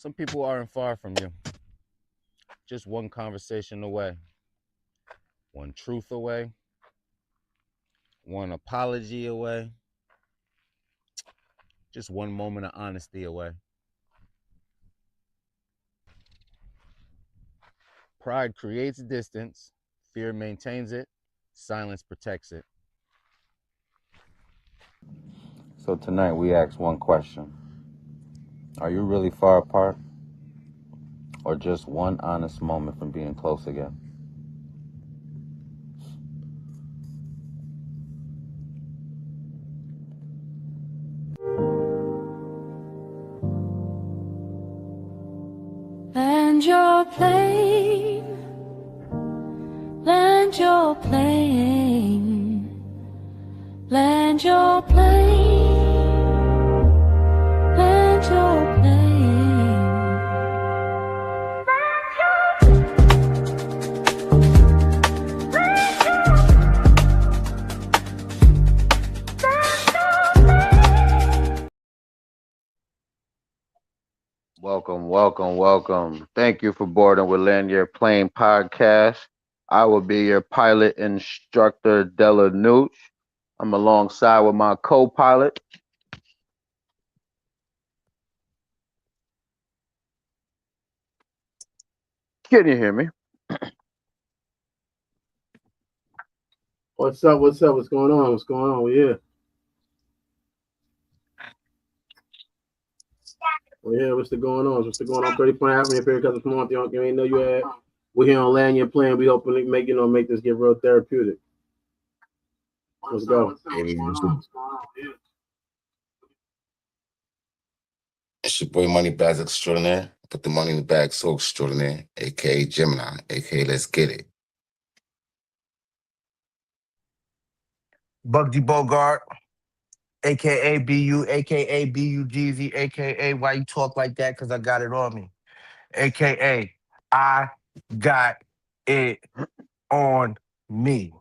Some people aren't far from you, just one conversation away, one truth away, one apology away, just one moment of honesty away. Pride creates distance, fear maintains it, silence protects it. So tonight we ask one question. Are you really far apart? Or just one honest moment from being close again? Land your plane, land your plane, land your plane, land your plane. Welcome, welcome, welcome. Thank you for boarding with Land Your Plane podcast. I will be your pilot instructor, Della Nooch. I'm alongside with my co-pilot. Can you hear me? What's up? What's up? What's going on? What's going on? We're here. We're here. What's going on? What's going on? 30 point happening here because this month. You ain't know you had. We're here on Land Your Plane. We hoping to make this get real therapeutic. Let's go. It's your boy Money Bags Extraordinaire. Put the money in the bag so extraordinaire, aka Gemini, aka Let's Get It. Bugsy Bogart, aka BU, aka BUGZ, aka why you talk like that? Because I got it on me. AKA I got it on me.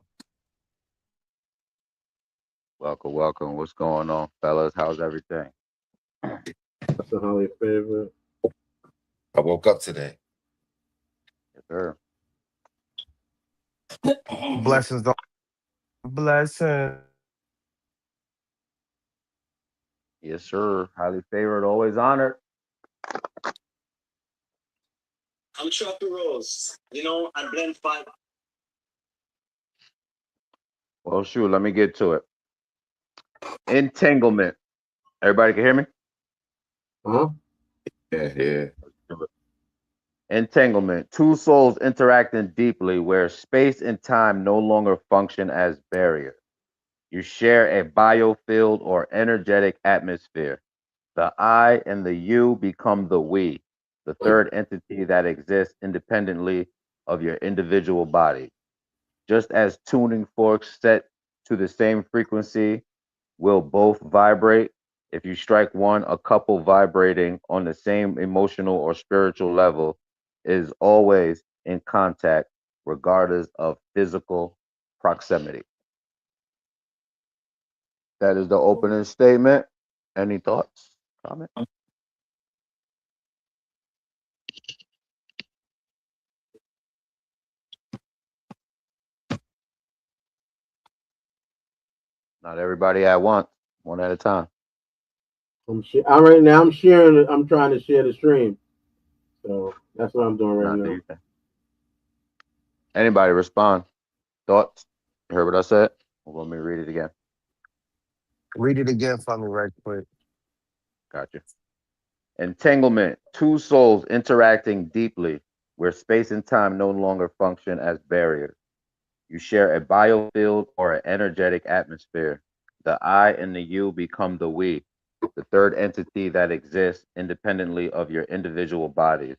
Welcome, welcome. What's going on, fellas? How's everything? That's a Holly favorite. I woke up today. Yes, sir. Blessings on blessings. Yes, sir. Highly favored, always honored. I'm choppy rolls, I blend 5. Well, shoot, let me get to it. Entanglement. Everybody can hear me? Huh? Yeah. Entanglement. Two souls interacting deeply where space and time no longer function as barriers. You share a biofield or energetic atmosphere. The I and the you become the we, the third entity that exists independently of your individual body. Just as tuning forks set to the same frequency will both vibrate. If you strike one, a couple vibrating on the same emotional or spiritual level is always in contact, regardless of physical proximity. That is the opening statement. Any thoughts? Comment? Not everybody at once, one at a time. I'm sharing. I'm trying to share the stream. So that's what I'm doing right Not now. do you think? Anybody respond? Thoughts? You heard what I said? Or want me to read it again? Read it again for me right quick. Gotcha. Entanglement, two souls interacting deeply where space and time no longer function as barriers. You share a biofield or an energetic atmosphere. The I and the you become the we, the third entity that exists independently of your individual bodies.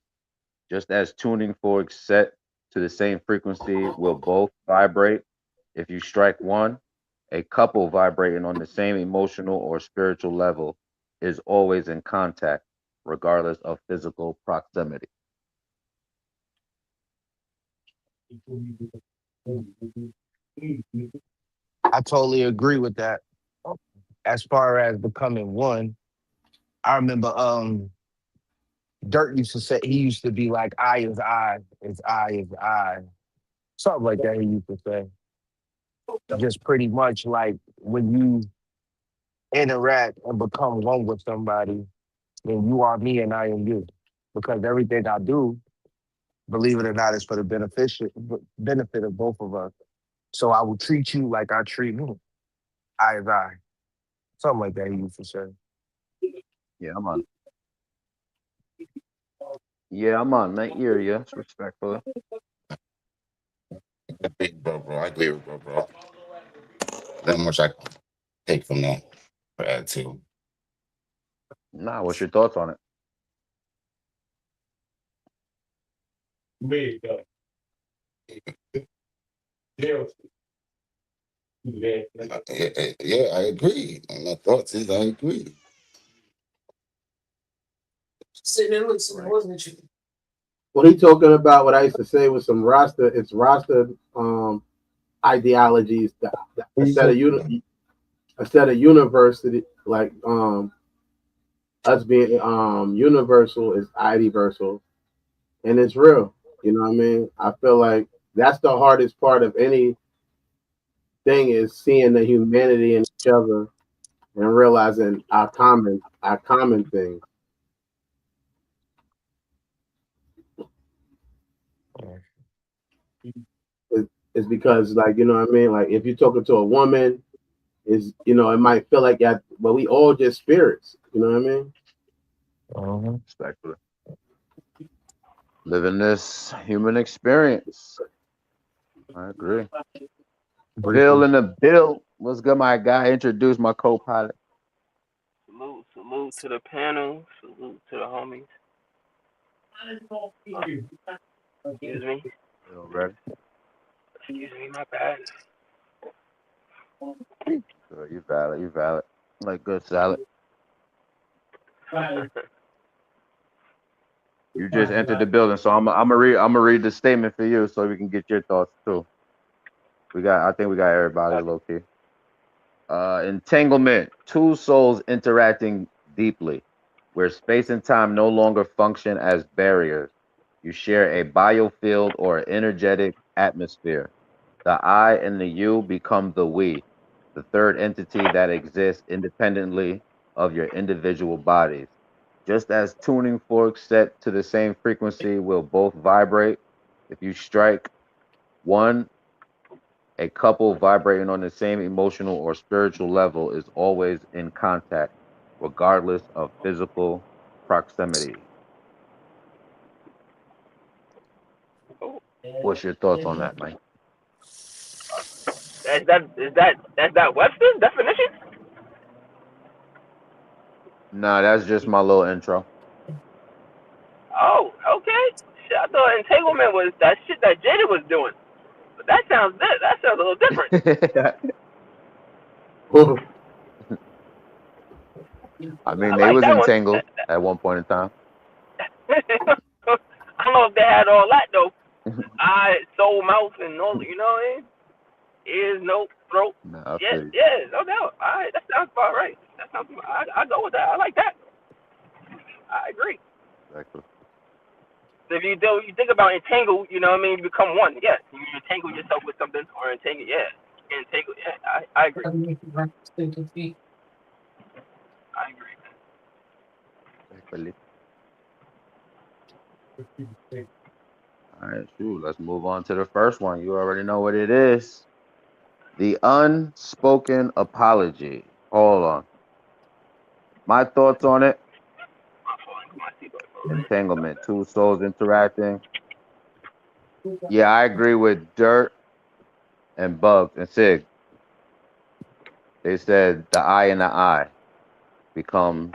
Just as tuning forks set to the same frequency will both vibrate. If you strike one, a couple vibrating on the same emotional or spiritual level is always in contact, regardless of physical proximity. I totally agree with that. As far as becoming one, I remember Dirt used to say he used to be like, "I is I, is I is I," something like that. He used to say, just pretty much like when you interact and become one with somebody, then you are me and I am you, because everything I do, believe it or not, is for the benefit of both of us. So I will treat you like I treat me. I is I. Something like that he used to say. Yeah, I'm on. Yeah, I'm on. Mate, yeah, respectfully. Big bro. I agree with bro. That much I take from that for attitude. Nah, what's your thoughts on it? Yeah, I agree. And my thoughts is I agree. Right. What he talking about? What I used to say was some Rasta. It's Rasta ideologies that a set of university like us being universal is ideversal, and it's real. You know what I mean? I feel like that's the hardest part of anything is seeing the humanity in each other and realizing our common things. Is because like you know what I mean. Like if you're talking to a woman, is it might feel like that, but we all just spirits. You know what I mean? Uh-huh. Respectfully. Living this human experience. I agree. Bill Briefly. in the bill. What's good, my guy? Introduce my co-pilot. Salute to the panel. Salute to the homies. Uh, excuse me. Bill ready? Excuse me, my bad. Good, you valid. You valid. Like good salad. You just entered the building, so I'm gonna read the statement for you, so we can get your thoughts too. I think we got everybody low key. Entanglement, two souls interacting deeply, where space and time no longer function as barriers. You share a biofield or energetic atmosphere. The I and the you become the we, the third entity that exists independently of your individual bodies. Just as tuning forks set to the same frequency will both vibrate, if you strike one, a couple vibrating on the same emotional or spiritual level is always in contact, regardless of physical proximity. Oh, What's your thoughts on that, Mike? that's that Webster's definition? Nah, that's just my little intro. Oh, okay. Shit, I thought entanglement was that shit that Jada was doing. But that sounds a little different. I mean, I they like was that one. entangled at one point in time. I don't know if they had all that though. Eye, soul, mouth, and all. You know what I mean? Ears, nose, throat. Nah, I Yeah, feel you. yeah, no doubt. All right, that sounds about right. That sounds. I go with that. I like that. I agree. Exactly. So if you think about entangle, you know what I mean, you become one. Yes, you entangle yourself with something or entangle. Yeah, entangle. Yeah, I agree. I agree. Exactly. All right, shoot. Let's move on to the first one. You already know what it is. The unspoken apology. Hold on. My thoughts on it. My fault. My seatbelt. Entanglement. Two souls interacting. Yeah, I agree with Dirt and Bugs and Sig. They said the I and the I become,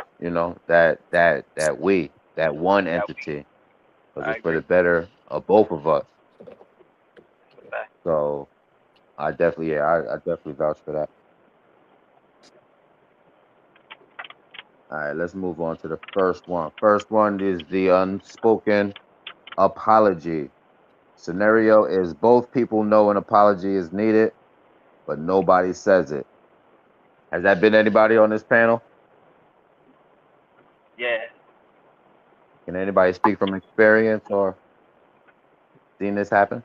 that we, that one That entity, because I it's for agree. the better of both of us. Okay. So I definitely vouch for that. All right, let's move on to the first one. First one is the unspoken apology. Scenario is both people know an apology is needed, but nobody says it. Has that been anybody on this panel? Yeah. Can anybody speak from experience or seen this happen?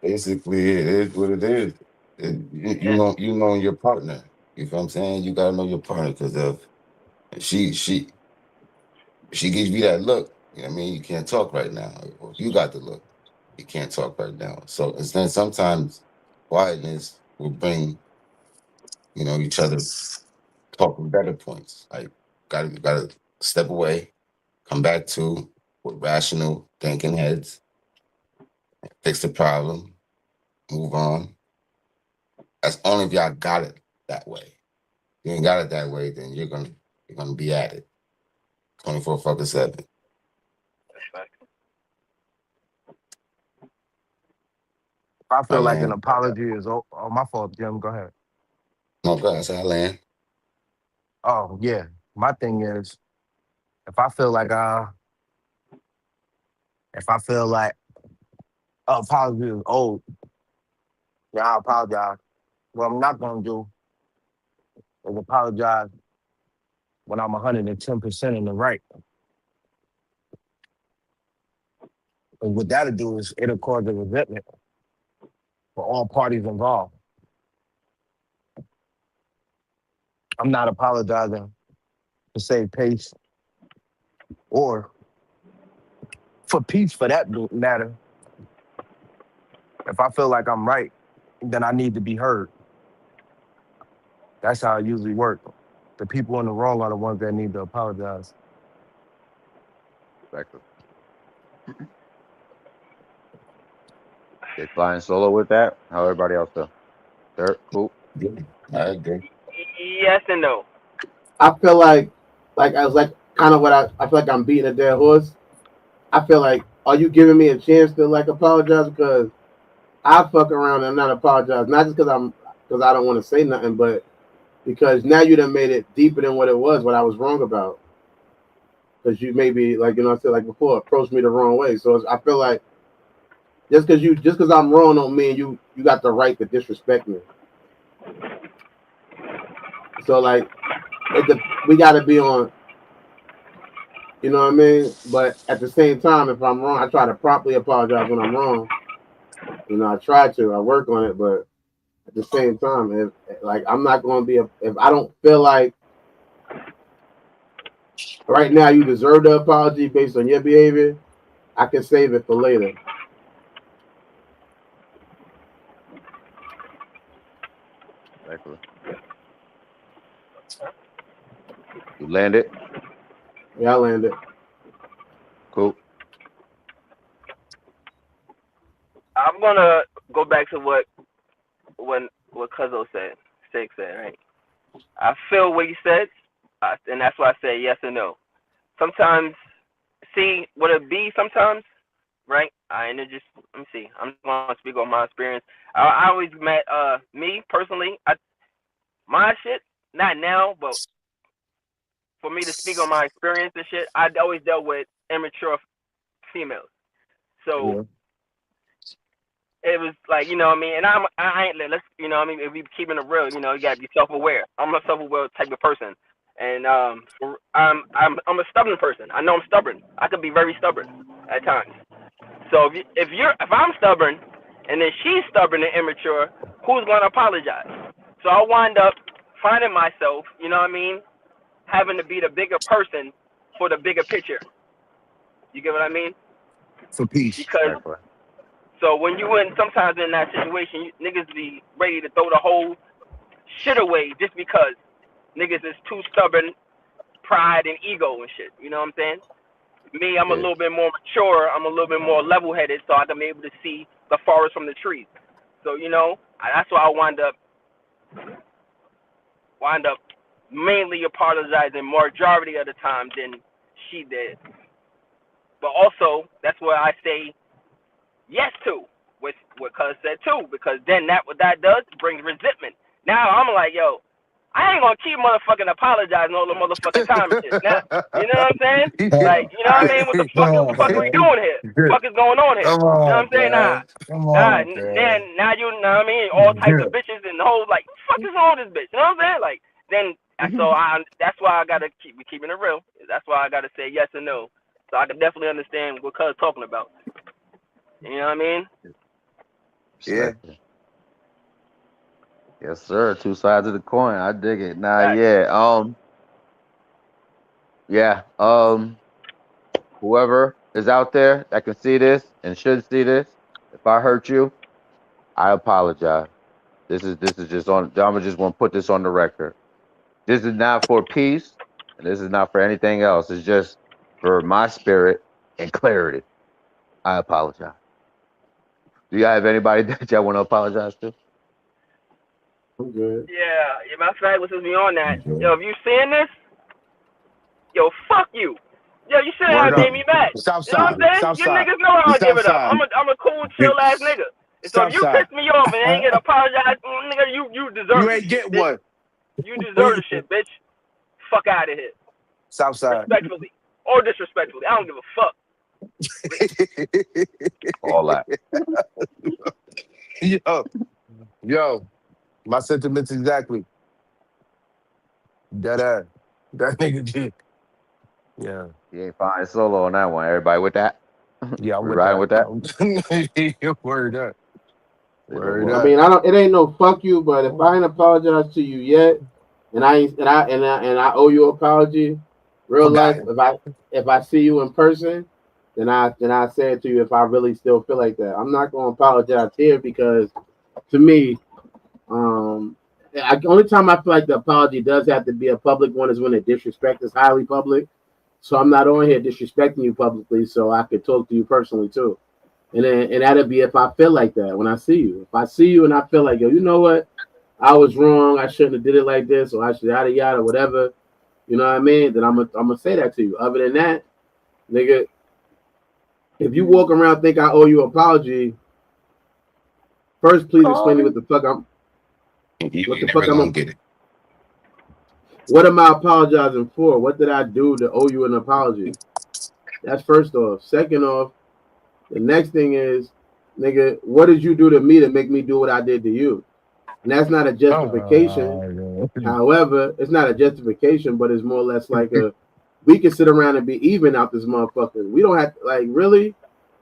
Basically, it is what it is. Yeah, You know your partner. You know what I'm saying? You gotta know your partner because if she gives you that look, you know what I mean? You can't talk right now. Or if you got the look, you can't talk right now. So it's then sometimes quietness will bring, each other's talking better points. Like gotta step away, come back to with rational thinking heads, fix the problem, move on. That's only if y'all got it that way. If you ain't got it that way, then you're gonna be at it 24 fucking 7. that's right. If I I feel like an land. apology is oh my fault, Jim. Go ahead. No glass, I land. Oh yeah. My thing is if I feel like if I feel like apology is old, then I apologize. What I'm not gonna do is apologize when I'm 110% in the right. And what that'll do is it'll cause a resentment for all parties involved. I'm not apologizing to save pace or for peace for that matter. If I feel like I'm right, then I need to be heard. That's how it usually works. The people in the wrong are the ones that need to apologize. Exactly. They flying solo with that? How everybody else feel? Dirt, cool. Yeah, I agree. Yes and no. I feel like I was like kind of what I feel like I'm beating a dead horse. I feel like, are you giving me a chance to like apologize? Because I fuck around and not apologize, not just because I don't want to say nothing, but because now you done made it deeper than what it was, what I was wrong about. Because you maybe like I said like before, approached me the wrong way. So I feel like just because I'm wrong don't mean you got the right to disrespect me. So like we got to be on. You know what I mean? But at the same time, if I'm wrong, I try to properly apologize when I'm wrong. I try to. I work on it, but at the same time, if like I'm not going to be if I don't feel like right now you deserve the apology based on your behavior, I can save it for later. Exactly. You landed? Yeah, I landed. Cool. I'm gonna go back to what Cuzzo said, Steak said, right? I feel what he said, and that's why I say yes and no. Sometimes, see what it be sometimes, right? And it just let me see. I'm just gonna speak on my experience. I always met me personally. My shit not now, but for me to speak on my experience and shit, I always dealt with immature females. So Yeah. it was like, what I mean, and I ain't let's what I mean, if we keeping it real, you gotta be self aware. I'm a self aware type of person. And I'm a stubborn person. I know I'm stubborn. I could be very stubborn at times. So if I'm stubborn and then she's stubborn and immature, who's gonna apologize? So I wind up finding myself, what I mean, having to be the bigger person for the bigger picture. You get what I mean? For peace. Because Exactly. so when you in sometimes in that situation, niggas be ready to throw the whole shit away just because niggas is too stubborn, pride and ego and shit. You know what I'm saying? Me, I'm a Yeah. little bit more mature. I'm a little bit more level headed, so I can be able to see the forest from the trees. So that's why I wind up mainly apologizing majority of the time than she did. But also that's where I say yes to what Cuz said too, because then what that does brings resentment. Now I'm like, yo, I ain't gonna keep motherfucking apologizing all the motherfucking time and shit. Now, you know what I'm saying? Like, you know what I mean? What the Come fuck are we on, doing here? man. Fuck is going on here? Come You know what on, I'm saying? Nah. man. Come Nah, on, then man. now you know what I mean, all types of bitches and the whole like fuck is all this bitch, you know what I'm saying? Like then So that's why I gotta keep keeping it real. That's why I gotta say yes or no. So I can definitely understand what Cuz talking about. You know what I mean? Yeah. Respect it. Yes, sir. Two sides of the coin. I dig it. Nah, Facts. yeah. Yeah. Whoever is out there that can see this and should see this, if I hurt you, I apologize. This is just on. I'm just want to put this on the record. This is not for peace, and this is not for anything else. It's just for my spirit and clarity. I apologize. Do y'all have anybody that y'all want to apologize to? I'm good. Yeah, matter of fact, since we on that, Okay. yo, if you seeing this, yo, fuck you. Yo, you shouldn't Word have made up. me mad. You know what I'm Southside. saying? You Southside. niggas know I don't give it up. Southside. I'm a cool, chill ass nigga. And so if you piss Southside. me off and ain't gonna apologize, nigga, you You deserve this ain't shit, get bitch. one. You deserve this shit, bitch. Fuck out of here. Southside. Respectfully. Or disrespectfully. I don't give a fuck. All that. Yo, yo, my sentiments exactly. That ass. That nigga did. Yeah. You ain't fine solo on that one. Everybody with that? Yeah, I'm We with riding that. with that? Word up. Say no Word I more. up. mean, I don't. It ain't no fuck you, but if I ain't apologized to you yet, and I owe you an apology, real life. Forgotten. If I see you in person, then I say it to you if I really still feel like that. I'm not gonna apologize here because to me, only time I feel like the apology does have to be a public one is when the disrespect is highly public. So I'm not on here disrespecting you publicly, so I could talk to you personally too. And that'll be if I feel like that when I see you. If I see you and I feel like, yo, you know what? I was wrong. I shouldn't have did it like this, or I should yada yada, whatever. You know what I mean? Then I'm gonna say that to you. Other than that, nigga, if you walk around think I owe you an apology, first please explain to me Oh, what You the fuck never I'm gonna get it. what am I apologizing for? What did I do to owe you an apology? That's first off. Second off, the next thing is, nigga, what did you do to me to make me do what I did to you? And that's not a justification. oh, However, it's not a justification, but it's more or less like we can sit around and be even out this motherfucker. We don't have to, like, really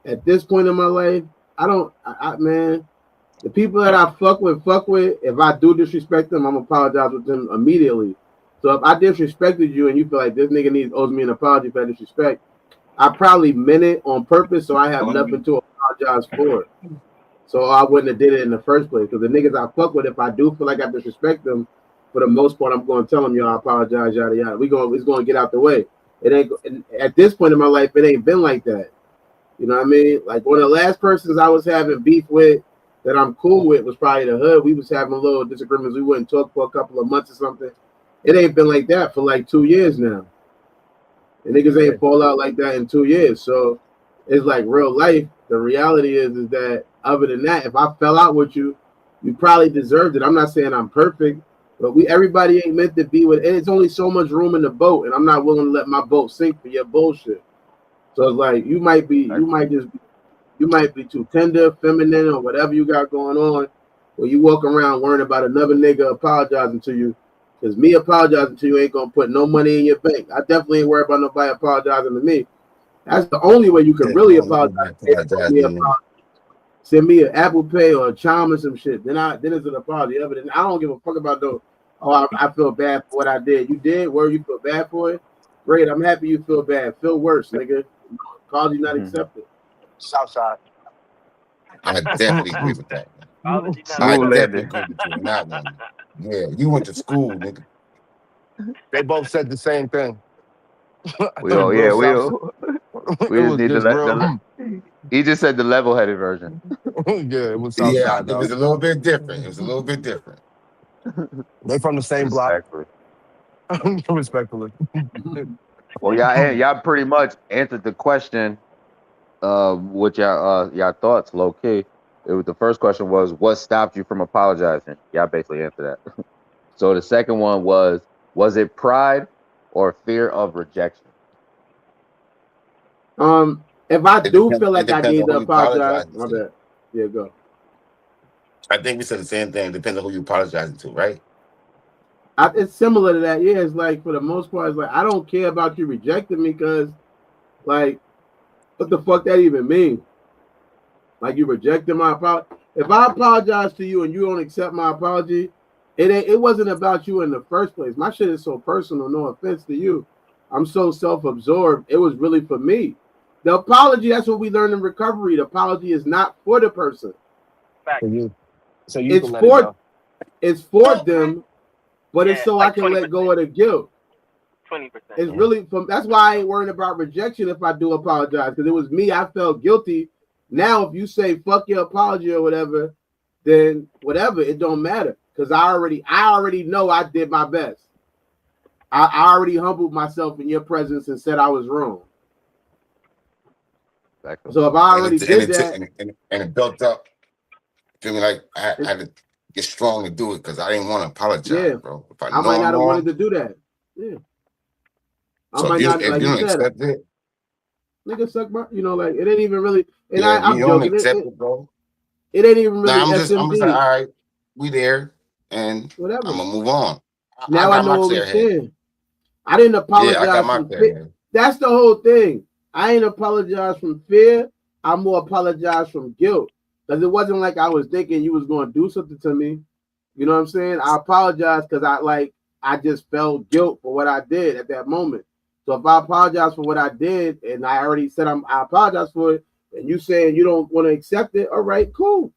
at this point in my life. I don't, man. The people that I fuck with. If I do disrespect them, I'm apologize with them immediately. So if I disrespected you and you feel like this nigga owes me an apology for that disrespect, I probably meant it on purpose, so I have nothing to apologize for. So I wouldn't have did it in the first place. Because the niggas I fuck with, if I do feel like I disrespect them, for the most part, I'm going to tell them, yo, I apologize, yada yada. It's going to get out the way. It ain't at this point in my life. It ain't been like that. You know what I mean? Like one of the last persons I was having beef with that I'm cool with was probably the hood. We was having a little disagreements. We wouldn't talk for a couple of months or something. It ain't been like that for like 2 years now. And niggas ain't fall out like that in 2 years. So it's like real life. The reality is that other than that, if I fell out with you, you probably deserved it. I'm not saying I'm perfect, but everybody ain't meant to be with. And it's only so much room in the boat, and I'm not willing to let my boat sink for your bullshit. So it's like you might be too tender, feminine, or whatever you got going on, or you walk around worrying about another nigga apologizing to you. Because me apologizing to you ain't gonna put no money in your bank. I definitely ain't worried about nobody apologizing to me. That's the only way you can really apologize. Send me an Apple Pay or a Chime or some shit. Then it's an apology. Other than I don't give a fuck about those. Oh, I feel bad for what I did. You did? Where you feel bad for it? Great. I'm happy you feel bad. Feel worse, nigga. Apology not accepted. Southside. I definitely agree with that. Apology not I Smooth accepted. definitely landing. agree with you on that one. Yeah, you went to school, nigga. They both said the same thing. We It was all real yeah, Southside. we It just was need just real. he just said the level headed version. Yeah, it was Yeah, Southside it though. was a little bit different. It was a little bit different. They from the same block. Respectfully. Respectfully. Well, y'all pretty much answered the question with y'all thoughts low key. It was the first question was what stopped you from apologizing? Y'all basically answered that. So the second one was it pride or fear of rejection? If I It do depends. feel It like I depends need on to who you apologize, apologizing my to. bad. Yeah, go. I think we said the same thing. It depends on who you apologizing to, right? It's similar to that. Yeah, it's like for the most part, it's like I don't care about you rejecting me because, like, what the fuck that even mean? Like you rejected my apology. If I apologize to you and you don't accept my apology, it wasn't about you in the first place. My shit is so personal. No offense to you. I'm so self-absorbed. It was really for me. The apology, that's what we learn in recovery. The apology is not for the person. Fact. So you It's can let it for go. it's for them, but it's Yeah, so like I can let go of the guilt. 20%. It's really from that's why I ain't worrying about rejection if I do apologize. Because it was me, I felt guilty. Now if you say fuck your apology or whatever, then whatever, it don't matter. Because I already know I did my best. I already humbled myself in your presence and said I was wrong. Exactly. So if I And already it and did it, took- that, and it built up. Feel me? Like I had to get strong to do it because I didn't want to apologize, yeah, bro. If I I know might I'm not have wanted wrong, to do that. Yeah. I so might not, if like you you don't said, accept it, nigga suck my, like it ain't even really, and yeah, if you I'm don't joking. accept it, bro. It ain't even Nah, really I'm just like, SMD, all right, we there, and I'm whatever. gonna move on. I Now I got my know what we clear head. saying. I didn't Yeah, I got apologize my from clear fear. head. That's the whole thing. I ain't apologize from fear. I more apologize from guilt. Because it wasn't like I was thinking you was going to do something to me. You know what I'm saying? I apologize because I just felt guilt for what I did at that moment. So if I apologize for what I did and I already said I apologize for it, and you saying you don't want to accept it, all right, cool.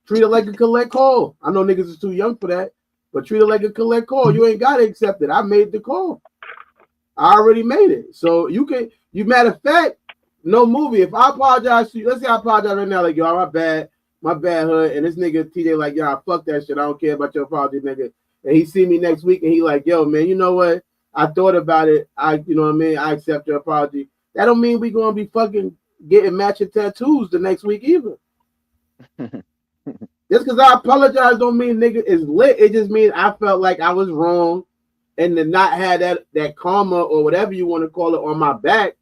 Treat it like a collect call. I know niggas is too young for that, but treat it like a collect call. You ain't gotta accept it. I made the call. I already made it. So you can, matter of fact, no movie. If I apologize to you, let's say I apologize right now, like, yo, my bad hood. And this nigga TJ, like, yo, fuck that shit. I don't care about your apology, nigga. And he see me next week and he like, yo, man, you know what? I thought about it. You know what I mean? I accept your apology. That don't mean we gonna be fucking getting matching tattoos the next week either. Just because I apologize don't mean nigga is lit. It just means I felt like I was wrong and to not have that karma or whatever you want to call it on my back.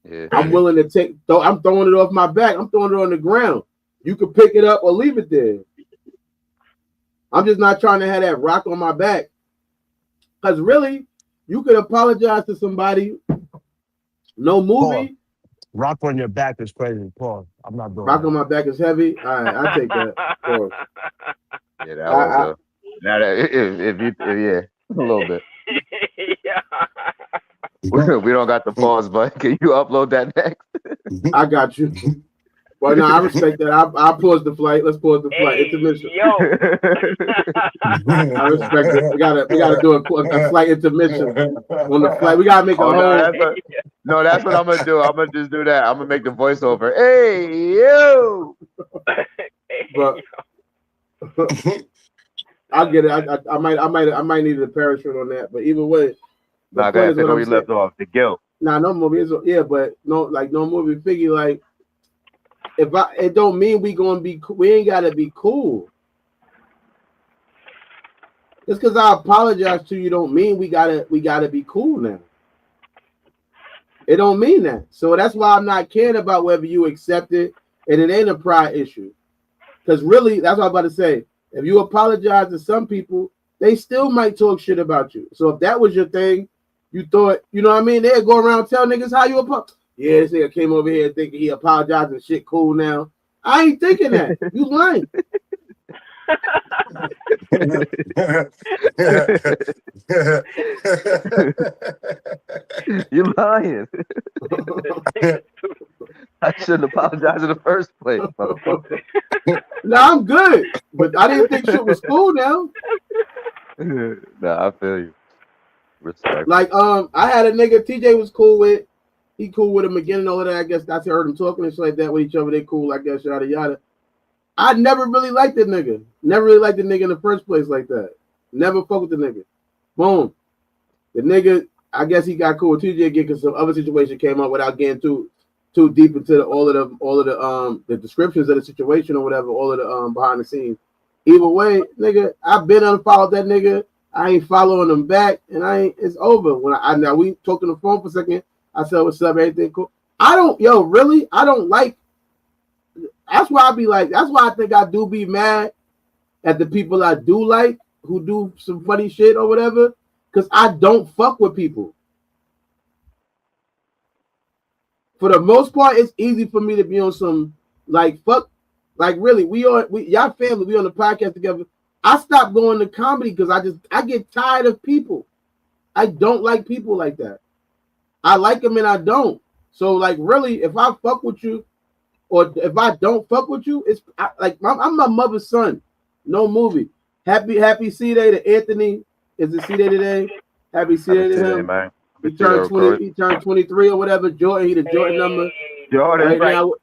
Yeah. I'm willing to take. I'm throwing it off my back. I'm throwing it on the ground. You can pick it up or leave it there. I'm just not trying to have that rock on my back. Because really, you could apologize to somebody. No movie. Pause. Rock on your back is crazy. Pause. I'm not doing Rock that. on my back is heavy. All right, I take that. Pause. Yeah, that was a. Now that if yeah, a little bit. Yeah. We don't got the pause button. Can you upload that next? I got you. Well, no, I respect that. I pause the flight. Let's pause the flight. Hey, Intermission. yo. I respect it. We gotta do a flight intermission on the flight. We gotta make a Oh no, whole. that's what I'm gonna do. I'm gonna just do that. I'm gonna make the voiceover. Hey you. But I get it. I might need a parachute on that. But either way, the Nah, go point ahead. is Pick what where I'm we saying. left off. The guilt. Nah, no movie. Yeah, but no movie figure. Like it don't mean we ain't gotta be cool. Just because I apologize to you don't mean we gotta be cool now. It don't mean that. So that's why I'm not caring about whether you accept it, and it ain't a pride issue. Because really, that's what I'm about to say. If you apologize to some people, they still might talk shit about you. So if that was your thing, you thought, you know what I mean? They'd go around tell niggas how you apologize. Yeah, this nigga came over here thinking he apologized and shit cool now. I ain't thinking that. You lying. You lying. I shouldn't apologize in the first place, motherfucker. Nah, I'm good. But I didn't think shit was cool now. Nah, I feel you. Respect. Like, I had a nigga TJ was cool with. He cool with him again and all of that. I guess that's heard him talking and shit like that with each other. They cool, I guess, yada yada. I never really liked the nigga. Never really liked the nigga in the first place like that. Never fuck with the nigga. Boom. The nigga, I guess he got cool with TJ again because some other situation came up without getting too deep into all of the descriptions of the situation or whatever, all of the behind the scenes. Either way, nigga, I've been unfollowed that nigga. I ain't following him back, and it's over. When now we talked on the phone for a second. I said, "What's up? Everything cool?" I don't like. That's why I be like. That's why I think I do be mad at the people I do like who do some funny shit or whatever, because I don't fuck with people. For the most part, it's easy for me to be on some like fuck, like really. Y'all family. We on the podcast together. I stopped going to comedy because I get tired of people. I don't like people like that. I like them and I don't. So like really, if I fuck with you, or if I don't fuck with you, I'm my mother's son. No movie. Happy C Day to Anthony. Is it C Day today? Happy C Happy Day to today, him. man. He Happy today, turned 20. recorded. He turned 23 or whatever. Jordan. He the Jordan number Jordan. right Right. now.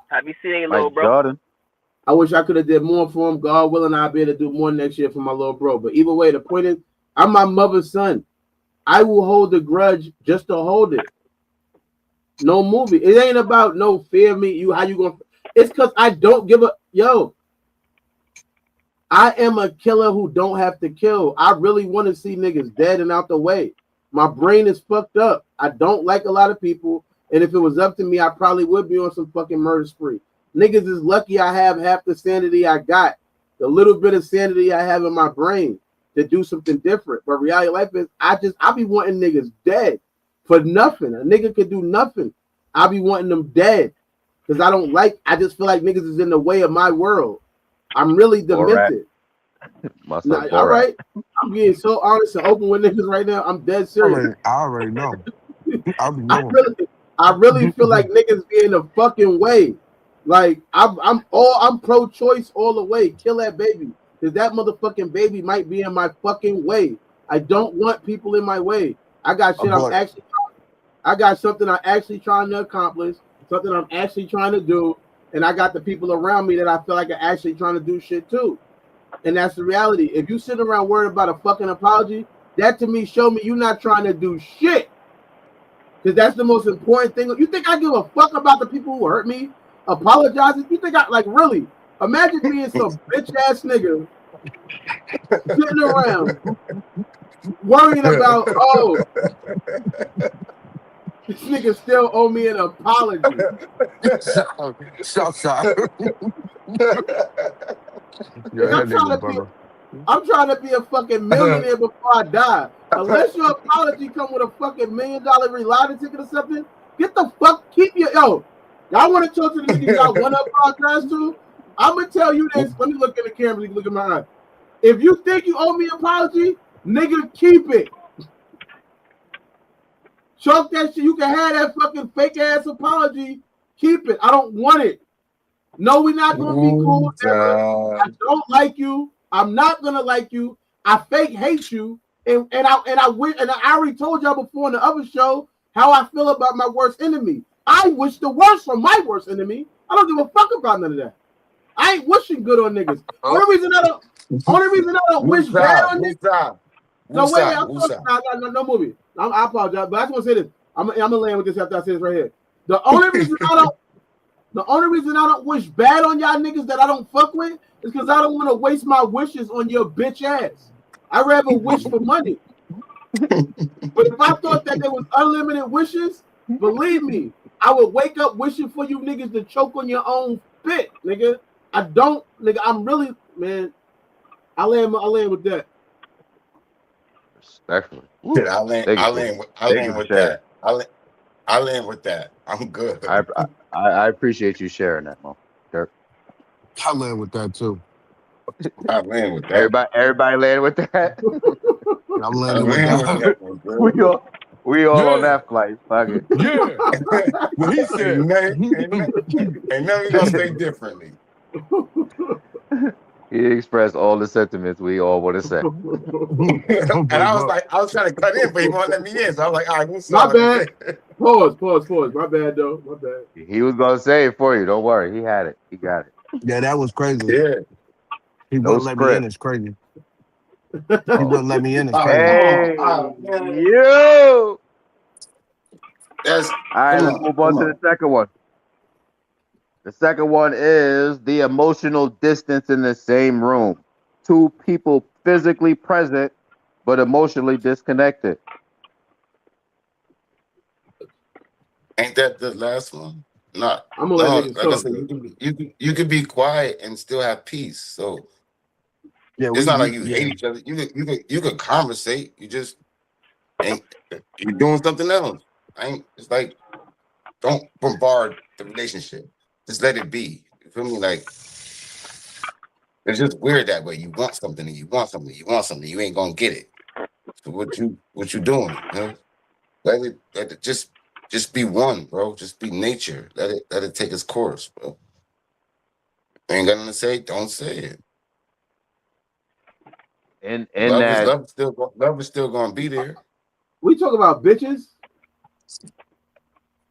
Happy seeing you, Mike little bro. Jordan. I wish I could have did more for him. God willing, I'll be able to do more next year for my little bro. But either way, the point is, I'm my mother's son. I will hold the grudge just to hold it. No movie. It ain't about no fear me. You how you gonna? It's because I don't give a yo. I am a killer who don't have to kill. I really want to see niggas dead and out the way. My brain is fucked up. I don't like a lot of people, and if it was up to me, I probably would be on some fucking murder spree. Niggas is lucky I have half the sanity I got, the little bit of sanity I have in my brain to do something different. But reality life is, I be wanting niggas dead for nothing. A nigga could do nothing. I be wanting them dead because I just feel like niggas is in the way of my world. I'm really demented. My son Nah, Borat. all right. I'm being so honest and open with niggas right now. I'm dead serious. I already know. I be I knowing. really feel like niggas be in the fucking way. Like I'm pro-choice all the way. Kill that baby. Because that motherfucking baby might be in my fucking way. I don't want people in my way. I got shit I got something I'm actually trying to accomplish, something I'm actually trying to do, and I got the people around me that I feel like are actually trying to do shit too. And that's the reality. If you sit around worried about a fucking apology, that to me show me you're not trying to do shit. Because that's the most important thing. You think I give a fuck about the people who hurt me? Apologizing? You think I like really? Imagine being some bitch ass nigga sitting around worrying about, oh, this nigga still owe me an apology. Southside. Yeah, I'm trying to be a fucking millionaire before I die. Unless your apology come with a fucking $1 million relotting ticket or something, get the fuck, keep your, yo, y'all want to talk to the niggas y'all want to apologize to? I'm going to tell you this. Let me look in the camera. You can look in my eye. If you think you owe me an apology, nigga, keep it. Chuck that shit. You can have that fucking fake ass apology. Keep it. I don't want it. No, we're not going to be cool ever. I don't like you. I'm not gonna like you. I fake hate you, and I already told y'all before in the other show how I feel about my worst enemy. I wish the worst for my worst enemy. I don't give a fuck about none of that. I ain't wishing good on niggas. Only reason I don't wish bad on niggas. No, wait, no movie. I apologize, but I just want to say this. I'm gonna land with this after I say this right here. The only reason I don't wish bad on y'all niggas that I don't fuck with is because I don't want to waste my wishes on your bitch ass. I'd rather wish for money. But if I thought that there was unlimited wishes, believe me, I would wake up wishing for you niggas to choke on your own spit, nigga. I don't, nigga. I'm really, man. I land with that. Respectfully. I land with that. I land with that. I'm good. I appreciate you sharing that, Mo. Dirk. I land with that too. I land with that. Everybody land with that. I'm landing with that. We all on that flight. Fuck it. Yeah. What he said. And now we gonna say differently. He expressed all the sentiments we all want to say. And I was trying to cut in, but he won't let me in. So I was like, all right, what's my bad. Pause. My bad, though. My bad. He was gonna say it for you. Don't worry. He had it. He got it. Yeah, that was crazy. Yeah. He wouldn't let me in. It's crazy. He wouldn't let me in. It's crazy. Hey, you. All right, let's move on to the second one. The second one is the emotional distance in the same room. Two people physically present, but emotionally disconnected. Ain't that the last one? No. I'm gonna let niggas talk. You could be quiet and still have peace. So Yeah, It's not like you yeah. hate each other. You could conversate. You just ain't you're doing something else. It's like don't bombard the relationship. Just let it be. You feel me? Like it's just weird that way. You want something and you want something. You want something. You ain't gonna get it. So what you doing? Huh? Let it just be one, bro. Just be nature. Let it take its course, bro. Ain't got nothing to say. Don't say it. In that Love is still gonna be there. We talk about bitches.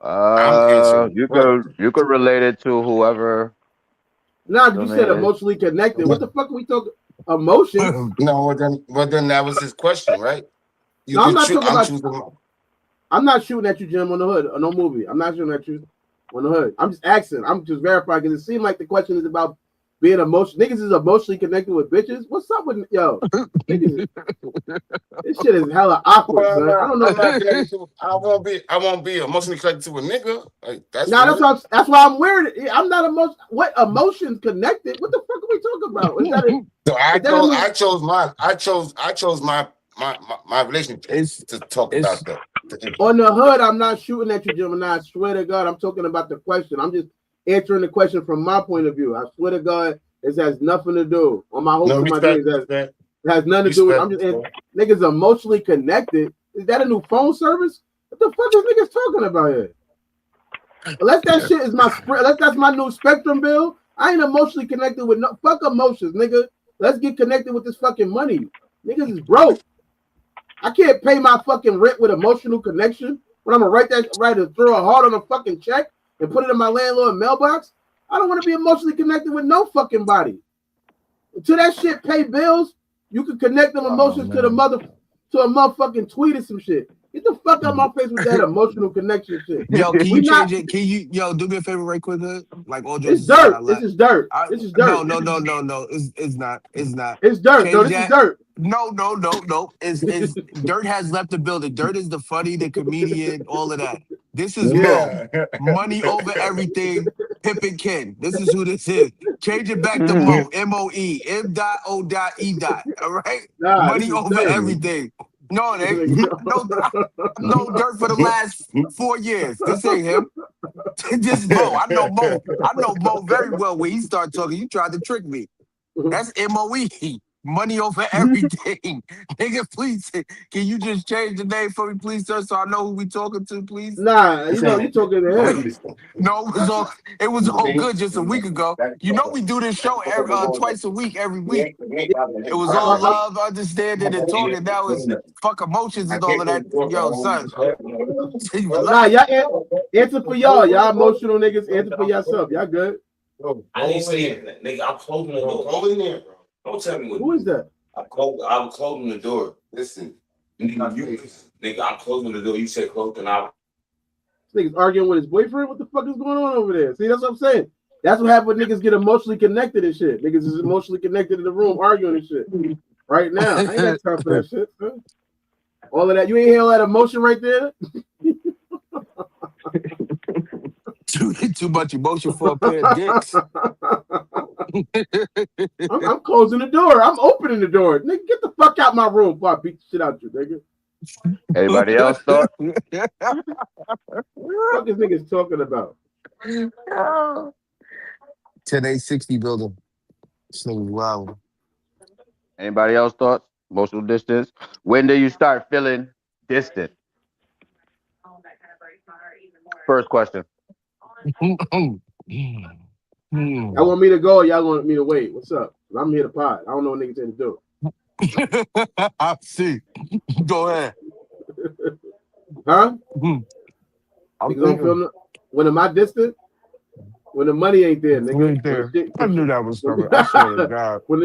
I'm answering you the could relate it to whoever. Nah, I you said mean, emotionally connected. What question. the fuck are we talking? Emotions? No, well then that was his question, right? You No, I'm could not choose. talking I'm about. choosing. I'm not shooting at you, Jim, on the hood or no movie. I'm not shooting at you on the hood. I'm just asking. I'm just verifying because it seemed like the question is about being emotional. Niggas is emotionally connected with bitches. What's up with yo? Niggas, this shit is hella awkward, Well, son. I don't I'm know. not connected to. I won't be emotionally connected to a nigga. Like that's Nah, weird. that's why I'm weird. I'm not emotion. What emotions connected? What the fuck are we talking about? So Is that a new? I chose my relationship it's to talk it's about the On the hood, I'm not shooting at you, Gemini. I swear to God, I'm talking about the question. I'm just answering the question from my point of view. I swear to God, this has nothing to do on my hopes no and my dreams. It has nothing to do with. I'm just niggas emotionally connected. Is that a new phone service? What the fuck is niggas talking about here? Unless that shit is my unless that's my new Spectrum bill, I ain't emotionally connected with no fuck emotions, nigga. Let's get connected with this fucking money. Niggas is broke. I can't pay my fucking rent with emotional connection. When I'm gonna write and throw a heart on a fucking check and put it in my landlord mailbox. I don't want to be emotionally connected with no fucking body. Until that shit pay bills, you can connect them oh emotions to the man. to a motherfucking tweet or some shit. Get the fuck out my face with that emotional connection shit. Yo, can We you not. change it? Can you do me a favor right quick, Hood? Like all jokes It's aside, I dirt. This let is dirt. I This is no dirt. no no no no. It's not. It's not. It's dirt. No, Change this is that. dirt. No, no, no, no. Is Dirt has left the building. Dirt is the funny, the comedian, all of that. This is Yeah. Mo. Money over everything. Pip and Ken. This is who this is. Change it back to Mo. MOE. M.O.E. All right. Nah, this Money is over dirt. everything. No, they. I know Dirt for the last 4 years. This ain't him. This Mo. I know Mo very well. When he start talking, you tried to trick me. That's MOE. Money over everything. Nigga, please, can you just change the name for me, please, sir, so I know who we talking to, please? Nah, you talking to him. No, it was all good just a week ago. You know we do this show twice a week, every week. It was all I, love, understanding, and talking. Now it's fuck emotions and all of that. Yo, son, nah, relax. y'all answer for y'all. Y'all emotional niggas. Answer for yourself. Y'all good. I ain't saying that, nigga. I'm closing the door. Go in there, bro. Don't tell me what to Who is do. that? I'm closing the door. Listen, nigga, I'm closing the door. You said close, and I. This nigga's arguing with his boyfriend. What the fuck is going on over there? See, that's what I'm saying. That's what happens when niggas get emotionally connected and shit. Niggas is emotionally connected in the room arguing and shit. Right now. I ain't got time for that shit. Huh? All of that. You ain't hear all that emotion right there? Too much emotion for a pair of dicks. I'm closing the door. I'm opening the door. Nigga, get the fuck out my room before I beat the shit out you, nigga. Anybody else thought? What this niggas talking about? 10860 building. So wow. Anybody else thoughts? Emotional distance. When do you start feeling distant? First question. Y'all want me to go or y'all want me to wait? What's up? I'm here to pod. I don't know what niggas here to do. I see. Go ahead. Huh? I'm Niggas don't feel when am I distant? When the money ain't there, nigga. right there. I knew that was coming. I swear to God. When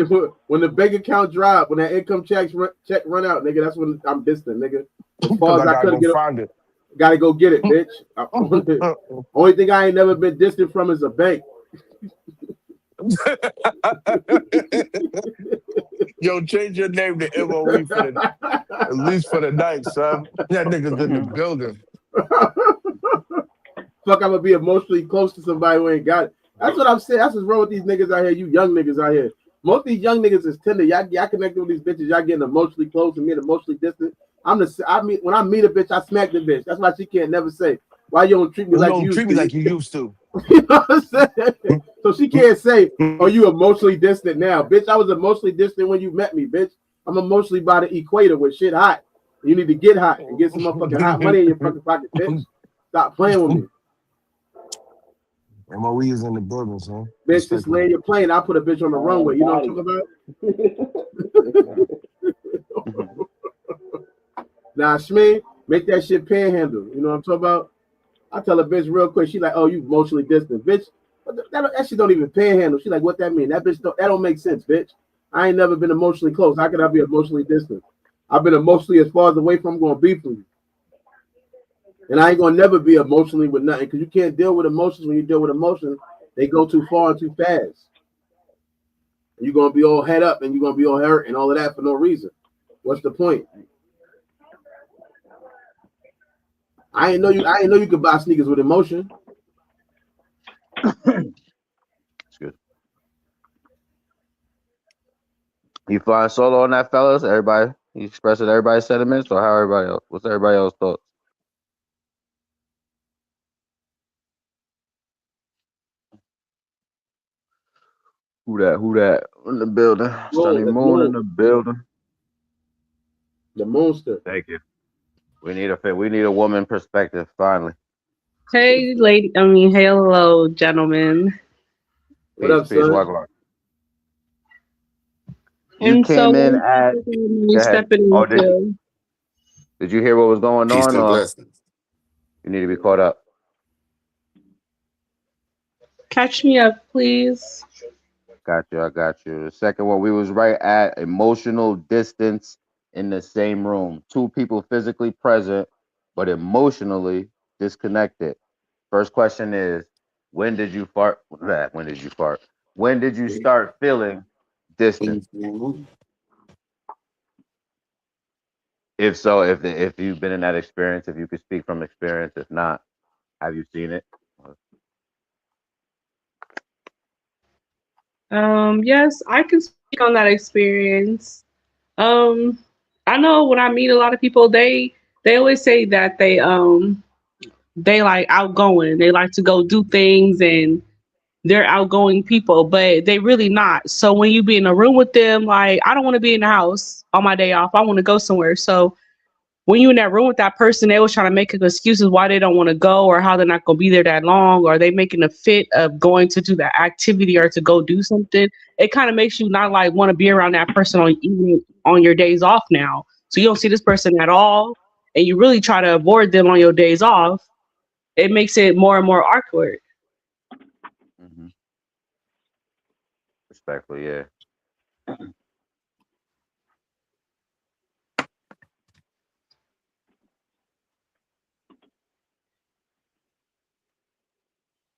the bank account drop, when that income check run out, nigga, that's when I'm distant, nigga. As far Because as I I gotta could go get, find it. gotta go get it, bitch. Only thing I ain't never been distant from is a bank. Yo, change your name to MOE for at least for the night, son. That nigga's in the building. Fuck, I'm gonna be emotionally close to somebody who ain't got it. That's what I'm saying. That's what's wrong with these niggas out here. You young niggas out here. Most of these young niggas is tender. Y'all connected with these bitches. Y'all getting emotionally close and being emotionally distant. When I meet a bitch, I smack the bitch. That's why she can't never say why you don't treat me You like you don't used treat me to. like you used to. You know what I'm saying? So she can't say, "Oh, you emotionally distant now, bitch." I was emotionally distant when you met me, bitch. I'm emotionally by the equator with shit hot. You need to get hot and get some motherfucking hot money in your fucking pocket, bitch. Stop playing with me, MOE is in the building, son. bitch. Just Respectfully. land your plane. I'll put a bitch on the runway. You know what I'm talking about? Nah, Shmee, make that shit panhandle. You know what I'm talking about? I tell a bitch real quick. She like, "Oh, you emotionally distant, bitch." That shit don't even panhandle. She like, "What that mean?" That bitch that don't make sense, bitch. I ain't never been emotionally close. How can I be emotionally distant? I've been emotionally as far as away from going to be from you, and I ain't gonna never be emotionally with nothing because you can't deal with emotions. When you deal with emotions, they go too far and too fast. You're gonna be all head up and you're gonna be all hurt and all of that for no reason. What's the point? I ain't know you. I ain't know you could buy sneakers with emotion. It's good. You flying solo on that, fellas? Everybody, you expressing everybody's sentiments, or how everybody else? What's everybody else thoughts? Who that? Who that? In the building. Sunny Moon, it's Moon in moon, the building. the monster. Thank you. We need a woman perspective finally. Hey, lady. I mean, hello, gentlemen. What Peace, up, peace, son? welcome. You And so, came what in is at. you Go ahead. stepping Oh, did you? into? Did you hear what was going Peace on, and or blessings. you need to be caught up? Catch me up, please. Got you. I got you. The second one, we was right at emotional distance in the same room. Two people physically present, but emotionally disconnected. First question is, when did you fart? When did you fart? When did you start feeling distant? If so, if you've been in that experience, if you could speak from experience, if not, have you seen it? Yes, I can speak on that experience. Um, I know when I meet a lot of people, they always say that they like outgoing. They like to go do things and they're outgoing people, but they really not. So when you be in a room with them, like I don't want to be in the house on my day off. I want to go somewhere. So when you're in that room with that person, they always trying to make excuses why they don't want to go or how they're not going to be there that long, or they making a fit of going to do that activity or to go do something. It kind of makes you not like want to be around that person on even on your days off now. So you don't see this person at all, and you really try to avoid them on your days off. It makes it more and more awkward. Hmm. Respectfully, yeah.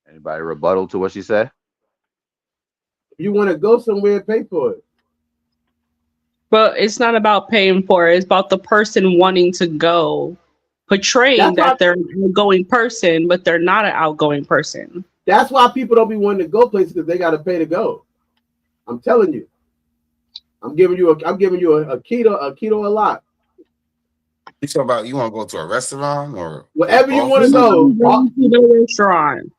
Anybody rebuttal to what she said? If you want to go somewhere, pay for it. But it's not about paying for it. It's about the person wanting to go, portraying That's why. that they're an outgoing person, but they're not an outgoing person. That's why people don't be wanting to go places because they got to pay to go. I'm telling you. I'm giving you a keto a lot. You talking about you want to go to a restaurant or Wherever you want coffee to You shop? go, going to the restaurant.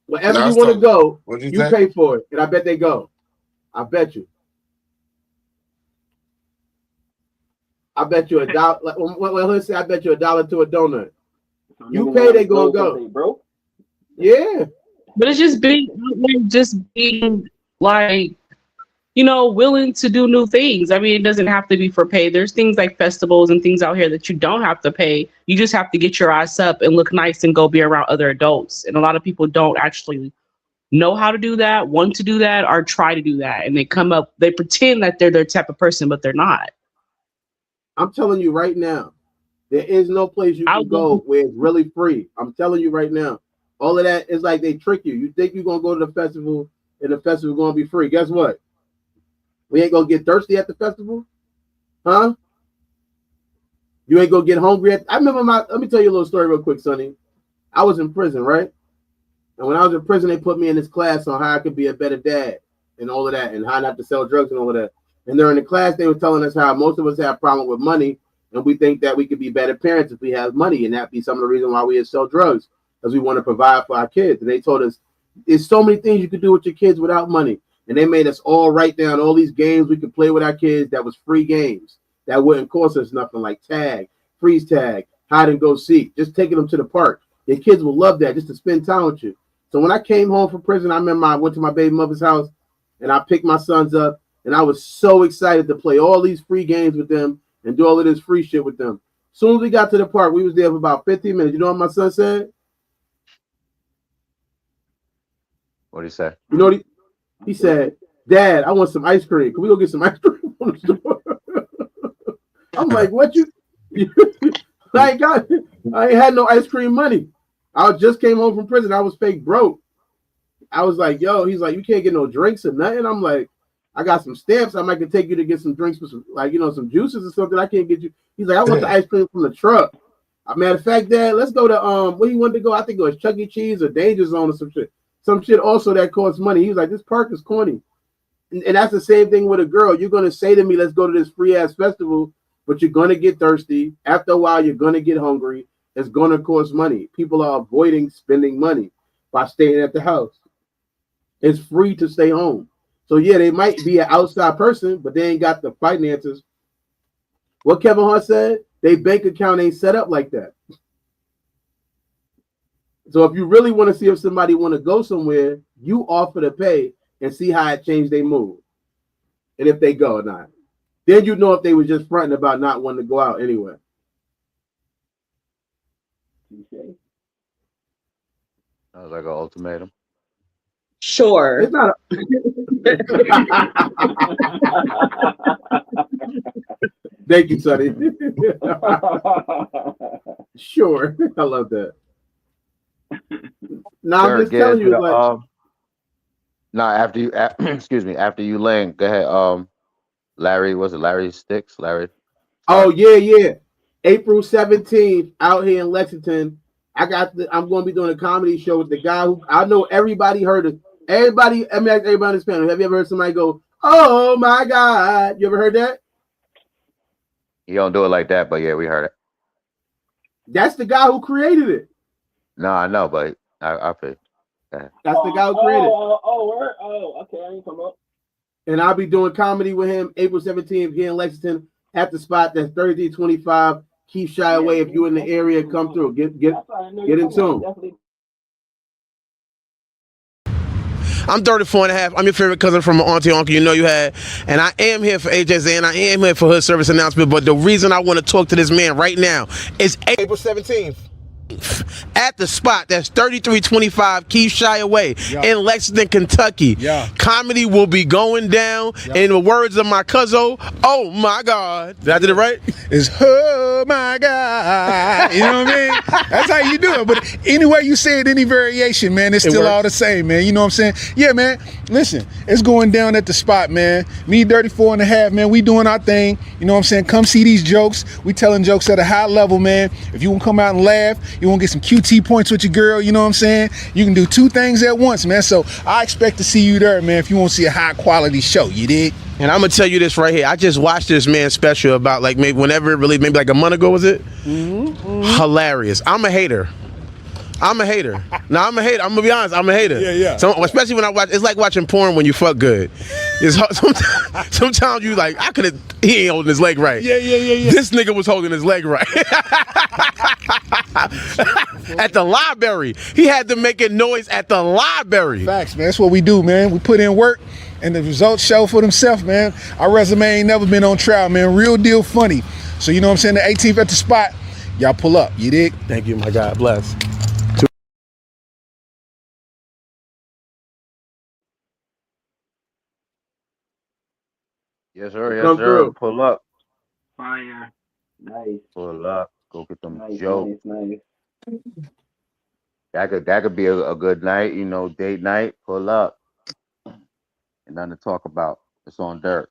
wherever No, I you was want to talking. go, What'd you you say? pay for it, and I bet they go. I bet you. I bet you $1. Well, let's say I bet you $1 to a donut. You pay, they gonna go. Yeah, But it's just being like, willing to do new things. I mean, it doesn't have to be for pay. There's things like festivals and things out here that you don't have to pay. You just have to get your ass up and look nice and go be around other adults. And a lot of people don't actually know how to do that, want to do that, or try to do that. And they pretend that they're their type of person, but they're not. I'm telling you right now, there is no place you I'll can go. go where it's really free. I'm telling you right now. All of that is like they trick you. You think you're gonna go to the festival and the festival gonna be free. Guess what? We ain't gonna get thirsty at the festival, huh? You ain't gonna get hungry at. I remember Let me tell you a little story real quick, Sonny. I was in prison, right? And when I was in prison, they put me in this class on how I could be a better dad. and all of that, and how not to sell drugs and all of that. And during the class, they were telling us how most of us have a problem with money, and we think that we could be better parents if we have money, and that be some of the reason why we sell drugs, because we want to provide for our kids. And they told us there's so many things you could do with your kids without money. And they made us all write down all these games we could play with our kids that was free games that wouldn't cost us nothing, like tag, freeze tag, hide and go seek, just taking them to the park. Your kids will love that, just to spend time with you. So when I came home from prison, I remember I went to my baby mother's house and I picked my sons up, and I was so excited to play all these free games with them and do all of this free shit with them. As soon as we got to the park, we was there for about 15 minutes. You know what my son said? What did he say? You know what he said? Dad, I want some ice cream. Can we go get some ice cream from the store? I'm like, what you? I ain't had no ice cream money. I just came home from prison. I was fake broke. I was like, yo, he's like, you can't get no drinks or nothing. I'm like, I got some stamps. I might can take you to get some drinks for some, like, you know, some juices or something. I can't get you. He's like, I want the ice cream from the truck. Matter of fact, Dad, let's go to where he wanted to go. I think it was Chuck E. Cheese or Danger Zone or some shit. Some shit also that costs money. He was like, this park is corny. And that's the same thing with a girl. You're gonna say to me, let's go to this free ass festival, but you're gonna get thirsty. After a while, you're gonna get hungry. It's gonna cost money. People are avoiding spending money by staying at the house. It's free to stay home. So yeah, they might be an outside person, but they ain't got the finances. What Kevin Hart said, their bank account ain't set up like that. So if you really want to see if somebody want to go somewhere, you offer to pay and see how it changed their mood. And if they go or not. Then you know if they were just fronting about not wanting to go out anyway. That was like an ultimatum. Sure. It's not Thank you, Sonny. Sure. I love that. Now I'm just telling you, like, after you, excuse me, after you land, go ahead. Larry, was it Larry Sticks? Larry. Oh yeah. April 17th out here in Lexington. I'm going to be doing a comedy show with the guy who I know everybody heard of. Everybody, I mean, everybody in this panel. Have you ever heard somebody go, "Oh my God"? You ever heard that? You don't do it like that, but yeah, we heard it. That's the guy who created it. No, I know, but I feel. That's the guy who created it. Okay, I didn't come up. And I'll be doing comedy with him April 17th here in Lexington at the spot that's 3325. Keep shy away if you're in the area. Come through. Get in tune. I'm 34 and a half. I'm your favorite cousin from my auntie uncle you know you had. And I am here for AJ's and I am here for Hood Service Announcement. But the reason I want to talk to this man right now is April 17th. At the spot that's 3325 Keith Shy Way in Lexington, Kentucky. Comedy will be going down. In the words of my cousin, oh my God. Did I do it right? It's oh my God. You know what I mean? That's how you do it. But anyway you say it, any variation, man, it's still all the same, man. You know what I'm saying? Yeah, man. Listen, it's going down at the spot, man. Me, 34 and a half, man. We doing our thing. You know what I'm saying? Come see these jokes. We telling jokes at a high level, man. If you want to come out and laugh, you want to get some QT points with your girl, you know what I'm saying? You can do two things at once, man. So I expect to see you there, man, if you want to see a high quality show, you dig? And I'm gonna tell you this right here. I just watched this man's special about like maybe whenever it released, maybe like a month ago, was it? Hilarious. I'm a hater. No, I'm a hater. I'm gonna be honest. I'm a hater. Yeah. So, especially when I watch, it's like watching porn when you fuck good. It's sometimes you like, he ain't holding his leg right. Yeah. This nigga was holding his leg right. At the library, he had to make a noise at the library. Facts, man. That's what we do, man. We put in work, and the results show for themselves, man. Our resume ain't never been on trial, man. Real deal funny. So you know what I'm saying? The 18th at the spot, y'all pull up. You dig? Thank you, my God. Bless. Yes, sir. Yes, Come sir. through. Pull up. Fire. Nice. Pull up. Go get them Nice. jokes. That could be a good night, you know, date night. Pull up. And nothing to talk about. It's on dirt.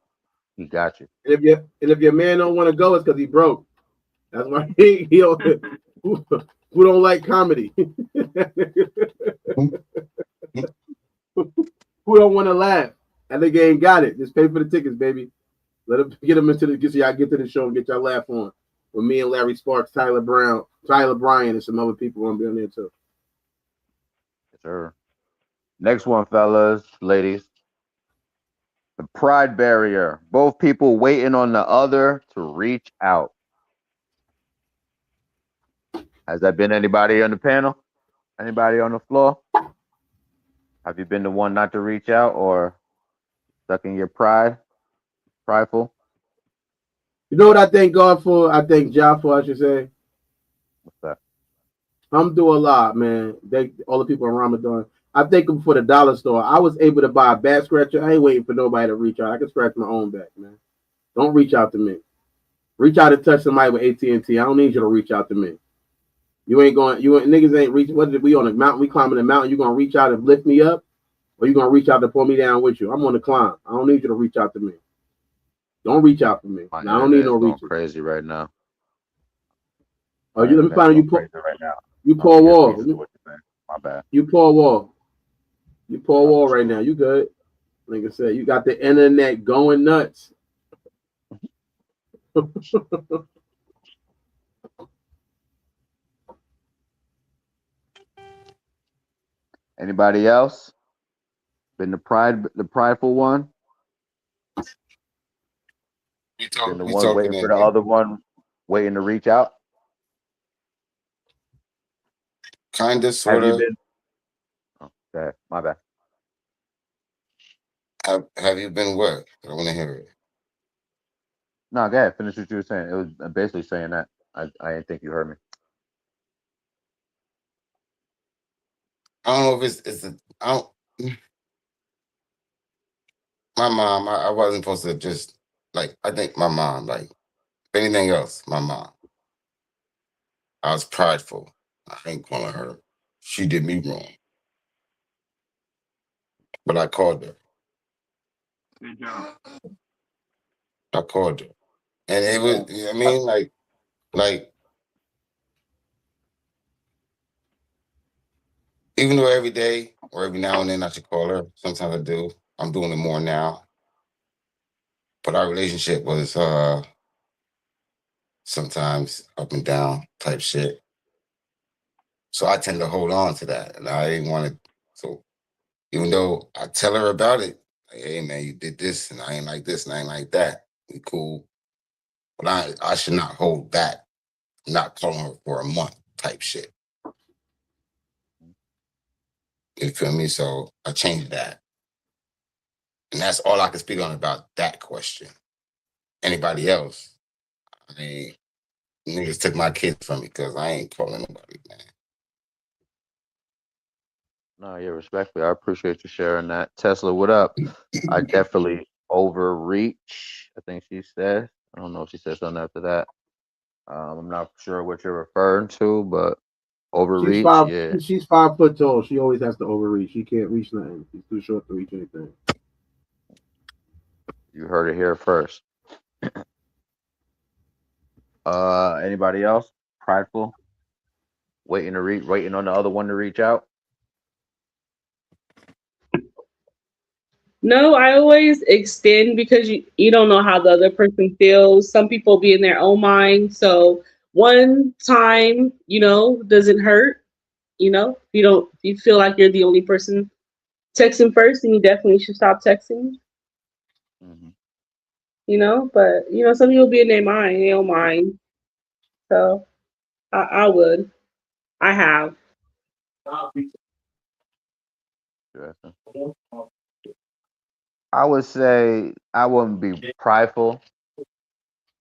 He got you. And if your man don't want to go, it's because he broke. That's why he don't, who don't like comedy. Who don't want to laugh. And they ain't got it. Just pay for the tickets, baby. Let them get them into the get so y'all get to the show and get y'all laugh on. With me and Larry Sparks, Tyler Brown, Tyler Bryan, and some other people gonna be on there too. Yes, sir. Next one, fellas, ladies. The pride barrier. Both people waiting on the other to reach out. Has that been anybody on the panel? Anybody on the floor? Have you been the one not to reach out or stuck in your pride? Prideful? You know what I thank God for? I thank Jah for, I should say. What's that? I'm doing a lot, man. They all the people in Ramadan. I thank him for the dollar store. I was able to buy a back scratcher. I ain't waiting for nobody to reach out. I can scratch my own back, man. Don't reach out to me. Reach out and touch somebody with AT&T. I don't need you to reach out to me. You ain't going. You ain't, niggas ain't reaching. What did we on a mountain? We climbing the mountain. You gonna reach out and lift me up, or you gonna reach out to pull me down with you? I'm on the climb. I don't need you to reach out to me. Don't reach out for me. My No, I don't need internet no is going reaching. crazy right now. Oh, My you let me internet's find going you. crazy right now. You I don't pull hear wall. pieces of what you're saying. My bad. You pull wall. You pull Got wall you. right now. You good? Like I said, you got the internet going nuts. Anybody else? Been the prideful one? Been the We one talking waiting for in the here. other one, waiting to reach out? Kinda, Have you sorta. been? Oh, okay, my bad. Have you been what? I want to hear it. No, go ahead. Finish what you were saying. It was basically saying that. I didn't think you heard me. I don't know if it's a, I don't. My mom. I wasn't supposed to just like. I think my mom. Like if anything else, my mom. I was prideful. I ain't calling her. She did me wrong, but I called her. Good job. I called her, and it was. You know what I mean, like even though every day or every now and then I should call her. Sometimes I do. I'm doing it more now. But our relationship was sometimes up and down type shit. So I tend to hold on to that, and I didn't want to. So even though I tell her about it, like, hey man, you did this, and I ain't like this, and I ain't like that. We cool, but I should not hold back, not calling her for a month type shit. You feel me? So I changed that, and that's all I can speak on about that question. Anybody else? I mean, niggas took my kids from me because I ain't calling nobody, man. No, yeah, respectfully, I appreciate you sharing that. Tesla, what up? I definitely overreach. I think she said. I don't know if she said something after that. I'm not sure what you're referring to, but She's overreach, five. yeah. She's 5 foot tall. She always has to overreach. She can't reach nothing. She's too short to reach anything. You heard it here first. Anybody else? Prideful, waiting on the other one to reach out. No, I always extend because you don't know how the other person feels. Some people be in their own mind. So one time, doesn't hurt. If you don't, if you feel like you're the only person texting first, then you definitely should stop texting. Hmm. But some people be in their mind, they don't mind. So I would. I have. Interesting. I would say I wouldn't be prideful.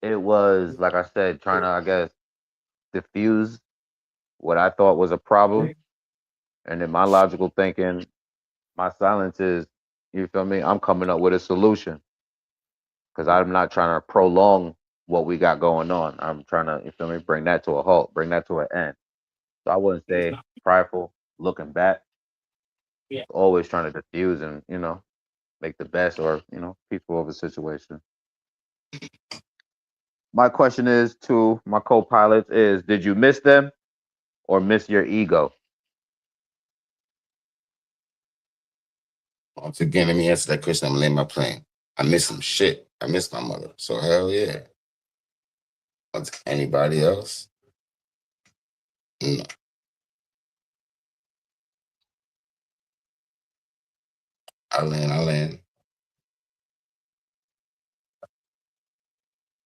It was like I said, trying to, I guess, diffuse what I thought was a problem, and in my logical thinking, my silence is, you feel me? I'm coming up with a solution because I'm not trying to prolong what we got going on. I'm trying to, you feel me, bring that to a halt, bring that to an end. So I wouldn't say prideful. Looking back, always trying to diffuse and make the best or peaceful of a situation. My question is to my co-pilots is: did you miss them or miss your ego? Once again, let me answer that question. I'm gonna land my plane. I miss some shit. I miss my mother. So hell yeah. Anybody else? No. I land.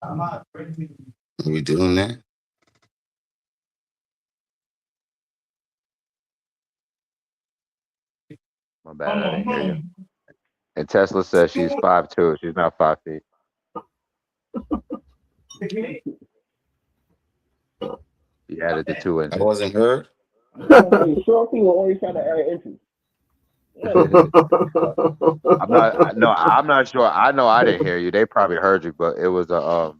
Are we doing that? My bad, I didn't hear you. And Tesla says she's 5'2". She's not 5 feet. She added the 2 I inches. wasn't heard. Short people always try to add inches. I'm not sure. I know I didn't hear you. They probably heard you, but it was our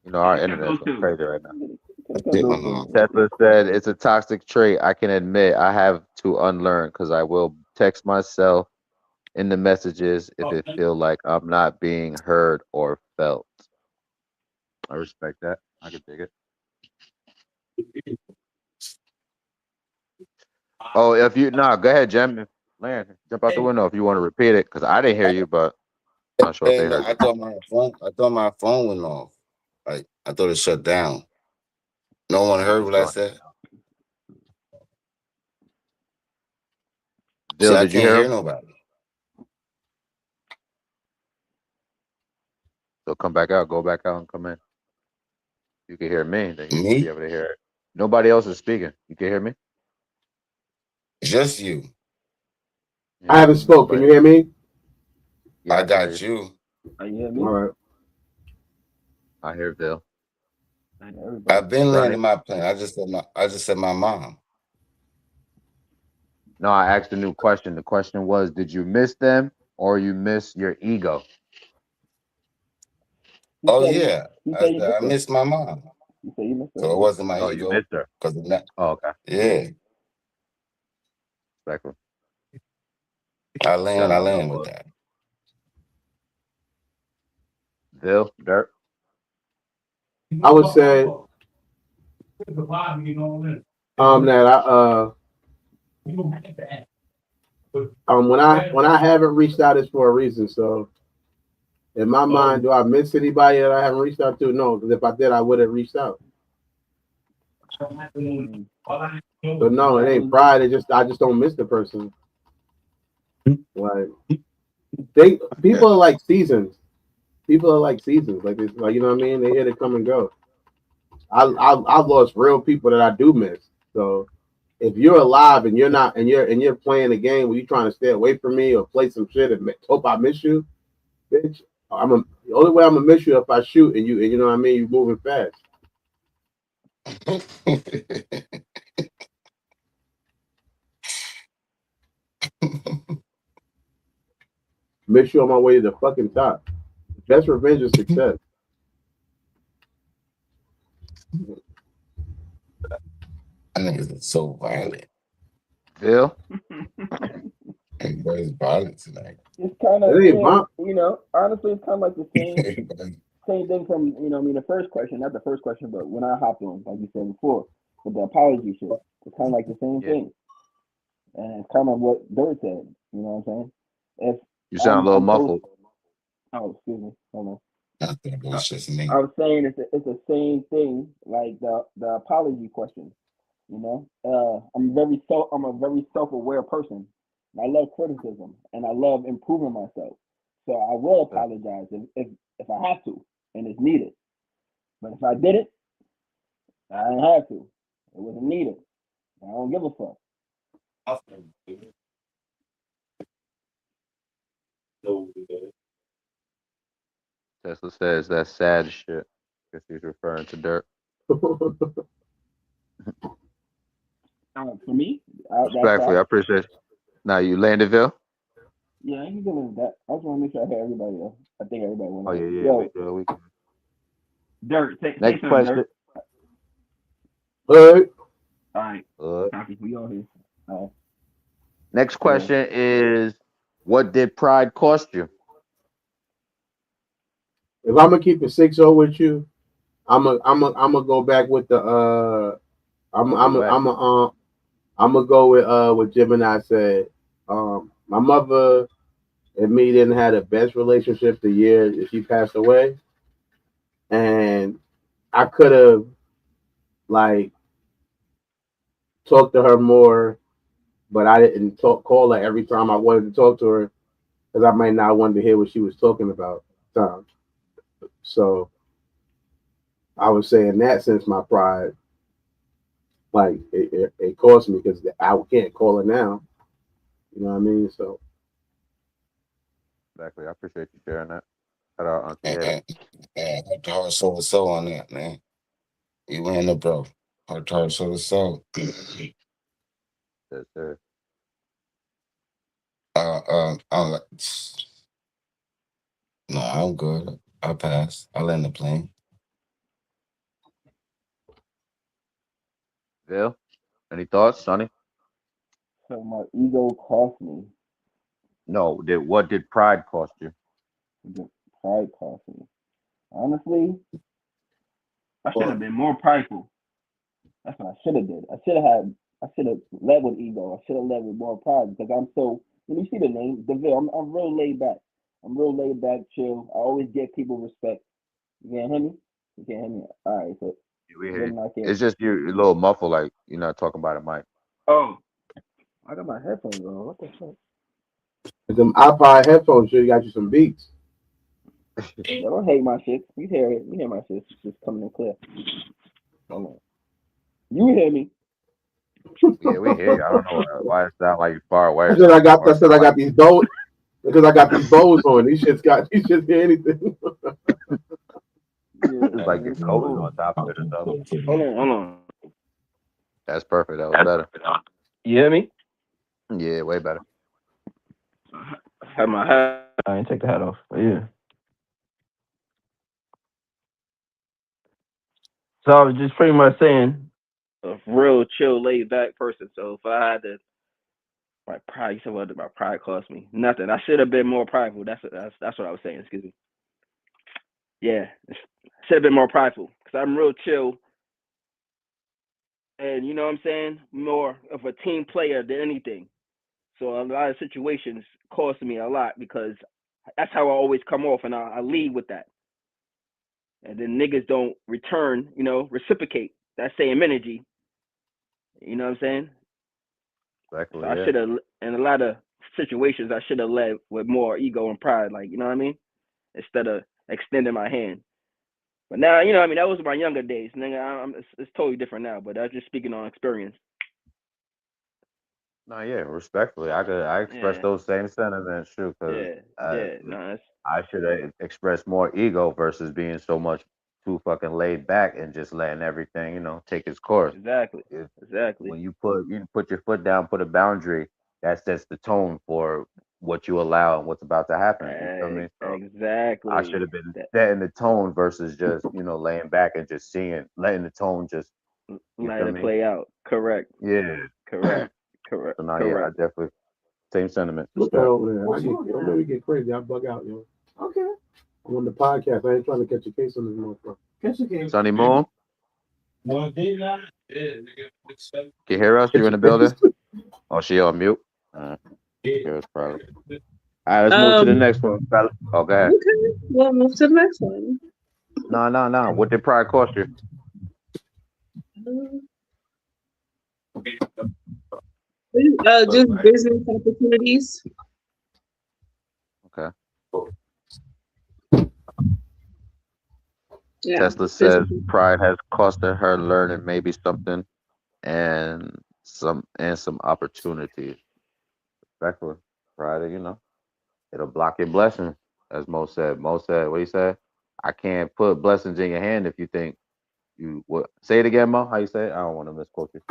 internet's crazy right now. Tesla said it's a toxic trait. I can admit I have to unlearn because I will text myself in the messages if it feel like I'm not being heard or felt. I respect that. I can dig it. Oh, if you go ahead, Jim. Land, jump out the window if you want to repeat it because I didn't hear you, but I'm not sure if they Hey, no, heard I you. thought my phone went off. Like I thought it shut down. No one heard what I said. See, Bill, I did you can't hear hear him? nobody. So come back out, go back out, and come in. You can hear me, then you should be Me? able to hear it. Nobody else is speaking. You can hear me? Just you. I haven't spoke. Can you hear me? Yeah, I I can hear you. got you. Are you hear me? All right. I hear Bill. I've been Ronnie? landing my plane. I just said my mom. No, I asked a new question. The question was, did you miss them or you miss your ego? Oh yeah. I missed my mom. You say you missed So it wasn't my Oh, you ego missed her. because of that. Oh, okay. Yeah. Respectful. I Got my land love. with that. Bill, Dirt. I would say that when I haven't reached out, it's for a reason. So in my mind, do I miss anybody that I haven't reached out to? No, because if I did, I would have reached out. So no, it ain't pride. I just don't miss the person. Like people are like seasons. People are like seasons. Like it's like, you know what I mean. They here to come and go. I've lost real people that I do miss. So if you're alive and you're not and you're playing a game where you're trying to stay away from me or play some shit and hope I miss you, bitch. The only way I'm gonna miss you if I shoot and you know what I mean. You're moving fast. Miss you on my way to the fucking top. Best revenge is success. I think it's so violent. Bill. Everybody's violent tonight. It's kind of, honestly, it's kind of like the same thing from, the first question, not the first question, but when I hopped on, like you said before, with the apology shit, it's kind of like the same thing. And it's kind of what Dirt said, you know what I'm saying? You sound a little muffled. Oh, excuse me. Hold on. It's just me. I was saying it's the same thing, like the apology question. I'm a very self-aware person. I love criticism and I love improving myself. So I will apologize if I have to and it's needed. But if I did it, I didn't have to. It wasn't needed. I don't give a fuck. Tesla says that's sad shit. Guess he's referring to Dirt. For me, Respectfully, I appreciate it. Now you Landonville? Yeah, I can get into that. I just want to make sure I hear everybody else. I think everybody went. Oh yeah, we can. Dirt. Next question. Dirt. All right. Copy. We all here. All right. Next question is, what did pride cost you? If I'm gonna keep it 6-0 with you, I'm gonna go back with the I'm gonna go with what Jim and I said. My mother and me didn't have the best relationship the year that she passed away, and I could have like talked to her more, but I didn't call her every time I wanted to talk to her because I might not want to hear what she was talking about. At the time. So I was saying that since my pride, like it cost me because I can't call her now. You know what I mean? So Exactly. I appreciate you sharing that. Shout out Auntie And, Ed. heart to heart, soul to soul on that, man. You and the bro. Heart to heart, soul to soul. Yes, sir. I'm like, no, I'm good. I pass. I land the plane. Bill, any thoughts, Sonny? So my ego cost me. No. What did pride cost you? The pride cost me. Honestly, I should have been more prideful. That's what I should have did. I should have led with ego. I should have led with more pride because I'm so. When you see the name, Deville, I'm real laid back. I'm real laid back, chill. I always give people respect. You can't hear me? You can't hear me? All right, so Yeah, we hear good you. enough here. It's just you're a little muffled, like you're not talking about a mic. Oh, I got my headphones on. What the fuck? them iPod headphones sure got you some beats. Y'all don't hate my shit. You hear it. You hear my shit. It's just coming in clear. Hold on. You hear me? Yeah, we hear you. I don't know why it sounds like you're far away I or said I something. got Or I it said sound I like got these bows because I got these bows on. These shits hear anything. Yeah, it's like your it's coat is cool. on top of it or something. Hold on. That's perfect. That was better. You hear me? Yeah, way better. I had my hat. I didn't take the hat off. But yeah. So I was just pretty much saying a real chill, laid back person. So if I had to, my pride, you said what did my pride cost me? Nothing. I should have been more prideful. That's what I was saying. Excuse me. Yeah, should have been more prideful because I'm real chill, and you know what I'm saying, more of a team player than anything. So a lot of situations cost me a lot because that's how I always come off, and I lead with that. And then niggas don't return, reciprocate that same energy. You know what I'm saying? So Exactly. I Yeah. should have, in a lot of situations, I should have led with more ego and pride, like, you know what I mean? Instead of extending my hand. But now, that was my younger days. Nigga, it's totally different now, but that's just speaking on experience. No, yeah. Respectfully, I express Yeah, those same sentiments too, because yeah. No, that's I should have expressed more ego versus being so much too fucking laid back and just letting everything, take its course. exactly, If exactly, when you put your foot down, put a boundary, that sets the tone for what you allow and what's about to happen. You feel me? So I should exactly. have been That setting the tone versus just, laying back and just letting the tone just, you let feel it me? play out. Correct, Yeah. correct, correct, So now, yeah, I correct. definitely same sentiments. Look Respect. out, man. Don't let me get crazy. I bug out, yo. Okay. I'm on the podcast. I ain't trying to catch a case on this motherfucker. Catch a case. Sunny Moon, can you hear us? You Catch in a the building? case. Oh, she on mute. Hear us probably. All right, let's move to the Um, next one, fella. Oh, go ahead. okay, we'll move to the next one. No, no, no. What did pride cost you? Um, just business opportunities. Okay. Yeah, Tesla says business. pride has costed her learning maybe something and some opportunities. Respectfully, pride, it'll block your blessings, as Mo said. Mo said, what he said? I can't put blessings in your hand if you think you what. Say it again, Mo. How you say it? I don't want to misquote you.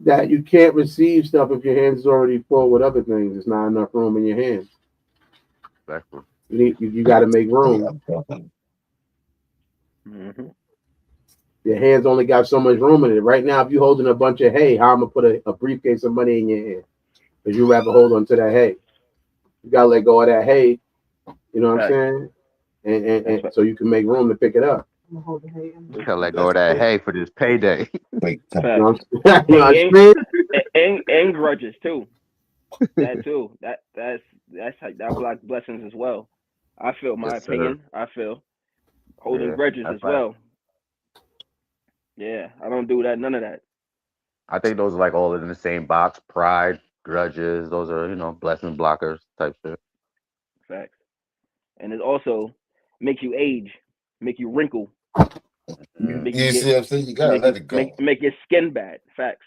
That you can't receive stuff if your hands is already full with other things. There's not enough room in your hands. Respectfully. You got to make Yeah, room. definitely. Hmm. Your hands only got so much room in it. Right now, if you're holding a bunch of hay, how I'm gonna put a briefcase of money in your hand? Because you rather hold on to that hay. You gotta let go of that hay. You know what I'm Right. saying? And That's right. so you can make room to pick it up. Gotta let go That's of that big. hey for this payday. Big You time. know Facts. what I'm, you know what I'm And, saying? and grudges too. That too. That's how that blocks blessings as well. I feel my Yes, sir. opinion. I feel holding Yeah, grudges that's as like well. Yeah, I don't do that. None of that. I think those are like all in the same box. Pride, grudges, those are, blessing blockers type shit. Facts. And it also makes you age, make you wrinkle, Mm. make you You get see what I'm saying? You gotta make let you it make go. make your skin bad. Facts.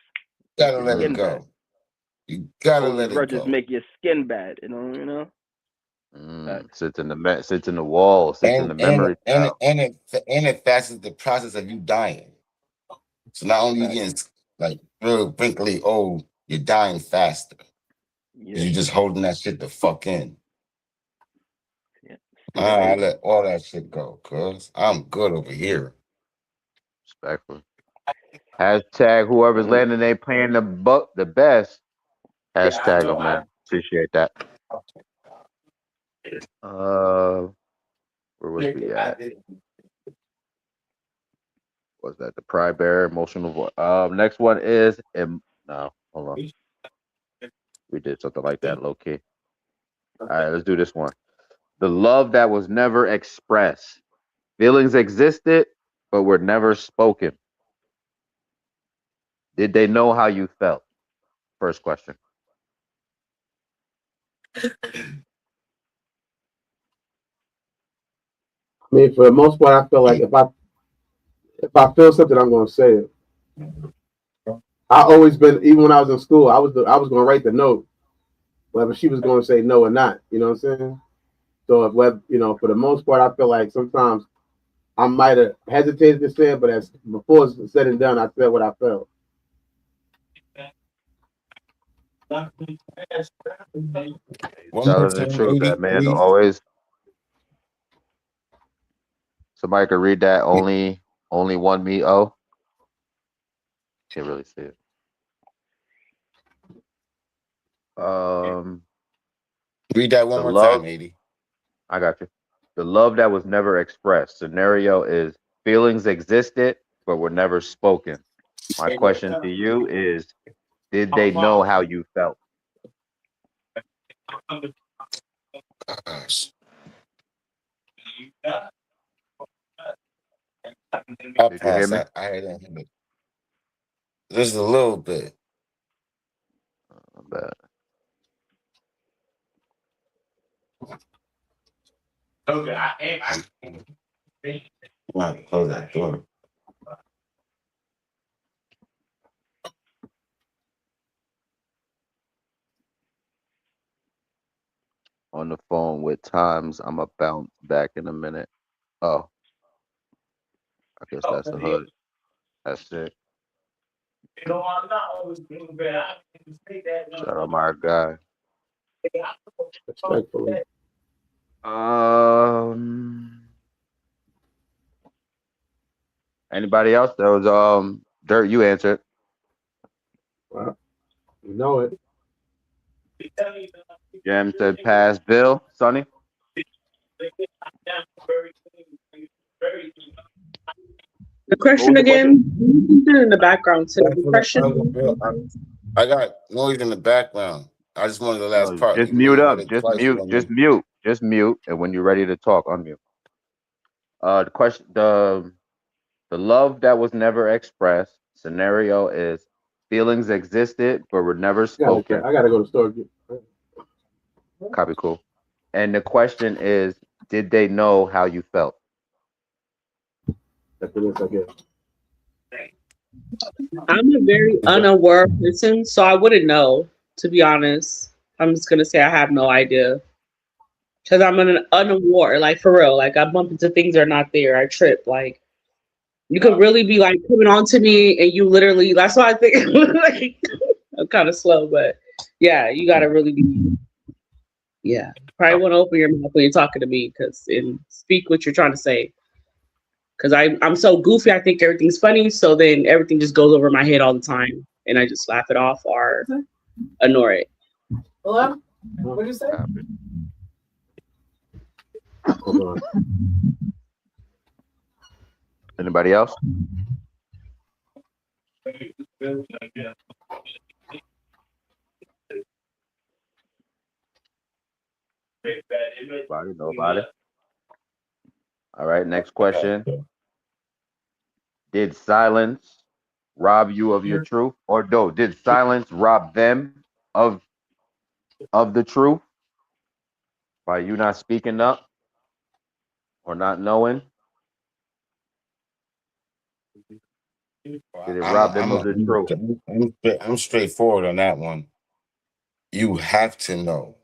Make Gotta your let it skin Mm. bad. go. You gotta Holding let it grudges go. make your skin bad. Mm. Facts. Sits in the wall, sits in And the and memory and cell. it fastens the process of you dying. So not only you Facts. getting like real wrinkly old, you're dying faster. Because Yeah. you're just holding that shit the fuck in. Yeah. I Stay. let all that shit go, cuz I'm good over here. Respectful. Hashtag whoever's Um, landing they playing the best. Hashtag them, man. Appreciate that. Uh, where was we at? Was that the pride bearer, emotional voice? Next one is no, hold on. We did something like that, low key. All right, let's do this one. The love that was never expressed. Feelings existed, but were never spoken. Did they know how you felt? First question. I mean, for the most part, I feel like if I feel something, I'm gonna say it. I always been, even when I was in school, I was gonna write the note, whether she was gonna say no or not. You know what I'm saying? So if whether, for the most part, I feel like sometimes I might have hesitated to say it, but as before it's said and done, I said what I felt. You One more telling the time, truth, that 80, man. please. Always somebody could read that. Only one me. Oh, can't really see it. Um, Read that one the more love. time, 80. I got you. The love that was never expressed. Scenario is feelings existed but were never spoken. My question to you is, did they know how you felt? Gosh. I'll Did you hear pass. me? I didn't hear it. Just a little bit. But Right, close that door. on the phone with times, I'm going to bounce back in a minute. Oh, I guess that's the hood. That's it. Shout out my guy. Respectfully. Um, Anybody else? That was Dirt. You answered. Well, you know it. Jam said pass. Bill, Sonny. The What question was the question? again? In the background too. The question. I got noise in the background. I just wanted the last No, part. just You mute read up. it Just twice mute. for Just me. mute. Just mute. And when you're ready to talk, unmute. The question. The love that was never expressed. Scenario is feelings existed but were never spoken. I gotta go to the store. Copy, cool. And the question is, did they know how you felt? After this, I guess. I'm a very unaware person, so I wouldn't know, to be honest. I'm just gonna say I have no idea. Because I'm an unaware, like for real. Like I bump into things that are not there. I trip. Like you could really be like coming on to me and you literally that's why I think like I'm kind of slow, but yeah, you gotta really be yeah. Probably want to open your mouth when you're talking to me because and speak what you're trying to say. Because I'm so goofy, I think everything's funny, so then everything just goes over my head all the time and I just laugh it off or ignore it. Hello? What did you say? Copy. Hold on. Anybody else? Nobody. All right, next question. Did silence rob you of your truth? Or no, did silence rob them of the truth by you not speaking up or not knowing? Did it rob them of the truth? I'm straightforward on that one. You have to know,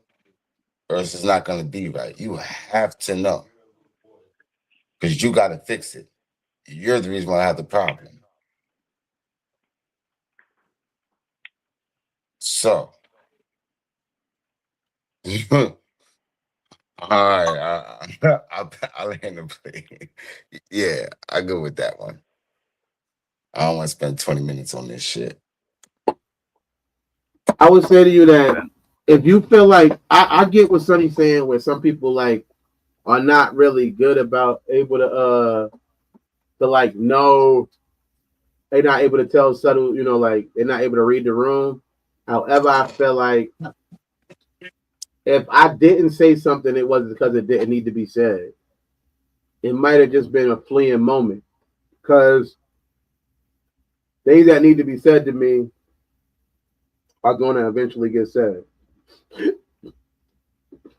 or else it's not going to be right. You have to know because you got to fix it. You're the reason why I have the problem. So, all right, I'll hand the plane. Yeah, I go with that one. I don't want to spend 20 minutes on this shit. I would say to you that if you feel like I get what Sonny's saying, where some people like are not really good about able to like know they're not able to tell subtle, like they're not able to read the room. However, I feel like if I didn't say something, it wasn't because it didn't need to be said. It might have just been a fleeing moment. Because things that need to be said to me are going to eventually get said.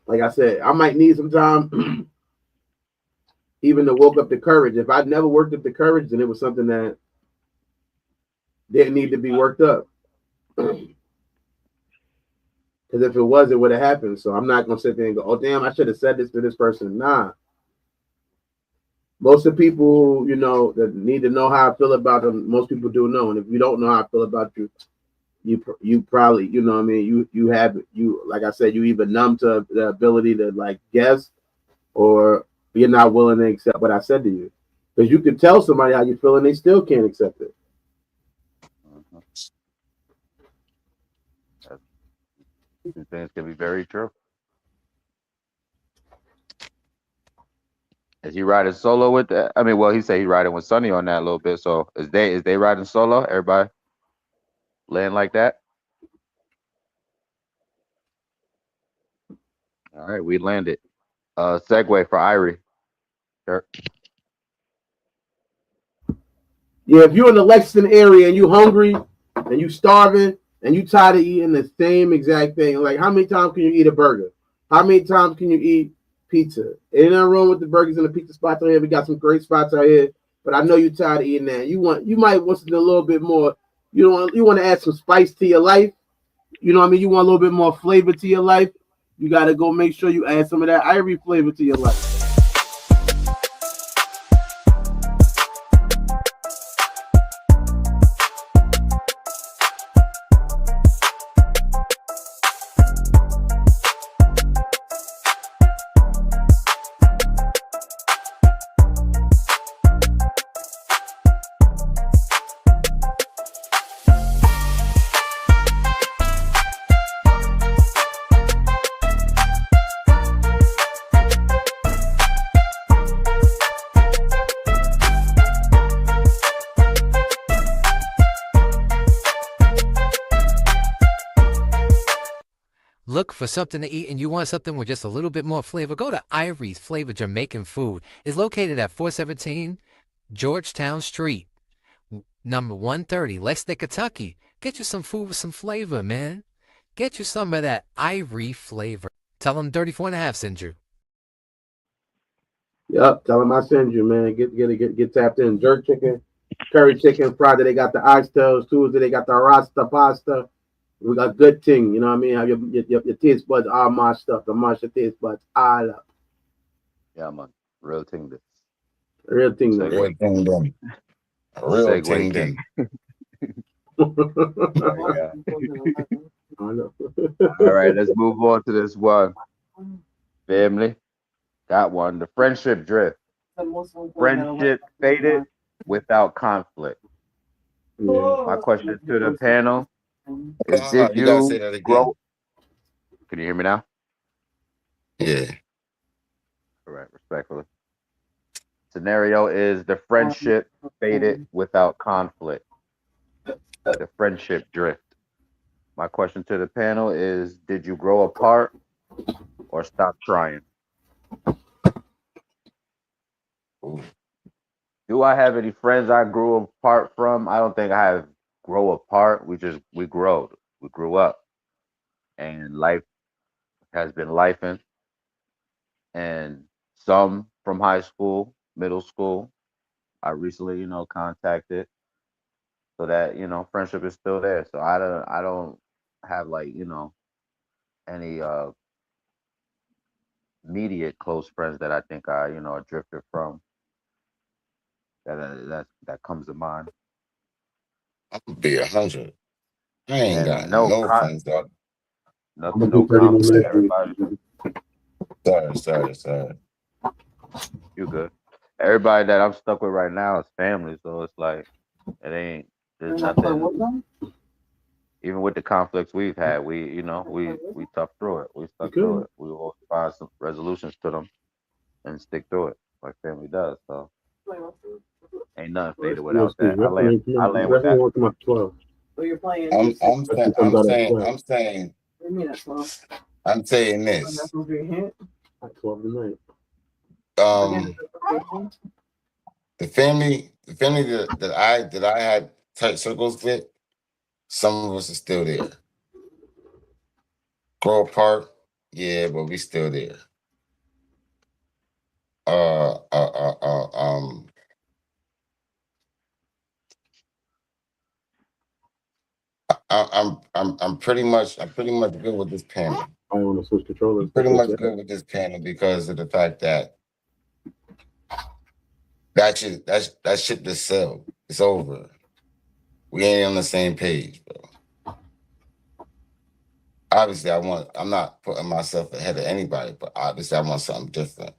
Like I said, I might need some time even to work up the courage. If I'd never worked up the courage, then it was something that didn't need to be worked up. Because if it was, it would have happened. So I'm not going to sit there and go, oh, damn, I should have said this to this person. Nah. Most of the people, that need to know how I feel about them, most people do know. And if you don't know how I feel about you, you probably, what I mean, you have, like I said, you either numb to the ability to like guess, or you're not willing to accept what I said to you. Because you can tell somebody how you feel and they still can't accept it. These things can be very true. Is he riding solo with that? I mean, well, he said he's riding with Sonny on that a little bit. So is they riding solo? Everybody laying like that? All right, we landed. Segue for Irie. Sure. Yeah, if you're in the Lexington area and you hungry and you starving and you tired of eating the same exact thing, like how many times can you eat a burger? How many times can you eat pizza? Ain't nothing wrong with the burgers and the pizza spots out here. We got some great spots out here, but I know you're tired of eating that. You might want something a little bit more. You want to add some spice to your life. You know what I mean? You want a little bit more flavor to your life. You got to go make sure you add some of that Ivory flavor to your life. Look for something to eat and you want something with just a little bit more flavor, go to Ivory's Flavor Jamaican Food. It's located at 417 Georgetown Street, number 130, Lexington, Kentucky. Get you some food with some flavor, man. Get you some of that Ivory flavor. Tell them 34.5 sent you. Yep, tell them I send you, man. Get tapped in. Jerk chicken, curry chicken. Friday they got the oxtails. Tuesday they got the rasta pasta. We got good thing, you know what I mean? Have your taste buds all mashed up. The mash your taste buds all up. Yeah, man. Real thing. Real thing, though. Real thing, then. Real thing, then. All right, let's move on to this one. Family. Got one. The friendship drift. Friendship faded without conflict. Yeah. My question to the panel is, did you gotta say that again. grow? Can you hear me now? Yeah. All right, respectfully. Scenario is the friendship faded without conflict. The friendship drift. My question to the panel is, did you grow apart or stop trying? Ooh. Do I have any friends I grew apart from? I don't think I have grow apart. We grew. We grew up, and life has been lifing. And some from high school, middle school, I recently, contacted, so that friendship is still there. So I don't have like any immediate close friends that I think I drifted from that comes to mind. I'm gonna be 100. I ain't And got no friends, dog. I'm nothing, gonna no do 30 more conflict. minutes. Everybody, Sorry. you good. Everybody that I'm stuck with right now is family, so it's like it ain't. There's nothing. Even with the conflicts we've had, we tough through it. We You stuck through could. it. We will find some resolutions to them and stick through it like family does. So ain't nothing faded No, without Steve. that. I land. I land with Wrestling that. won't come up to 12. I'm Wrestling comes out at 12. I'm saying this. At 12 tonight. Um, the family that I had tight circles with, some of us are still there. Grow apart, yeah, but we still there. Uh, uh, uh, uh um, I'm pretty much good with this panel. I want to switch controllers. I'm pretty Okay, much yeah. good with this panel because of the fact that that shit just sell. It's over. We ain't on the same page, bro. Obviously, I'm not putting myself ahead of anybody, but obviously I want something different.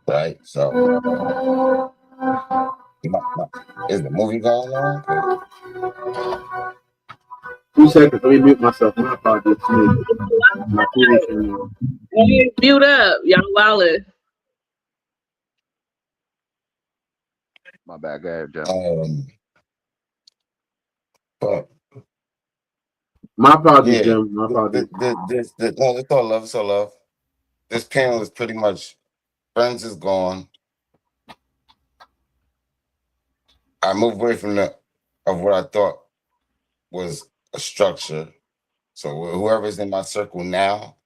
Right? So is the movie going on? 'Cause 2 seconds. Let me mute myself. My apologies. My TV came on. Hey, mute up, y'all wildin'. My bad. Go ahead, Jim. But My apologies, yeah, Jim. My apologies. no, it's all love, it's all love. This panel is pretty much friends is gone. I moved away from of what I thought was a structure. So whoever's in my circle now,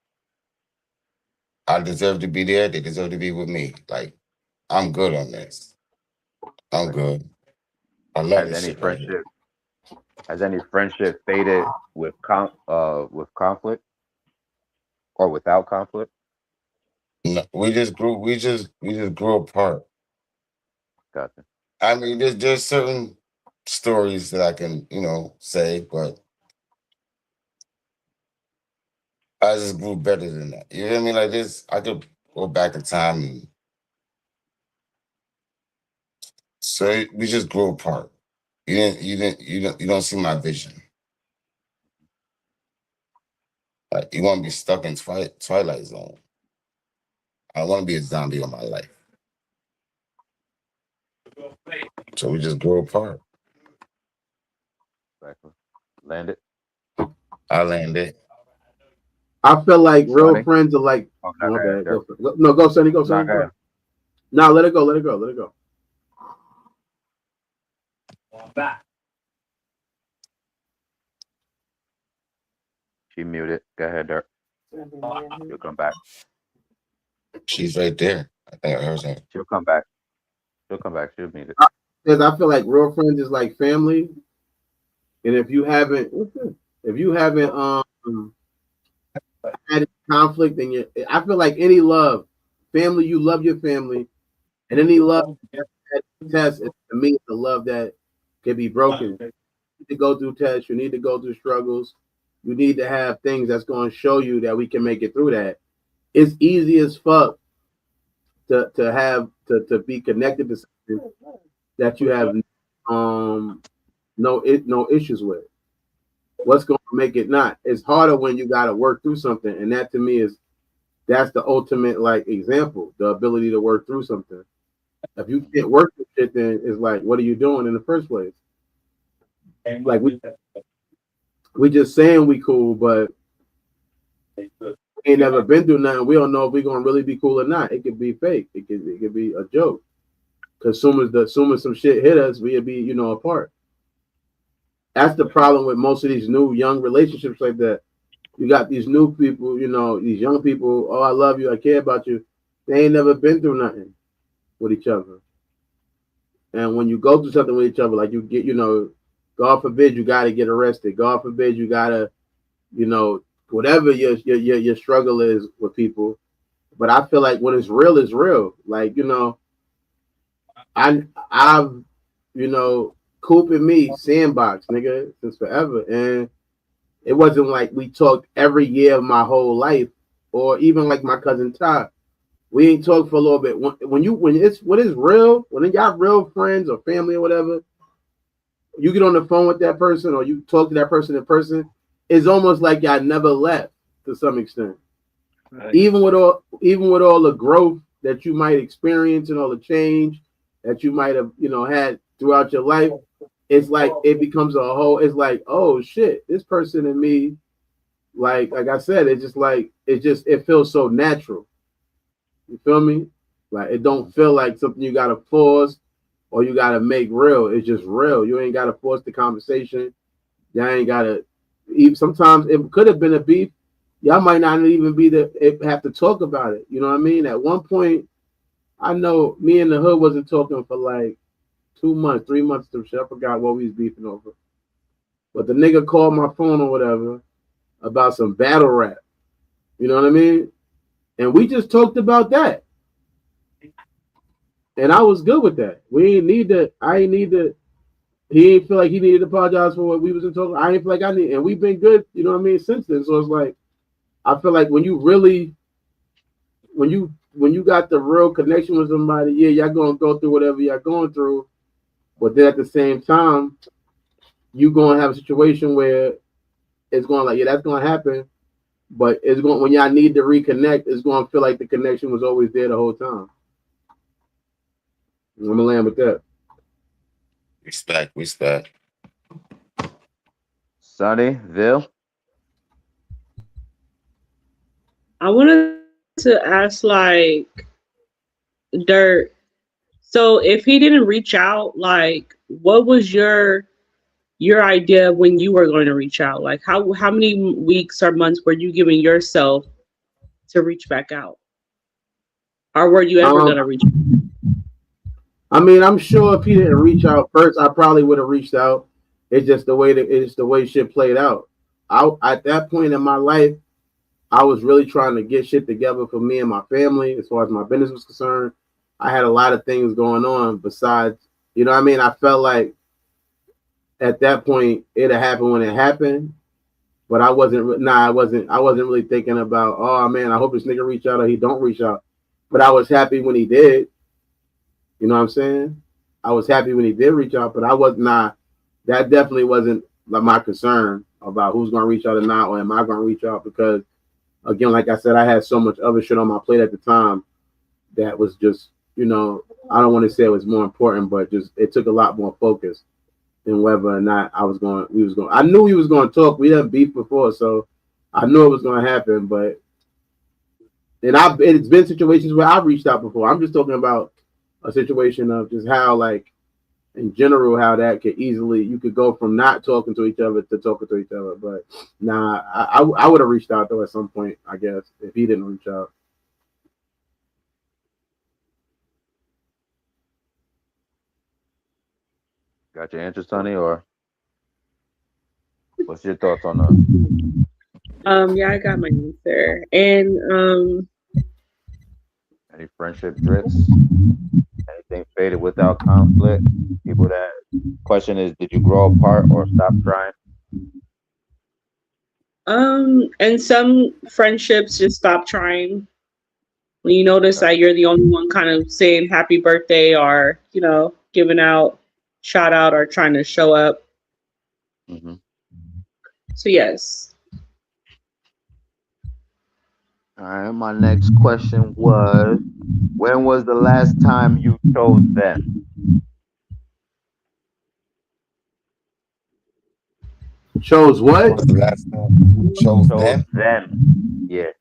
I deserve to be there. They deserve to be with me. Like I'm good on this. I'm Right. good. I love Has this any shit right here. friendship has any friendship faded with conflict or without conflict? No, we just grew apart. Gotcha. I mean, there's certain stories that I can, say, but I just grew better than that. You know what I mean? Like this, I could go back in time and say we just grew apart. You don't see my vision. Like you want to be stuck in Twilight Zone. I want to be a zombie all my life. So we just grew apart. Exactly. Landed. I landed. I feel like real Sonny. friends are like. Oh, Oh, no, my go ahead, bad. Dirk. No, go, Sonny. Go, No, Sonny. go ahead. Go. No, let it go. Let it go. Let it go. She muted. Go ahead, Dirk. She'll come back. She's right there. I think I heard her. She'll come back. She'll come back. She'll mute it. Because I feel like real friends is like family, and if you haven't had conflict, and I feel like any love, family, you love your family, and any love that test, to me, it's a love that can be broken. You need to go through tests. You need to go through struggles. You need to have things that's going to show you that we can make it through that. It's easy as fuck to be connected to something that you have no issues with. What's going to make it not? It's harder when you got to work through something, and that to me that's the ultimate like example, the ability to work through something. If you can't work through shit, then it's like, what are you doing in the first place? Like we just saying we cool, but We ain't never been through nothing. We don't know if we're gonna really be cool or not. It could be fake. It could be a joke. Cause soon as some shit hit us, we'd be apart. That's the problem with most of these new young relationships like that. You got these new people, these young people. Oh, I love you. I care about you. They ain't never been through nothing with each other. And when you go through something with each other, like you get, God forbid you got to get arrested. God forbid you got to, whatever your struggle is with people. But I feel like when it's real. Like, I've, Coop and me sandbox, nigga, since forever. And it wasn't like we talked every year of my whole life, or even like my cousin Todd. We ain't talked for a little bit. When it's real, when you got real friends or family or whatever, you get on the phone with that person or you talk to that person in person, it's almost like y'all never left to some extent. Right. Even with all the growth that you might experience and all the change that you might have, had throughout your life, it's like it becomes a whole. It's like, oh shit, this person and me, like I said, it's just like it feels so natural. You feel me? Like it don't feel like something you gotta force or you gotta make real. It's just real. You ain't gotta force the conversation. Y'all ain't gotta. Sometimes it could have been a beef. Y'all might not even have to talk about it. You know what I mean? At one point, I know me and the hood wasn't talking for like 2 months, 3 months. I forgot what we was beefing over. But the nigga called my phone or whatever about some battle rap. You know what I mean? And we just talked about that. And I was good with that. We ain't need to. I ain't need to. He ain't feel like he needed to apologize for what we was talking. I ain't feel like I need. And we've been good. You know what I mean? Since then. So it's like, I feel like when you got the real connection with somebody, yeah, y'all gonna go through whatever y'all going through, but then at the same time, you gonna have a situation where it's going like, yeah, that's gonna happen, but it's going when y'all need to reconnect, it's gonna feel like the connection was always there the whole time. I'm gonna land with that. Respect. Sunnyville. I wanted to ask, like, Dirt. So if he didn't reach out, like, what was your idea of when you were going to reach out? Like, how many weeks or months were you giving yourself to reach back out, or were you ever gonna reach out? I mean, I'm sure if he didn't reach out first, I probably would have reached out. It's just the way shit played out. At that point in my life, I was really trying to get shit together for me and my family as far as my business was concerned. I had a lot of things going on besides, you know what I mean? I felt like at that point it had happened when it happened, but I wasn't really thinking about, oh man, I hope this nigga reach out or he don't reach out. But I was happy when he did. You know what I'm saying? I was happy when he did reach out, but I was not. That definitely wasn't like my concern about who's gonna reach out or not, or am I gonna reach out, because again, like I said, I had so much other shit on my plate at the time that was just, I don't want to say it was more important, but just it took a lot more focus than whether or not I was going. I knew he was going to talk. We done beef before, so I knew it was going to happen. But it's been situations where I've reached out before. I'm just talking about a situation of just how, like, in general, how that could easily, you could go from not talking to each other to talking to each other. But nah, I would have reached out though at some point, I guess, if he didn't reach out. Got your answer, Sonny, or what's your thoughts on that? Yeah, I got my answer. And Any friendship drifts? Anything faded without conflict? People that question is, did you grow apart or stop trying? and some friendships just stop trying when you notice Okay. that you're the only one kind of saying happy birthday, or giving out shout out or trying to show up. Mm-hmm. So yes. All right. My next question was, when was the last time you chose them? Chose When what? was the last time you chose Chose them? them. Yeah,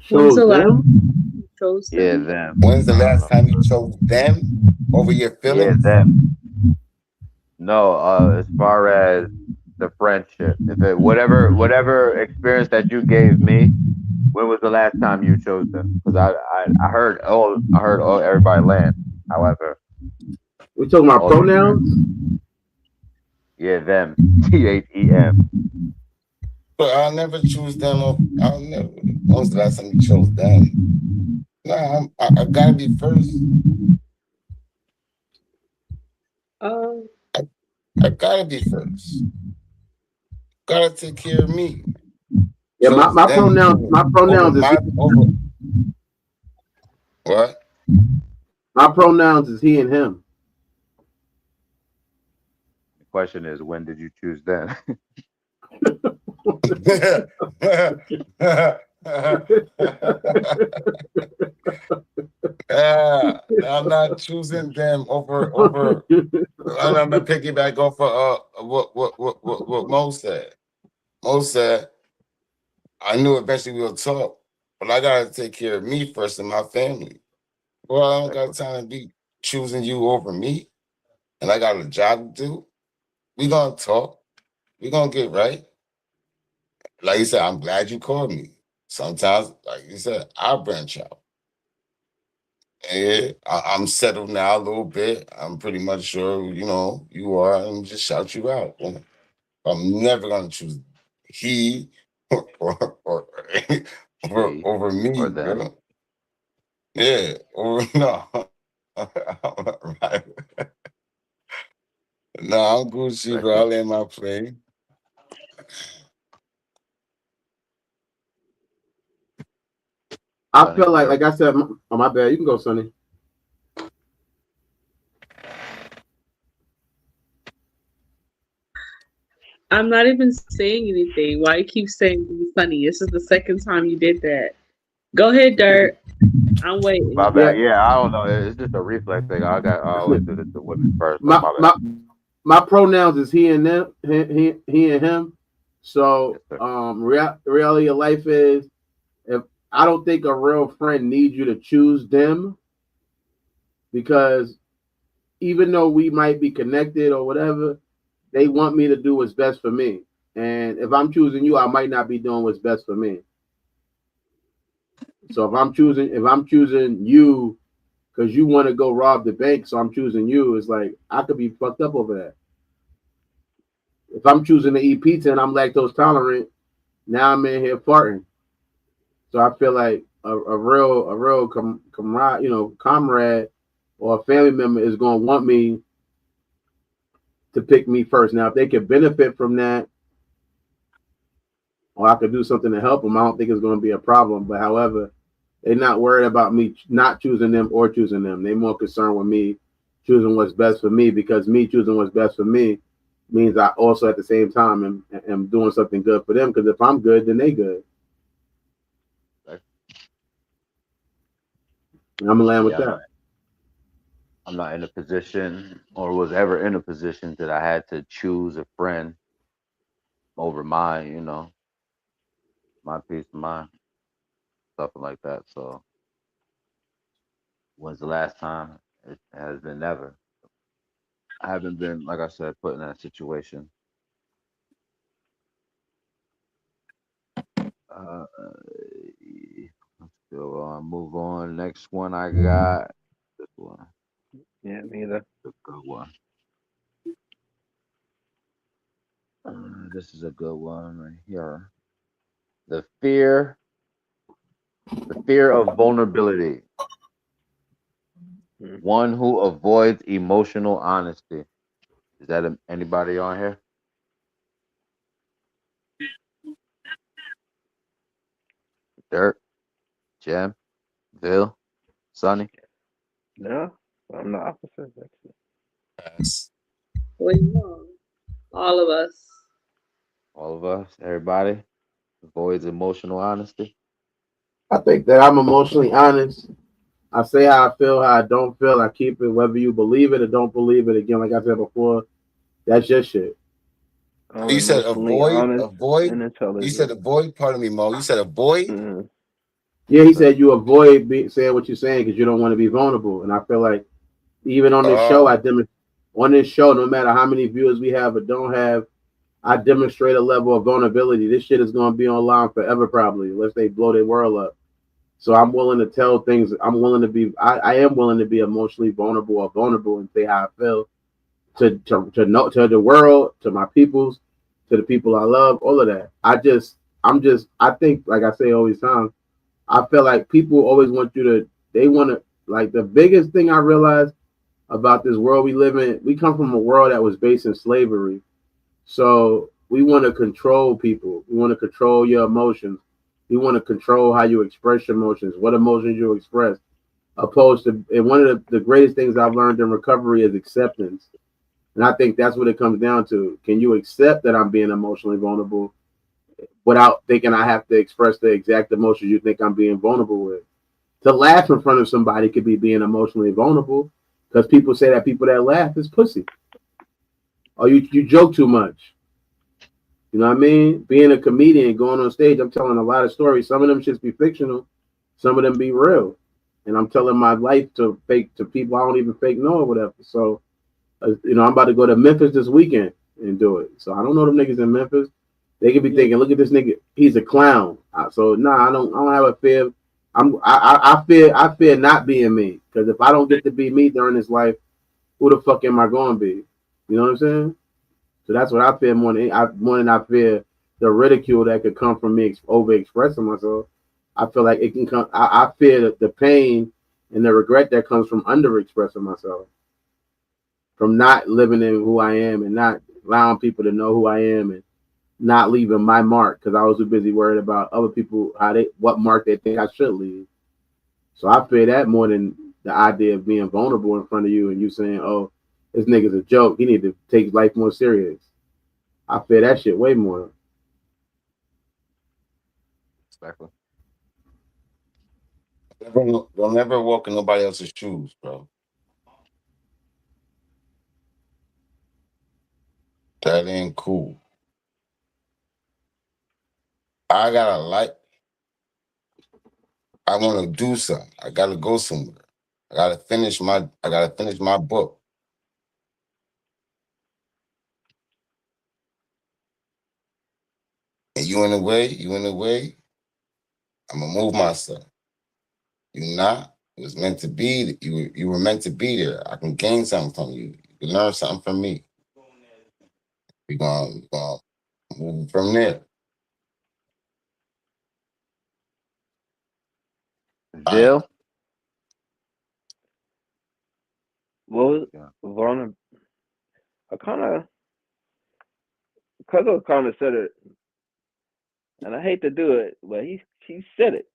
When's Chose the last them. time you chose yeah, them? them. When's the I don't last know. time you chose them over your Yeah, feelings? them. No, as far as the friendship, if it whatever experience that you gave me, when was the last time you chose them? Because I heard all everybody land. However, We talking about all the experience, pronouns. yeah, them, THEM. But I'll never choose them. I'll never. When was the last time you chose them? Nah, I gotta be first. Uh, I, I gotta be first. Gotta take care of me. Yeah, my, Chose my them pronouns. My over pronouns is he. my over what? My pronouns is he and him. The question is, when did you choose them? I'm not choosing them over. And I'm gonna piggyback off of what Mo said. Mo said, I knew eventually we'll talk, but I gotta take care of me first and my family. Well, I don't got time to be choosing you over me, and I got a job to do. We gonna talk. We gonna get right. Like you said, I'm glad you called me. Sometimes, like you said, I'll branch out. Yeah, I'm settled now a little bit. I'm pretty much sure, you are, and just shout you out. I'm never gonna choose he or She over or me, them? bro. Yeah, or no. Right. No, I'm Gucci, bro. I Respectful. land my plane. I Sonny, feel you're like I said, oh my bad. You can go, Sonny. I'm not even saying anything. Why you keep saying funny? This is the second time you did that. Go ahead, Dirt. I'm my waiting. Yeah, bad. Yeah, I don't know. It's just a reflex thing. I always do this to women first, so my my bad. my my pronouns is he and them. He and him. So Yes, sir. the reality of life is, if I don't think a real friend needs you to choose them, because even though we might be connected or whatever, they want me to do what's best for me. And if I'm choosing you, I might not be doing what's best for me. So if I'm choosing you because you want to go rob the bank, so I'm choosing you, it's like I could be fucked up over that. If I'm choosing to eat pizza and I'm lactose tolerant, now I'm in here farting. So I feel like a real comrade, comrade or a family member is going to want me to pick me first. Now, if they can benefit from that, or I could do something to help them, I don't think it's going to be a problem. But however, they're not worried about me not choosing them or choosing them. They're more concerned with me choosing what's best for me, because me choosing what's best for me means I also at the same time am doing something good for them. Because if I'm good, then they good. And I'm gonna land with Yeah, that. I'm not in a position or was ever in a position that I had to choose a friend over mine, my peace of mind, something like that. So when's the last time? It has been never. I haven't been, like I said, put in that situation. Let's go on, move on. Next one I got this one. Yeah, me either. A good one. This is a good one right here. The fear, the fear of vulnerability. Hmm. One who avoids emotional honesty. Is that anybody on here? Dirt, Jam, Bill, Sonny, No, I'm the opposite. Actually. Yes. What do you want? All of us. all of us, everybody avoids emotional honesty. I think that I'm emotionally honest. I say how I feel, how I don't feel. I keep it, whether you believe it or don't believe it. Again, like I said before, that's your shit. You said Emotionally avoid, honest avoid. and You said intelligent. avoid. Pardon me, Mo. You said avoid. Mm. Yeah, he said you avoid saying what you're saying because you don't want to be vulnerable. And I feel like even on this show, Oh, on this show, no matter how many viewers we have or don't have, I demonstrate a level of vulnerability. This shit is going to be online forever, probably, unless they blow their world up. So I'm willing to tell things. I'm willing to be. I am willing to be emotionally vulnerable or vulnerable and say how I feel to the world, to my peoples, to the people I love, all of that. I think, like I say all these times, I feel like people always want you to. They want to, like, the biggest thing I realized about this world we live in. We come from a world that was based in slavery, so we want to control people. We want to control your emotions. We want to control how you express your emotions, what emotions you express. Opposed to, and one of the greatest things I've learned in recovery is acceptance. And I think that's what it comes down to. Can you accept that I'm being emotionally vulnerable without thinking I have to express the exact emotions you think I'm being vulnerable with? To laugh in front of somebody could be being emotionally vulnerable because people say that people that laugh is pussy. Or you joke too much. You know what I mean? Being a comedian, going on stage, I'm telling a lot of stories. Some of them should be fictional, some of them be real. And I'm telling my life to people I don't even fake know or whatever. So, I'm about to go to Memphis this weekend and do it. So I don't know them niggas in Memphis. They could be thinking, look at this nigga, he's a clown. So nah, I don't have a fear. I fear not being me. Because if I don't get to be me during this life, who the fuck am I going to be? You know what I'm saying? So that's what I fear more than I fear the ridicule that could come from me over expressing myself. I feel like it can come. I fear the pain and the regret that comes from under expressing myself, from not living in who I am and not allowing people to know who I am and not leaving my mark because I was too busy worried about other people what mark they think I should leave. So I fear that more than the idea of being vulnerable in front of you and you saying, "Oh, this nigga's a joke. He need to take life more serious." I fear that shit way more. Exactly. don't never walk in nobody else's shoes, bro. That ain't cool. I gotta like. I want to do something. I gotta go somewhere. I gotta finish my book. And you in the way. You in the way. I'm gonna move myself. You not. It was meant to be. You were meant to be there. I can gain something from you. You can learn something from me. We gonna move from there. All right. Jill? What was Yeah. vulnerable? I kind of, Cuzzo kind of said it, and I hate to do it, but he said it.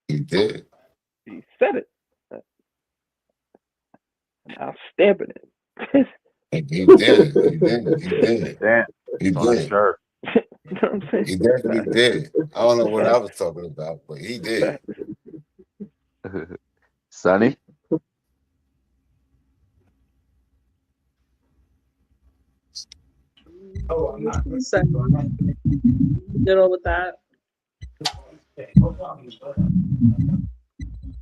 You did. He said it, and I'm stamping it. You did. You did. You did. Damn. You It's on his did. shirt. You know what I'm saying? He definitely Facts, did. I don't know what I facts, was talking about, but he did. facts. Sonny? So, get on with that.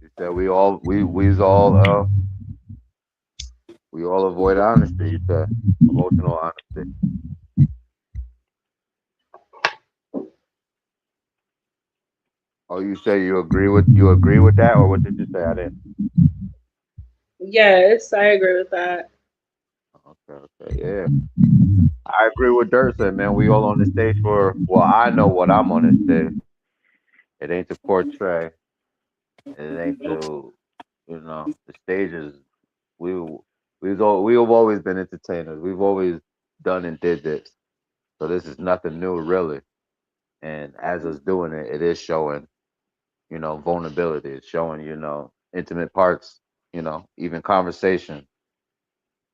He said we all avoid honesty, you said. Emotional honesty. Oh, you say you agree with that, or what did you say? I didn't. Yes, I agree with that. Okay, okay, yeah. I agree with Dirt said, man. We all on the stage for, well, I know what I'm on this stage. It ain't to portray. It ain't to, the stages. We we've always been entertainers. We've always done and did this. So this is nothing new, really. And as us doing it, it is showing, vulnerability. It's showing, intimate parts. Even conversation.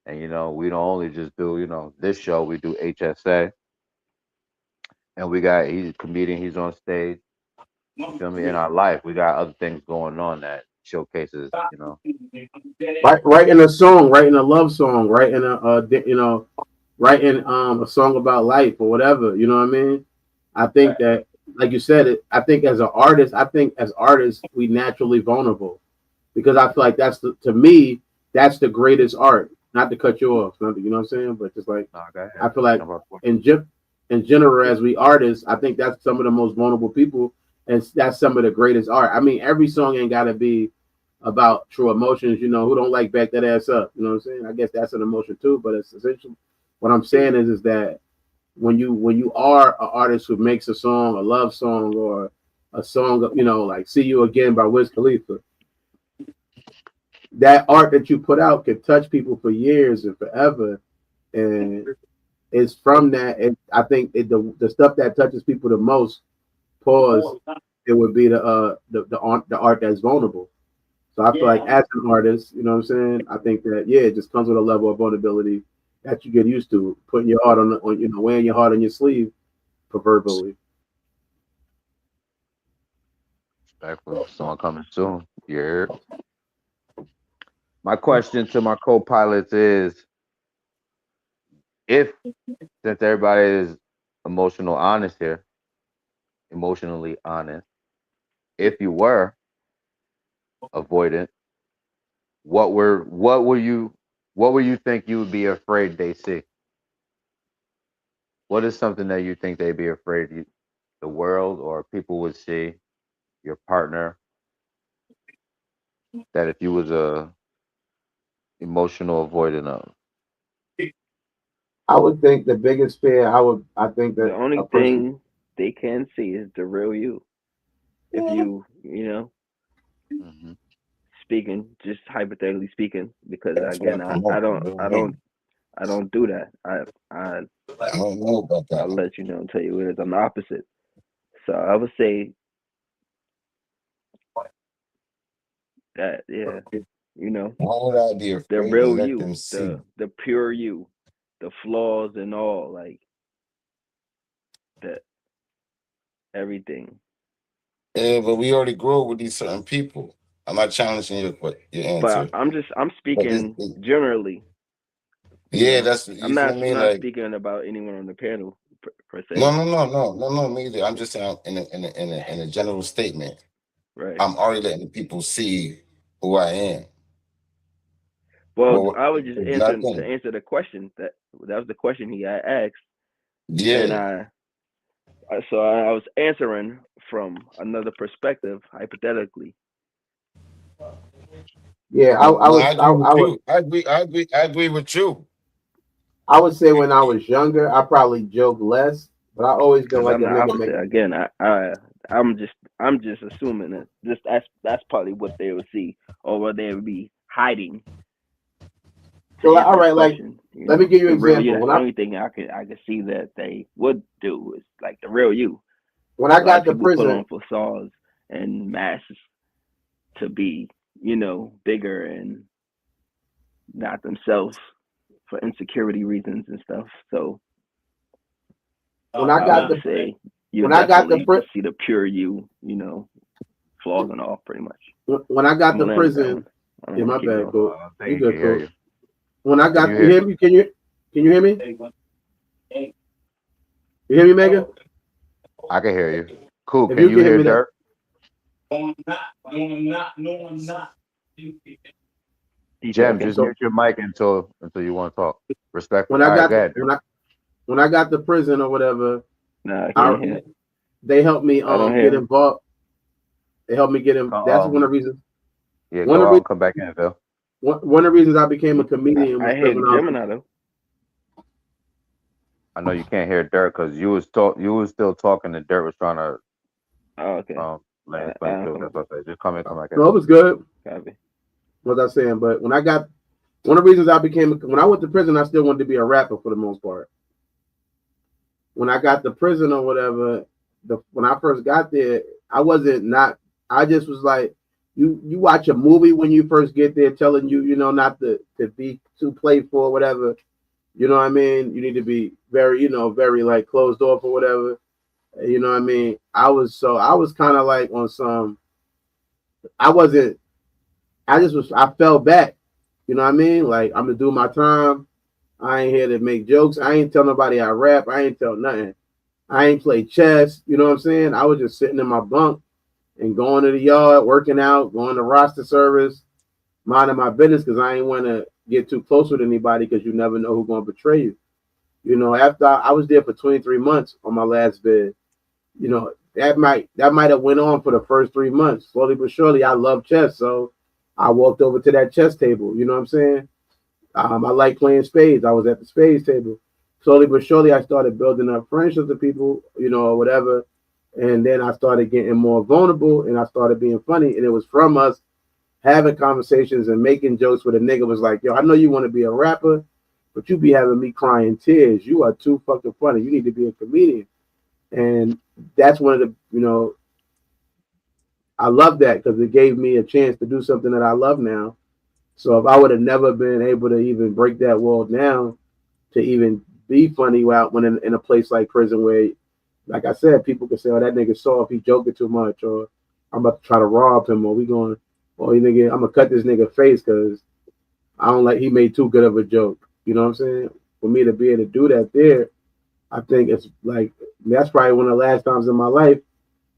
And we don't only just do, this show. We do HSA, and he's a comedian. He's on stage. You feel me? In our life, we got other things going on that showcases, Writing a song, writing a love song, writing a writing a song about life or whatever. You know what I mean? I think that, like you said, I think as an artist, I think as artists we naturally vulnerable because I feel like to me that's the greatest art. Not to cut you off, you know what I'm saying, but just like No, go I ahead. feel like in in general as we artists, I think that's some of the most vulnerable people, and that's some of the greatest art. I mean, every song ain't got to be about true emotions. You know, who don't like back that ass up? You know what I'm saying? I guess that's an emotion too, but it's essential. What I'm saying is that when you are an artist who makes a song, a love song, or a song, you know, like "See You Again" by Wiz Khalifa, that art that you put out can touch people for years and forever, and it's from that. I think the stuff that touches people the most, pause, it would be the art that's vulnerable. So I feel like as an artist, you know what I'm saying? I think that yeah, it just comes with a level of vulnerability that you get used to, putting your heart on you know, wearing your heart on your sleeve, proverbially. Respectful. Song coming soon. Yeah. My question to my co-pilots is, if since everybody is emotional honest here, emotionally honest, if you were avoidant, what were you think you would be afraid they see? What is something that you think they'd be afraid the world or people would see, your partner, that if you was a emotional avoidant of? I would think the biggest fear I think The that a only person thing they can see is the real you. If you know, Hmm. speaking, just hypothetically speaking, because That's what I again, promote. You know what I mean? I don't do that. I I don't know about I'll that. let you know and tell you what it is. I'm the opposite. So I would say that yeah, you know, Why would I be the afraid to real let you, them see? the pure you, the flaws and all, like the everything. Yeah, but we already grew up with these certain people. I'm not challenging your But answer, I'm but speaking generally. You yeah, know, that's you feel me. I'm not Like speaking about anyone on the panel per no, se. no, no, no, no, no, me either. I'm just saying in a general statement. Right. I'm already letting people see who I am. Well, Well, I was just answering to nothing. answer the question that was the question he had asked, and Yeah. I was answering from another perspective, hypothetically. yeah, No, I agree with you. I agree. I agree. I agree with you. I would say when I was younger, I probably joked less, but I always been Because like I'm a the nigga opposite. make Again, I'm just assuming that this that's probably what they would see or what they would be hiding to so like, answer all his right, like question. You let me know, give you an the real you. example. That's the only thing I could see that they would do is like the real you. When A I lot of got to people put prison, on facades and masks to be, bigger and not themselves for insecurity reasons and stuff. So when I I got would the say you when I got the definitely pri- just see the pure you, flaws and all, pretty much. when I got I'm the gonna land with that prison, one. I don't yeah, want my to keep bad, going. cool. I think You he can good, hear cool. you. When I Can you got you hear? hear me? Can you hear me? You hear me, Megan? I can hear you. Cool. If Can you you can hear hear me, that Dirk? He said, Jem, okay. just so mute your mic until you want to talk. when Respectfully. I All right, got go ahead, when Dirk. I got to prison or whatever, Nah, I I can't hear. they helped me I don't get hear him. involved. They helped me get in. That's one of the reasons. Yeah, One go of out the and come back in, Phil. one of the reasons I became a comedian I was because hear when I was Gemini though. I know you can't hear Dirk because you was still talking and Dirk was trying to Oh, okay. land his I plane don't too. know. That's what I said. Just come in, come back in. no, it was good. Copy. What was I saying? But when I got one of the reasons I became when I went to prison, I still wanted to be a rapper for the most part. When I got to prison or whatever, when I first got there, I wasn't not. I just was like, you watch a movie when you first get there, telling you not to be too playful or whatever. You know what I mean? You need to be very very like closed off or whatever. You know what I mean? I was kind of like on some. I wasn't. I just was. I fell back. You know what I mean? Like I'm gonna do my time. I ain't here to make jokes. I ain't tell nobody I rap. I ain't tell nothing. I ain't play chess. You know what I'm saying? I was just sitting in my bunk and going to the yard, working out, going to roster service, minding my business because I ain't want to get too close with anybody because you never know who's going to betray you. You know, after I was there for 23 months on my last bid, you know, that might have went on for the first 3 months. Slowly but surely, I love chess, so I walked over to that chess table. You know what I'm saying? I like playing spades. I was at the spades table. Slowly but surely, I started building up friendships with people, you know, or whatever. And then I started getting more vulnerable, and I started being funny. And it was from us having conversations and making jokes where the nigga was like, "Yo, I know you want to be a rapper, but you be having me crying tears. You are too fucking funny. You need to be a comedian." And that's one of the, you know, I love that because it gave me a chance to do something that I love now. So if I would have never been able to even break that wall down to even be funny out when in a place like prison where, like I said, people could say, "Oh, that nigga soft, he joking too much," or "I'm about to try to rob him," or "We going," or "You nigga, I'm gonna cut this nigga face because I don't like he made too good of a joke." You know what I'm saying? For me to be able to do that there, I think it's like that's probably one of the last times in my life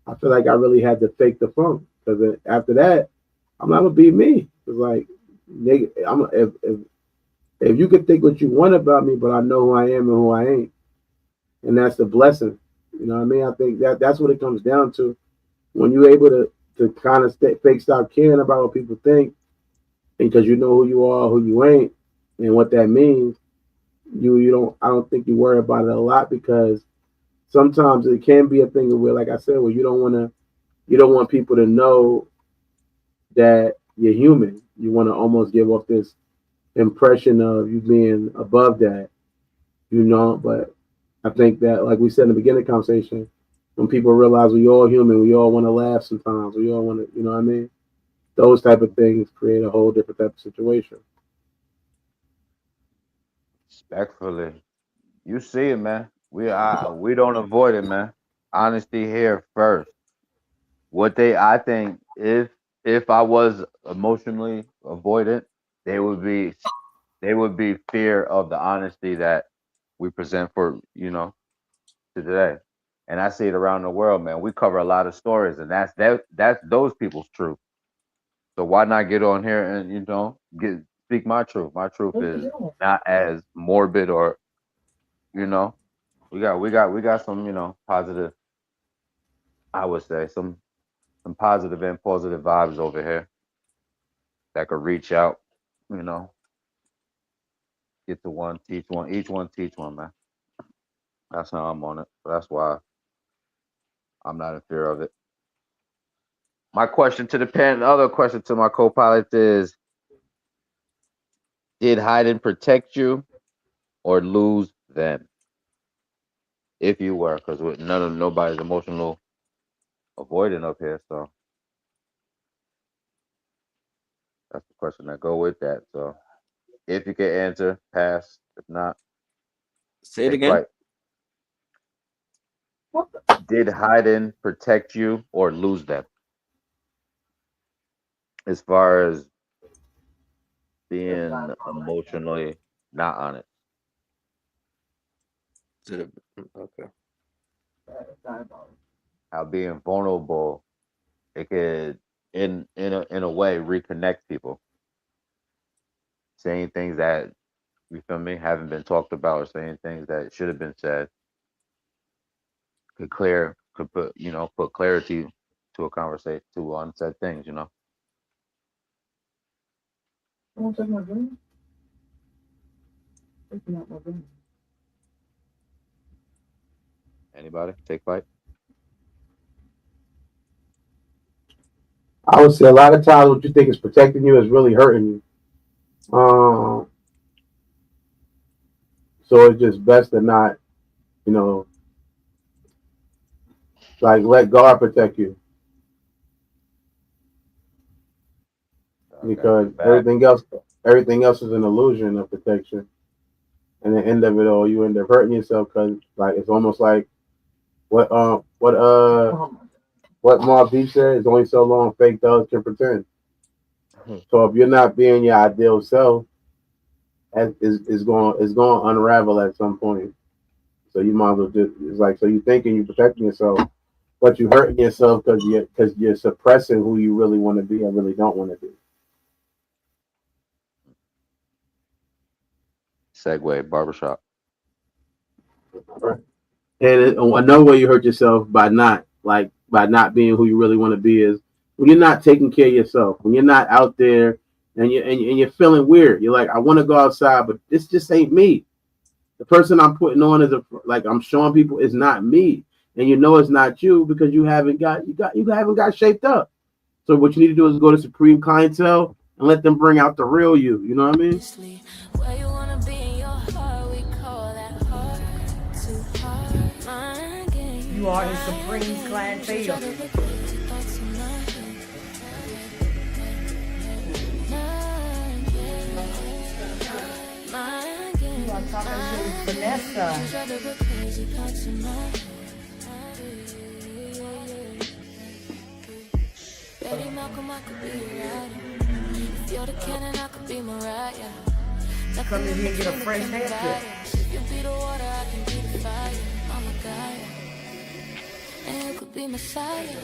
I feel like I really had to fake the funk because after that, I'm not gonna be me. It's like, nigga, if you could think what you want about me, but I know who I am and who I ain't, and that's the blessing. You know what I mean? I think that's what it comes down to. When you're able to kind of fake stop caring about what people think, because you know who you are, who you ain't, and what that means. You don't. I don't think you worry about it a lot because sometimes it can be a thing where, like I said, where you don't want people to know that you're human. You want to almost give off this impression of you being above that, you know. But I think that, like we said in the beginning of the conversation, when people realize we all human, we all want to laugh sometimes. We all want to, you know what I mean? Those type of things create a whole different type of situation. Respectfully, you see it, man. We don't avoid it, man. Honesty here first. What I think if I was emotionally avoidant, they would be they would be fear of the honesty that we present for to today. And I see it around the world, man. We cover a lot of stories, and that's those people's truth. So why not get on here and get speak my truth? My truth is not as morbid or you know we got some positive. I would say some positive and positive vibes over here that could reach out, you know, get to one, teach one, each one teach one, man. That's how I'm on it. So that's why I'm not in fear of it. My question to the other question to my co-pilot is: did hide and protect you or lose them? If you were, because nobody's emotional avoidant up here, so that's the question that go with that. So if you can answer, pass. If not, Say it take again. flight. Did hide and protect you or lose them? As far as being emotionally not honest. Okay. How being vulnerable it could in a way reconnect people. Saying things that you feel me haven't been talked about or saying things that should have been said could put clarity to a conversation to unsaid things. Anybody take flight? I would say a lot of times what you think is protecting you is really hurting you. So it's just best to not, you know, like let God protect you God got because your back. everything else is an illusion of protection. And at the end of it all, you end up hurting yourself because like it's almost like what what Mob D said is only so long fake thugs can pretend. So if you're not being your ideal self, is going to unravel at some point. So you might as well just it's like so you thinking you're protecting yourself, but you hurting yourself because you're suppressing who you really want to be and really don't want to be. Segue, barbershop. Right. And another way you hurt yourself by not being who you really want to be is when you're not taking care of yourself. When you're not out there and you're feeling weird. You're like, I want to go outside, but this just ain't me. The person I'm putting on is like I'm showing people is not me, and you know it's not you because you haven't got shaped up. So what you need to do is go to Supreme Clientele and let them bring out the real you. You know what I mean? Where you wanna be in your heart, we call that heart to heart. Mind game. You are his supreme clientele. You are talking to Vanessa. Betty Malcolm, I could be your rider. If you're the cannon, I could be Mariah. Come in here and get a fresh haircut. If you be the water, I can be the fire. I'm a guy, and you could be Messiah.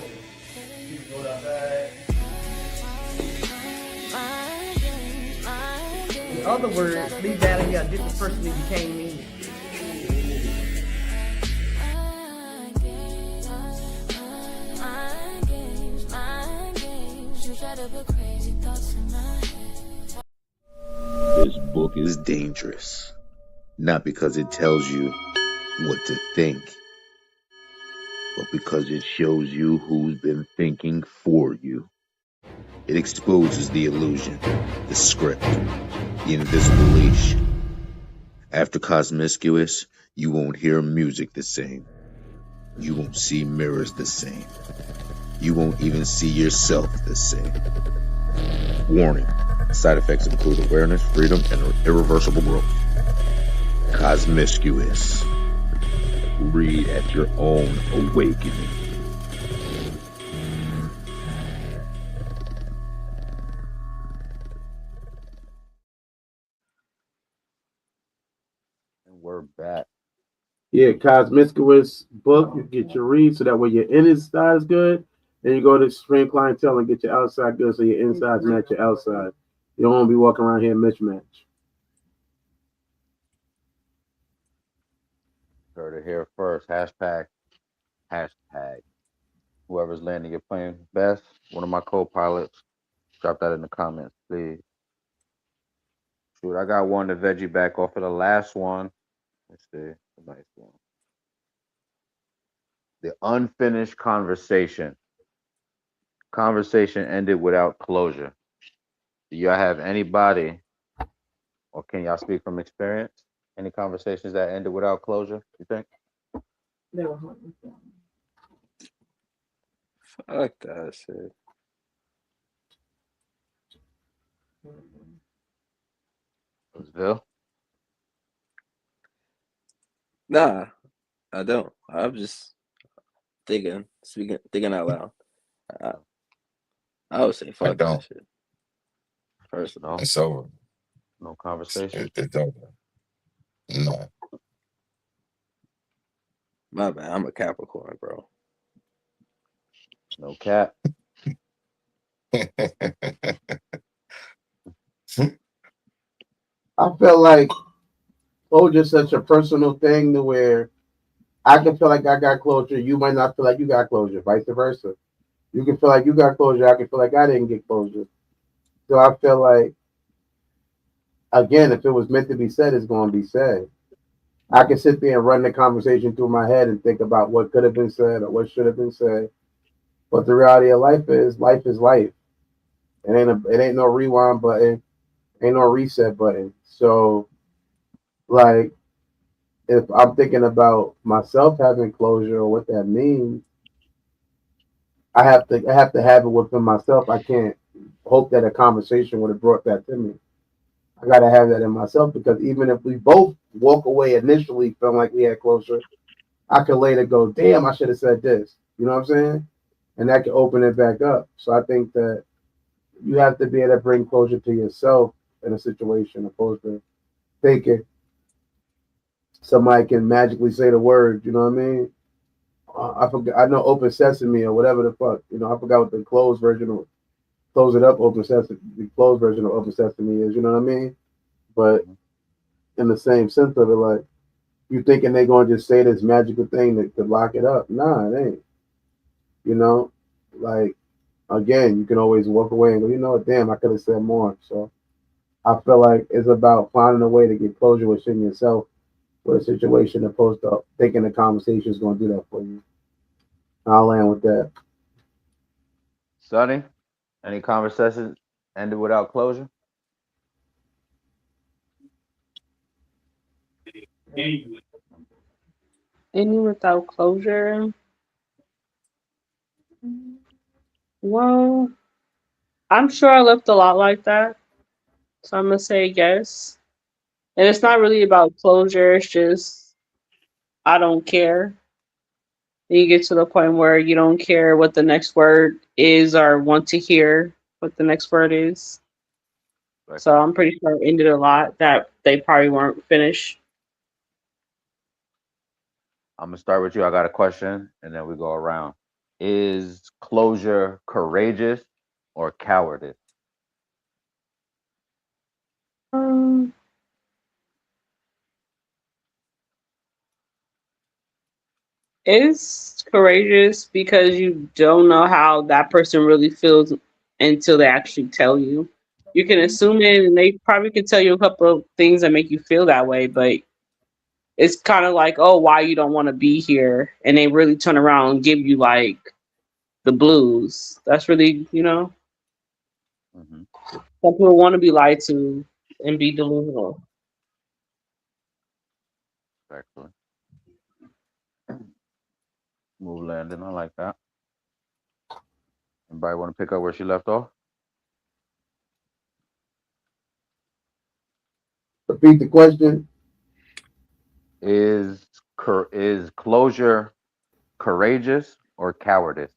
In other words, leave that in here a different person than you came in. This book is dangerous, not because it tells you what to think, but because it shows you who's been thinking for you. It exposes the illusion, the script, the invisible leash. After Cosmiscuous, you won't hear music the same. You won't see mirrors the same. You won't even see yourself the same. Warning. Side effects include awareness, freedom, and irreversible growth. Cosmiscuous. Read at your own awakening. And we're back. Yeah, Cosmiscuous book. You get your read so that way your inside is good. Then you go to Supreme Clientele and get your outside good so your insides match your outside. You don't want to be walking around here mismatch. Heard it here first. Hashtag. Whoever's landing your plane best, one of my co-pilots, drop that in the comments, please. Shoot, I got one to veggie back off of the last one. Let's see, a nice one. The unfinished conversation. Conversation ended without closure. Do y'all have anybody, or can y'all speak from experience? Any conversations that ended without closure? You think? They were hunting. Fuck that shit. Bill? Nah, I don't. I'm just thinking out loud. I would say I fuck that don't. shit. Personal. No, It's over. no conversation. It's over. No. My bad. I'm a Capricorn, bro. No cap. I feel like just such a personal thing to where I can feel like I got closure. You might not feel like you got closure, vice versa. You can feel like you got closure. I can feel like I didn't get closure. So I feel like, again, if it was meant to be said, it's going to be said. I can sit there and run the conversation through my head and think about what could have been said or what should have been said. But the reality of life is life. It ain't no rewind button, ain't no reset button. So like if I'm thinking about myself having closure or what that means, I have to have it within myself. I can't hope that a conversation would have brought that to me. I gotta have that in myself because even if we both walk away initially feeling like we had closure, I could later go, damn, I should have said this. You know what I'm saying? And that can open it back up. So I think that you have to be able to bring closure to yourself in a situation opposed to thinking somebody can magically say the word. You know what I mean? I forgot. I know Open Sesame or whatever the fuck. You know, I forgot what the closed version of close it up Open Sesame. The closed version of Open Sesame is. You know what I mean? But Mhm. in the same sense of it, like you thinking they gonna just say this magical thing that could lock it up? Nah, it ain't. You know, like again, you can always walk away and go, you know what, damn, I could have said more. So I feel like it's about finding a way to get closure within yourself with a situation opposed to thinking the conversation is going to do that for you. I'll land with that. Sonny, any conversations ended without closure? Ending without closure. Well, I'm sure I left a lot like that. So I'm gonna say yes. And it's not really about closure, it's just I don't care. And you get to the point where you don't care what the next word is or want to hear what the next word is. So Respectfully. I'm pretty sure it ended a lot that they probably weren't finished. I'm gonna start with you. I got a question, and then we go around. Is closure courageous or cowardice? Um, it's courageous because you don't know how that person really feels until they actually tell you. You can assume it, and they probably can tell you a couple of things that make you feel that way, but it's kind of like, oh, why you don't want to be here, and they really turn around and give you like the blues. That's really, Mm-hmm. some people want to be lied to and be delusional. Respectfully. Move Landon. I like that. Anybody want to pick up where she left off? Repeat the question. Is closure courageous or cowardice?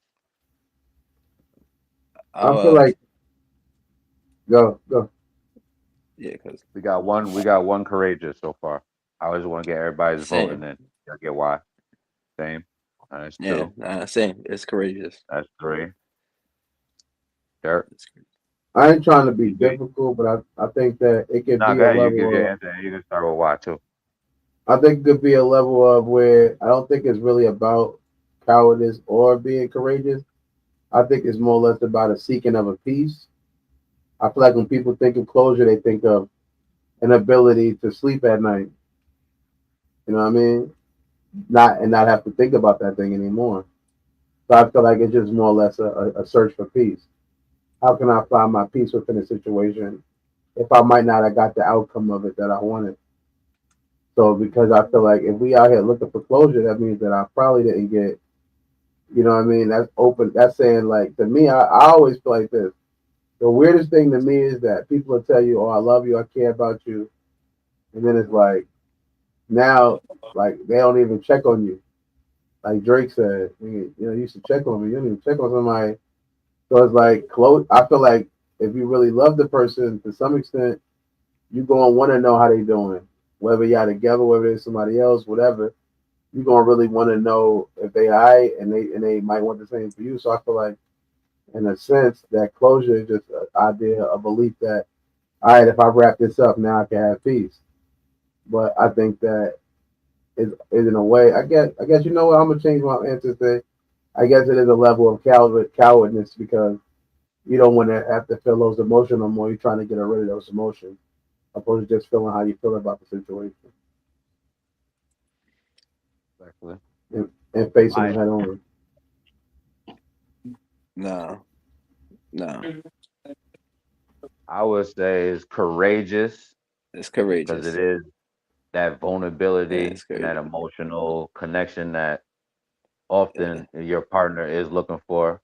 I feel like go. Yeah, because We got one. We got one courageous so far. I just want to get everybody's vote, and same. then you'll get why. Same. That's Yeah, two. same. It's courageous. That's three. Dirt. It's, I ain't trying to be You good? difficult, but I think that it could No, be go a ahead. You give your level of answer, and you can start with why too. I think it could be a level of where I don't think it's really about cowardice or being courageous. I think it's more or less about a seeking of a peace. I feel like when people think of closure, they think of an ability to sleep at night. You know what I mean? Not have to think about that thing anymore. So I feel like it's just more or less a search for peace. How can I find my peace within a situation if I might not have got the outcome of it that I wanted? So because I feel like if we out here looking for closure, that means that I probably didn't get. You know what I mean? That's open. That's saying like to me, I always feel like this. The weirdest thing to me is that people will tell you, "Oh, I love you, I care about you," and then it's like now, like they don't even check on you. Like Drake said, you used to check on me. You don't even check on somebody. So it's like close. I feel like if you really love the person to some extent, you gonna want to know how they doing, whether y'all together, whether it's somebody else, whatever. You gonna really want to know if they alright, and they might want the same for you. So I feel like, in a sense, that closure is just an idea, a belief that, all right, if I wrap this up, now I can have peace. But I think that is in a way. I guess you know what? I'm gonna change my answer. Say, I guess it is a level of cowardness because you don't want to have to feel those emotions no more. You're trying to get rid of those emotions, opposed to just feeling how you feel about the situation Respectfully. and facing them My, head on. no, no. I would say is courageous It's because it courageous. is that Yeah, vulnerability it's and that courageous. emotional connection that Yeah, often your partner is looking for.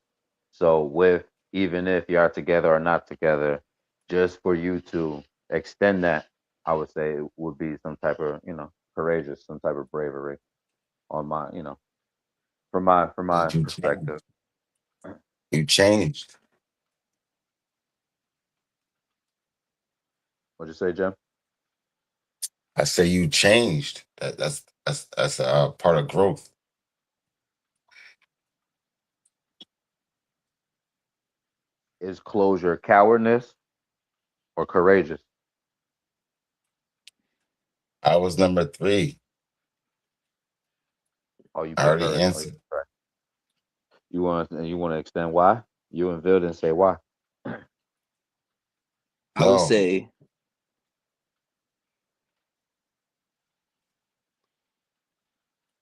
So with even if you are together or not together, just for you to extend that, I would say it would be some type of, courageous, some type of bravery on my, from my You changed. perspective. You changed. What'd you say, Jim? I say you changed. That's a part of growth. Is closure cowardness or courageous? I was number 3. Oh, you I already prefer it. Oh, you answered. prefer it. You want to extend why? You and Vil didn't say why. I would No, say,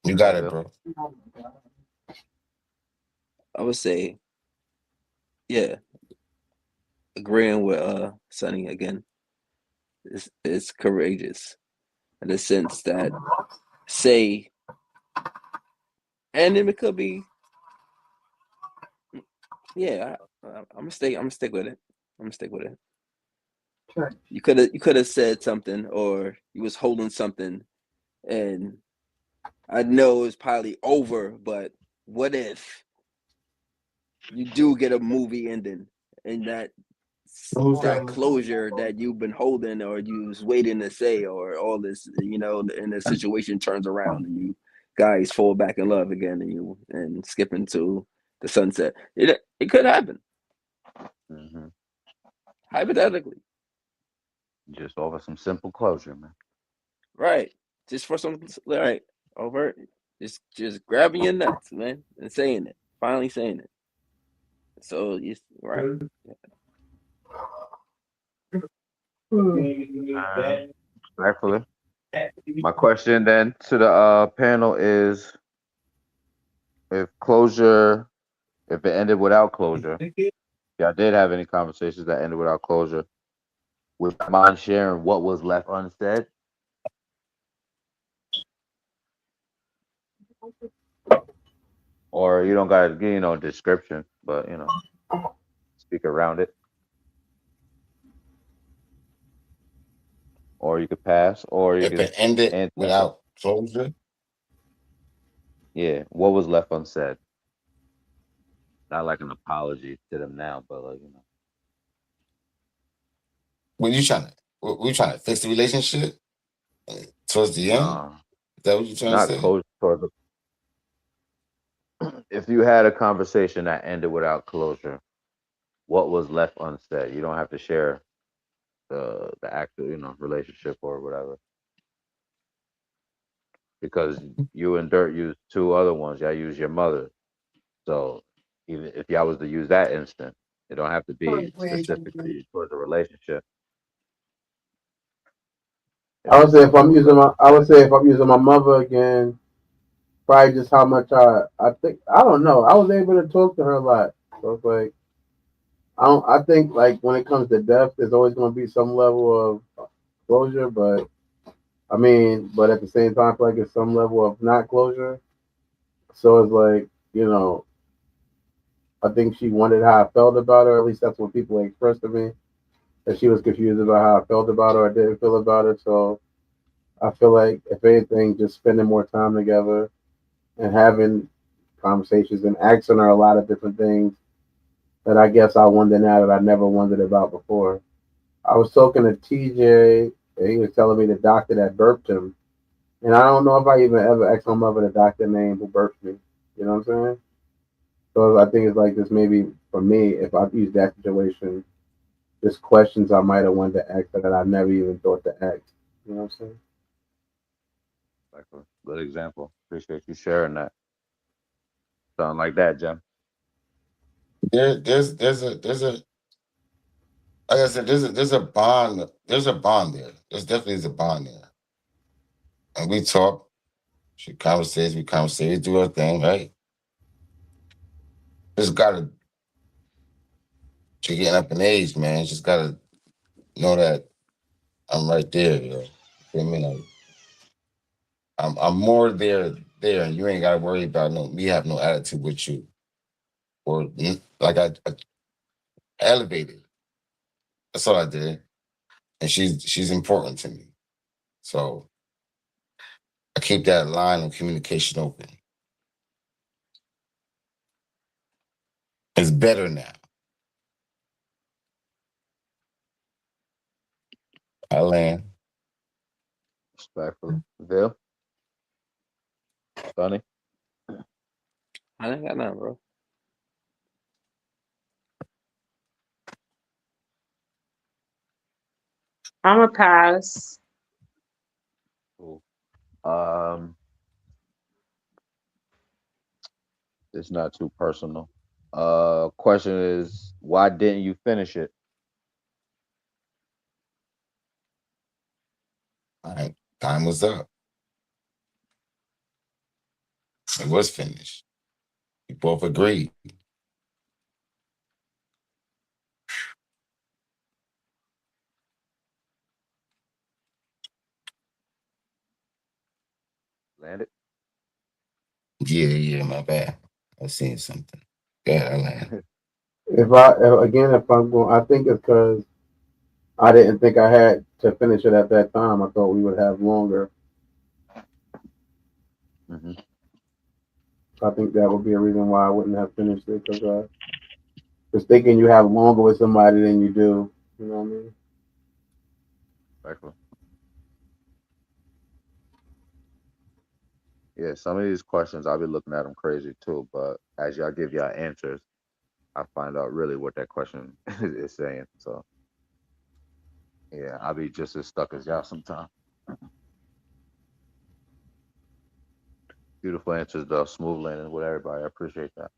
you Go got ahead, it, Vil. bro. I would say, yeah, agreeing with Sonny again. It's courageous in the sense that say, and then it could be, yeah. I'm gonna stay. I'm gonna stick with it. I'm gonna stick with it. You could have said something, or you was holding something, and I know it's probably over, but what if you do get a movie ending and that closure that you've been holding or you was waiting to say or all this, and the situation turns around and you guys fall back in love again and skip into the sunset. It could happen, Hmm. hypothetically, Just offer some simple closure, man. right? Just for some, right, over, just grabbing your nuts, man, and saying it, finally saying it. So you right. Respectfully. My question then to the panel is, if closure, if it ended without closure, y'all did have any conversations that ended without closure, would you mind sharing what was left unsaid? Or you don't got to give, description, but, speak around it. Or you could pass, or you If could it ended answer the question. without closure, Yeah, what was left unsaid? Not like an apology to them now, but like, what you trying to? We trying to fix the relationship towards the end. nah, Is that what you trying to not say? closure. If you had a conversation that ended without closure, what was left unsaid? You don't have to share the actual, relationship or whatever, because you and Dirt used two other ones. Y'all use your mother. So even if y'all was to use that instant, it don't have to be specifically towards a relationship. If it's something I would say if I'm using my mother again, probably just how much I think I don't know. I was able to talk to her a lot, so it's like I think like when it comes to death, there's always going to be some level of closure, but I mean, but at the same time, I feel like it's some level of not closure. So it's like I think she wondered how I felt about her. At least that's what people expressed to me. That she was confused about how I felt about her or didn't feel about her. So I feel like if anything, just spending more time together and having conversations and asking her a lot of different things that I guess I wonder now that I never wondered about before. I was talking to TJ and he was telling me the doctor that birthed him. And I don't know if I even ever asked my mother the doctor name who birthed me. You know what I'm saying? So I think it's like this maybe for me, if I've used that situation, just questions I might have wanted to ask that I never even thought to ask. You know what I'm saying? like a good example. Appreciate you sharing that. Something like that, Jim. There's a like I said, there's a bond there. There's definitely is a bond there. And we talk, we conversate, we do our thing, right? Just gotta you're getting up in age, man. Just gotta know that I'm right there, yo. You feel me? Like I'm more there, and you ain't gotta worry about me have no attitude with you. Or like I elevated. That's all I did. And she's important to me. So I keep that line of communication open. It's better now. I land. Respectfully. Vil, Sonny. I ain't got nothing, bro. I'm a pass. Cool. It's not too personal. Question is, why didn't you finish it? All right, time was up. It was finished. We both agreed. Landed. Yeah, my bad. I seen something. Yeah, I land. If I'm going, I think it's because I didn't think I had to finish it at that time. I thought we would have longer. Hmm. I think that would be a reason why I wouldn't have finished it because just thinking you have longer with somebody than you do. You know what I mean? Respectfully. Yeah, some of these questions I'll be looking at them crazy too, but as y'all give y'all answers, I find out really what that question is saying. So yeah, I'll be just as stuck as y'all sometimes. Beautiful answers though, smooth landing with everybody. I appreciate that.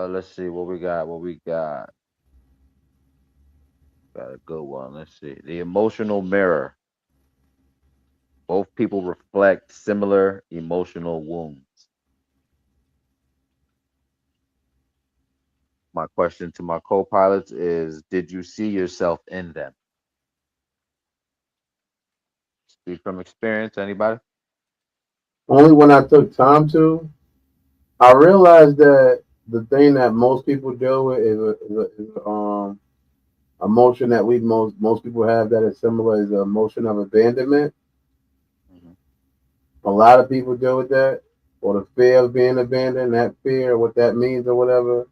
Let's see what we got. What we got? Got a good one. Let's see. The emotional mirror. Both people reflect similar emotional wounds. My question to my co-pilots is, did you see yourself in them? Speak from experience, anybody? Only when I took time to, I realized that the thing that most people deal with is emotion that we most people have that is similar is the emotion of abandonment. Hmm. A lot of people deal with that, or the fear of being abandoned, that fear, what that means, or whatever.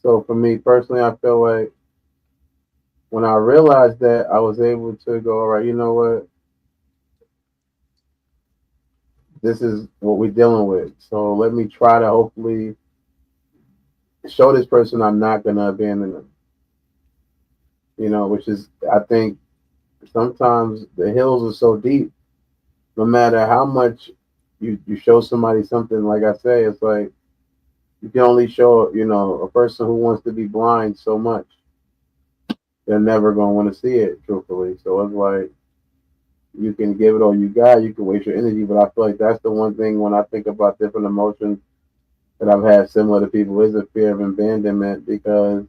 So for me personally, I feel like when I realized that, I was able to go, all right, you know what, this is what we're dealing with. So let me try to hopefully show this person I'm not gonna abandon them. You know, which is I think sometimes the hills are so deep. No matter how much you show somebody something, like I say, it's like you can only show a person who wants to be blind so much. They're never gonna want to see it, truthfully. So it's like you can give it all you got, you can waste your energy, but I feel like that's the one thing when I think about different emotions that I've had similar to people is the fear of abandonment because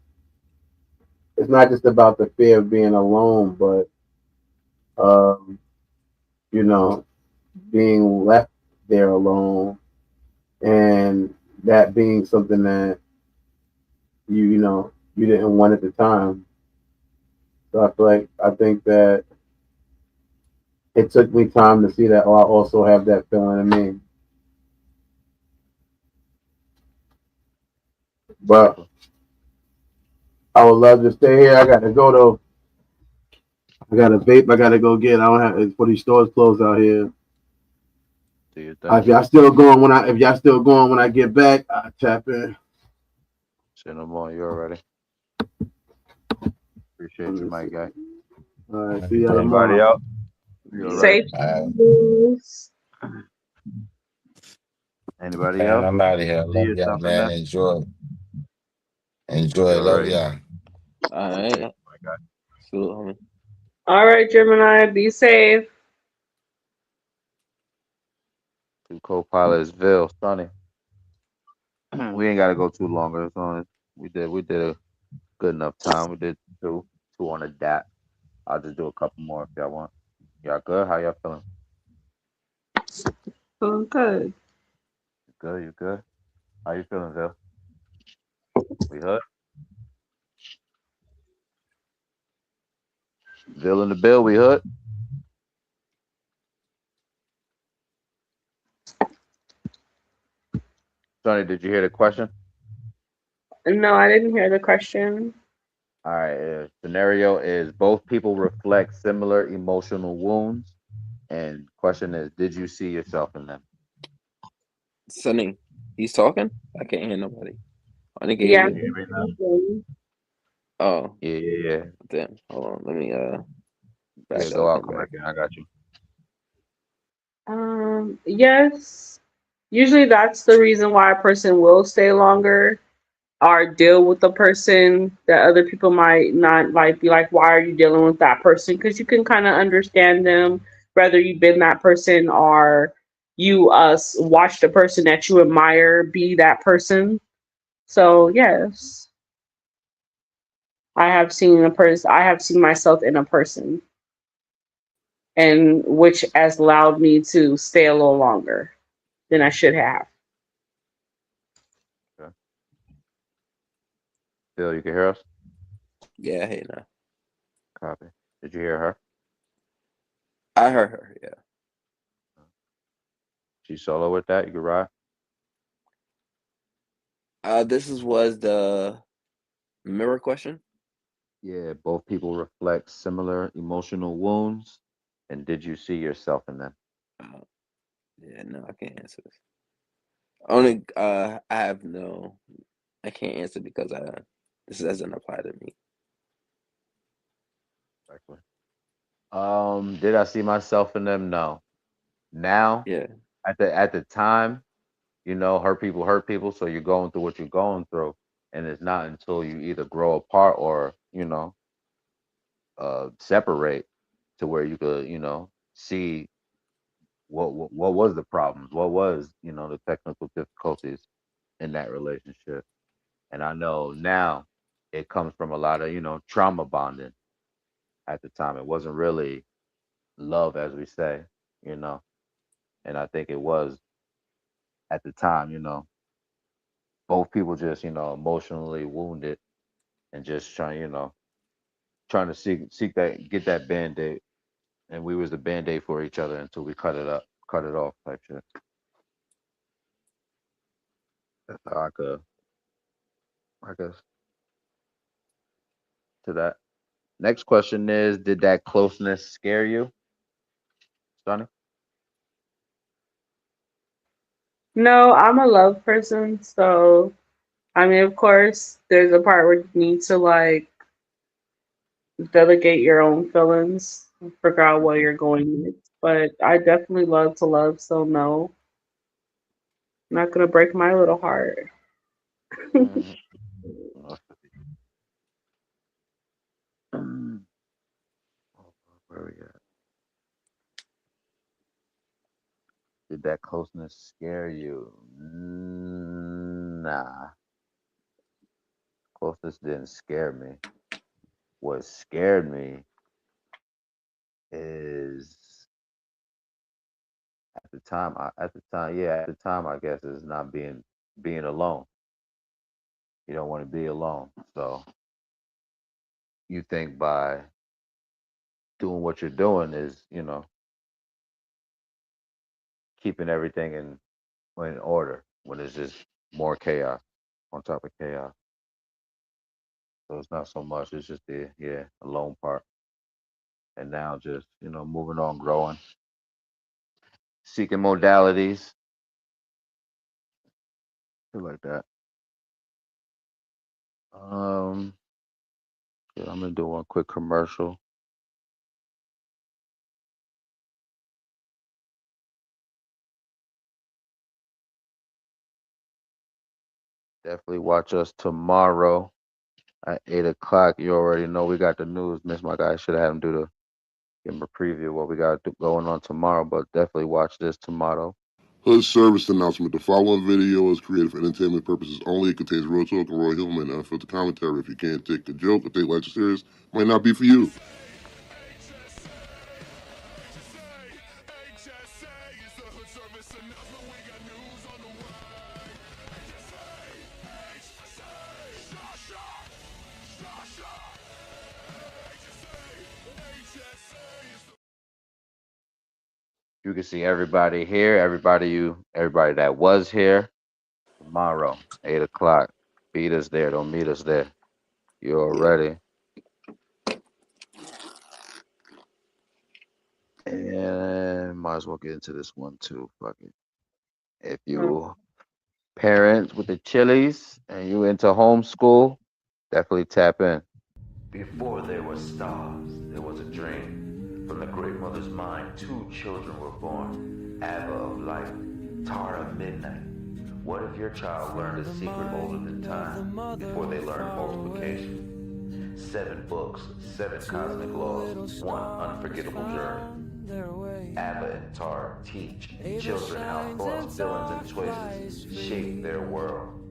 it's not just about the fear of being alone, but um, you know, being left there alone and that being something that you didn't want at the time. So I think that it took me time to see that. Oh, I also have that feeling in me. But Respectful. I would love to stay here. I gotta go though. I got a vape. I gotta go get. I don't have. It's for these stores closed out here. Do your thing. If y'all still going when I get back, I tap in. Say no more. You already. Let Appreciate you, me my see. guy. All right. All See y'all right. Anybody tomorrow. else? You already. Safe All right. travels. Anybody Man, else? I'm out of here. See Love y'all, yourself in man. them. Enjoy. You Enjoy. Love already. y'all. All Appreciate right. you, my guy. Salute, homie. All right, Gemini, be safe. Two co-pilots, Vil, Sonny. We ain't got to go too long. As long as we did a good enough time. We did two on the dot. I'll just do a couple more if y'all want. Y'all good? How y'all feeling? Oh, good. You good? You good? How you feeling, Vil? We hood? Vil in the bill. We hood? Sonny, did you hear the question? No, I didn't hear the question. All right. Scenario is both people reflect similar emotional wounds, and question is, did you see yourself in them? Sunny, he's talking. I can't hear nobody. I didn't hear Yeah. you. Can you hear me now? Oh, Yeah, yeah, yeah. damn. Hold on. Let me Yeah, back go out. out, Come come back. back in. I got you. Yes. Usually that's the reason why a person will stay longer or deal with the person that other people might not like be like, why are you dealing with that person? Because you can kind of understand them, whether you've been that person or you watch the person that you admire be that person. So yes, I have seen myself in a person and which has allowed me to stay a little longer than I should have. Okay. Phil, you can hear us? Yeah, hey now. Copy. Did you hear her? I heard her. Yeah. She solo with that? You can ride? This was the mirror question. Yeah, both people reflect similar emotional wounds, and did you see yourself in them? Uh, yeah, no, I can't answer this. Only I have no. I can't answer because this doesn't apply to me. Exactly. Did I see myself in them? No. Now, Yeah. at the time, hurt people, so you're going through what you're going through, and it's not until you either grow apart or separate to where you could see what was the problems, what was the technical difficulties in that relationship. And I know now it comes from a lot of trauma bonding. At the time it wasn't really love, as we say, you know and I think it was at the time, both people just emotionally wounded and just trying to seek that, get that band-aid, and we was the band-aid for each other until we cut it off type shit. That's how I could to that. Next question is, did that closeness scare you, Sonny? No, I'm a love person, so I mean, of course, there's a part where you need to like delegate your own feelings, figure out what Mhm. you're going with. But I definitely love to love, so no, I'm not gonna break my little heart. Mhm. Where we at? Did that closeness scare you? Nah, closeness didn't scare me. What scared me is at the time, I guess, is not being alone. You don't want to be alone, so you think by doing what you're doing is keeping everything in order when it's just more chaos on top of chaos. So it's not so much. It's just the alone part. And now just moving on, growing, seeking modalities, shit like that. Um, yeah, I'm gonna do one quick commercial. Definitely watch us tomorrow at 8 o'clock. You already know we got the news. Miss my guy should have had him give him a preview of what we got going on tomorrow. But definitely watch this tomorrow. Hood service announcement. The following video is created for entertainment purposes only. It contains real talk and Roy Hillman and unfiltered commentary. If you can't take a joke or take life serious, might not be for you. You can see everybody here, everybody that was here tomorrow, 8 o'clock. Beat us there, don't meet us there. You Yeah. already. And might as well get into this one too. Fuck it. If Mm. you parents with the chilies and you into homeschool, definitely tap in. Before there were stars, there was a dream. From the great mother's mind, two children were born. Abba of light, Tara of midnight. What if your child learned a secret older than time before they learned multiplication? 7 books, 7 cosmic laws, one unforgettable journey. Abba and Tara teach children how thoughts, feelings, and choices shape their world.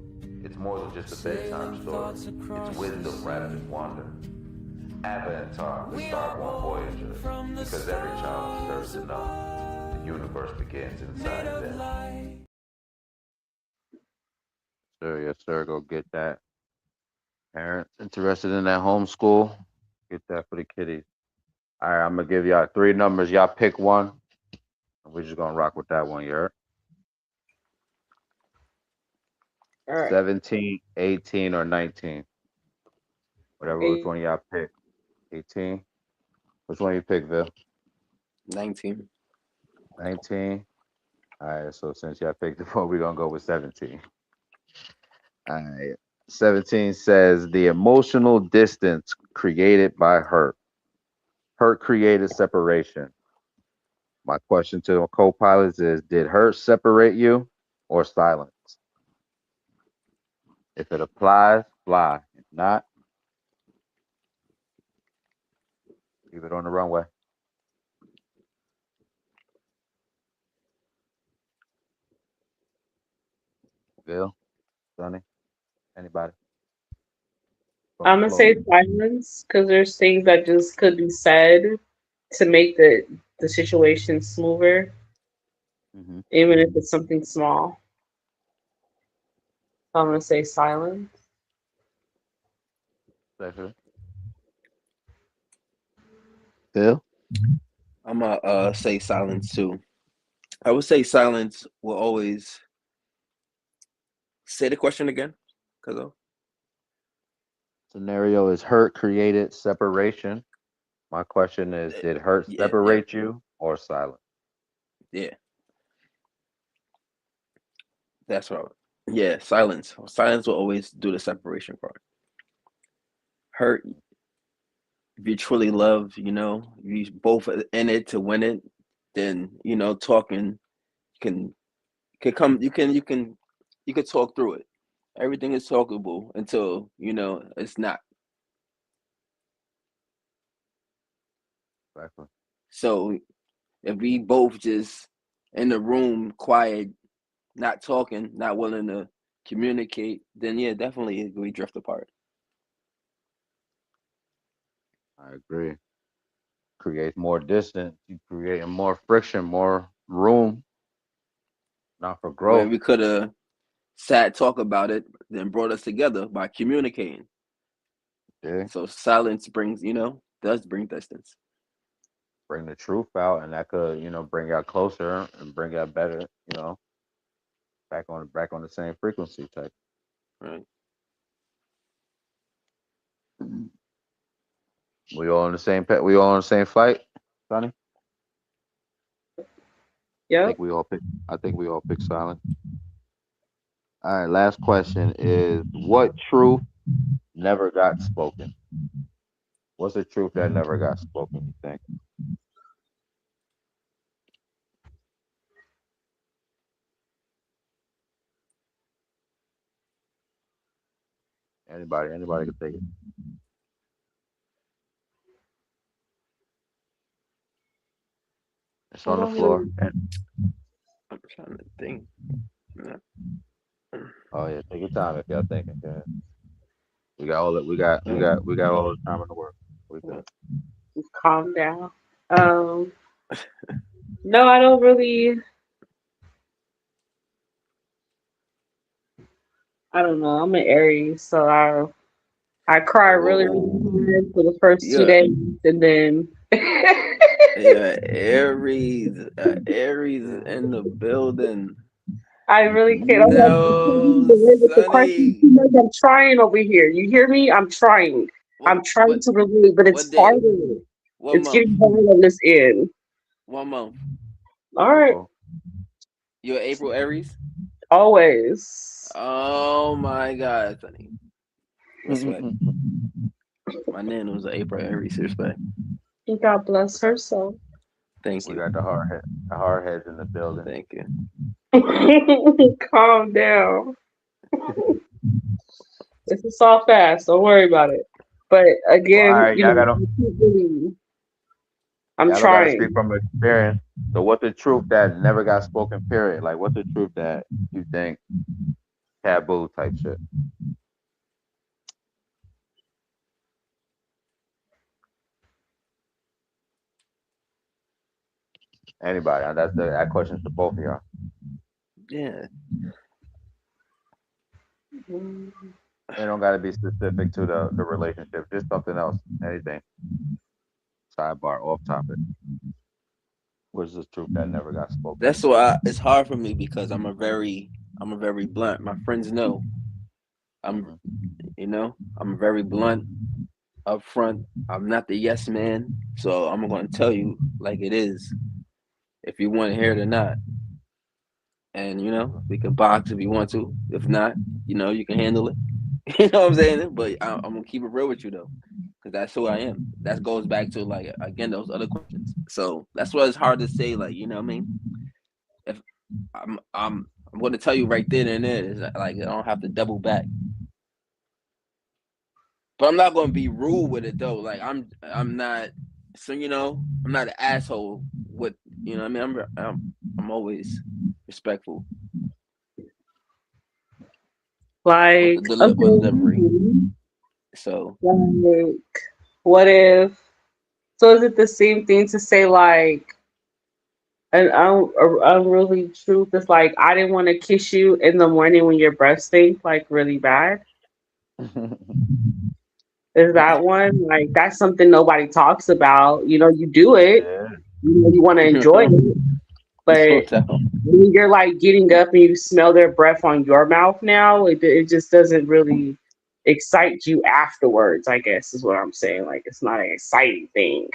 It's more than just a bedtime story. It's wisdom wrapped in wonder. Abba and Tar, the Starborn Voyagers, because every child deserves to know the universe begins inside of them. Sir, yes, sir. Go get that. Parents interested in that homeschool, get that for the kiddies. All right, I'm gonna give y'all 3 numbers. Y'all pick one, and we're just gonna rock with that one. You heard? All right. 17, 18, or 19. Whatever which Eight. one y'all pick. 18. Which one you pick, Bill? 19. 19. All right, so since y'all picked the one, we're gonna go with 17. All right. 17 says the emotional distance created by hurt. Hurt created separation. My question to the co-pilots is: did hurt separate you or silence? If it applies, fly. If not, leave it on the runway. Bill, Sonny, anybody from the I'm gonna floor? say silence because there's things that just could be said to make the situation smoother, Mm-hmm. even if it's something small. So I'm gonna say silence. Bill, I'm gonna say silence too. I would say silence will always say the question again, cause scenario is hurt created separation. My question is: did hurt yeah, separate you or silence? yeah, that's right. Yeah, silence. Silence will always do the separation part. Hurt, if you truly love, you both in it to win it, then talking can come. You can talk through it. Everything is talkable until it's not. Exactly. So if we both just in the room, quiet, not talking, not willing to communicate, then yeah, definitely we drift apart. I agree. Creates more distance. You creating more friction, more room, not for Where growth. we could have sat, talk about it, then brought us together by communicating. Yeah. So silence brings, does bring distance. Bring the truth out, and that could, bring y'all closer and bring y'all better, back on the same frequency type. Right. We all on the same pet. We all on the same flight, Sonny. Yep. I think we all pick silent. All right. Last question is: what truth never got spoken? What's the truth that never got spoken? You think? Anybody can take it. It's I on the don't floor. know. And I'm trying to think. oh yeah, take your time if y'all thinking. Yeah. We got all that. We got all the time in the world. We good. Calm down. Um, no, I don't really. I don't know. I'm an Aries, so I cry really, Oh, really hard for the first two yeah, days, and then yeah. Aries in the building. I really can't. I'm like, you can't No, even relate with the question Sonny. too much. I'm trying over here. You hear me? I'm trying. What I'm trying what to relate, but it's what day? harder. What It's month? getting harder on this end. 1 month. All right. April. You're April Aries? Always. Oh my God, Sonny. Respect. My nana was an April Aries. Respect. God bless her soul. Thank We you. got the hard heads in the building. Thank you. Calm down. It's a soft fast. Don't worry about it. But Well, all again, right, y'all gotta I'm y'all don't gotta speak trying. from experience. So, what's the truth that never got spoken? Period. Like, what's the truth that you think taboo type shit? Anybody? That question's to both of y'all. Yeah. It don't gotta be specific to the relationship. Just something else. Anything. Sidebar, off topic. What's the truth that never got spoken? That's why it's hard for me because I'm a very blunt. My friends know I'm Mm-hmm. I'm very blunt, upfront. I'm not the yes man, so I'm gonna tell you like it is, if you want to hear it or not. And we can box if you want to. If not, you can handle it. You know what I'm saying? But I'm gonna keep it real with you though, because that's who I am. That goes back to like again those other questions. So that's why it's hard to say. Like what I mean, if I'm going to tell you right then and there is like I don't have to double back. But I'm not going to be rude with it though. Like I'm not. So I'm not an asshole with I mean I'm always respectful with the Like, delivery. So like, what if? So is it the same thing to say like an unruly truth is like I didn't want to kiss you in the morning when your breath stinks like really bad? Is that one like that's something nobody talks about? You do it. Yeah. You want to enjoy it, no but doubt. when you're like getting up and you smell their breath on your mouth now, it just doesn't really excite you afterwards, I guess is what I'm saying. Like it's not an exciting thing.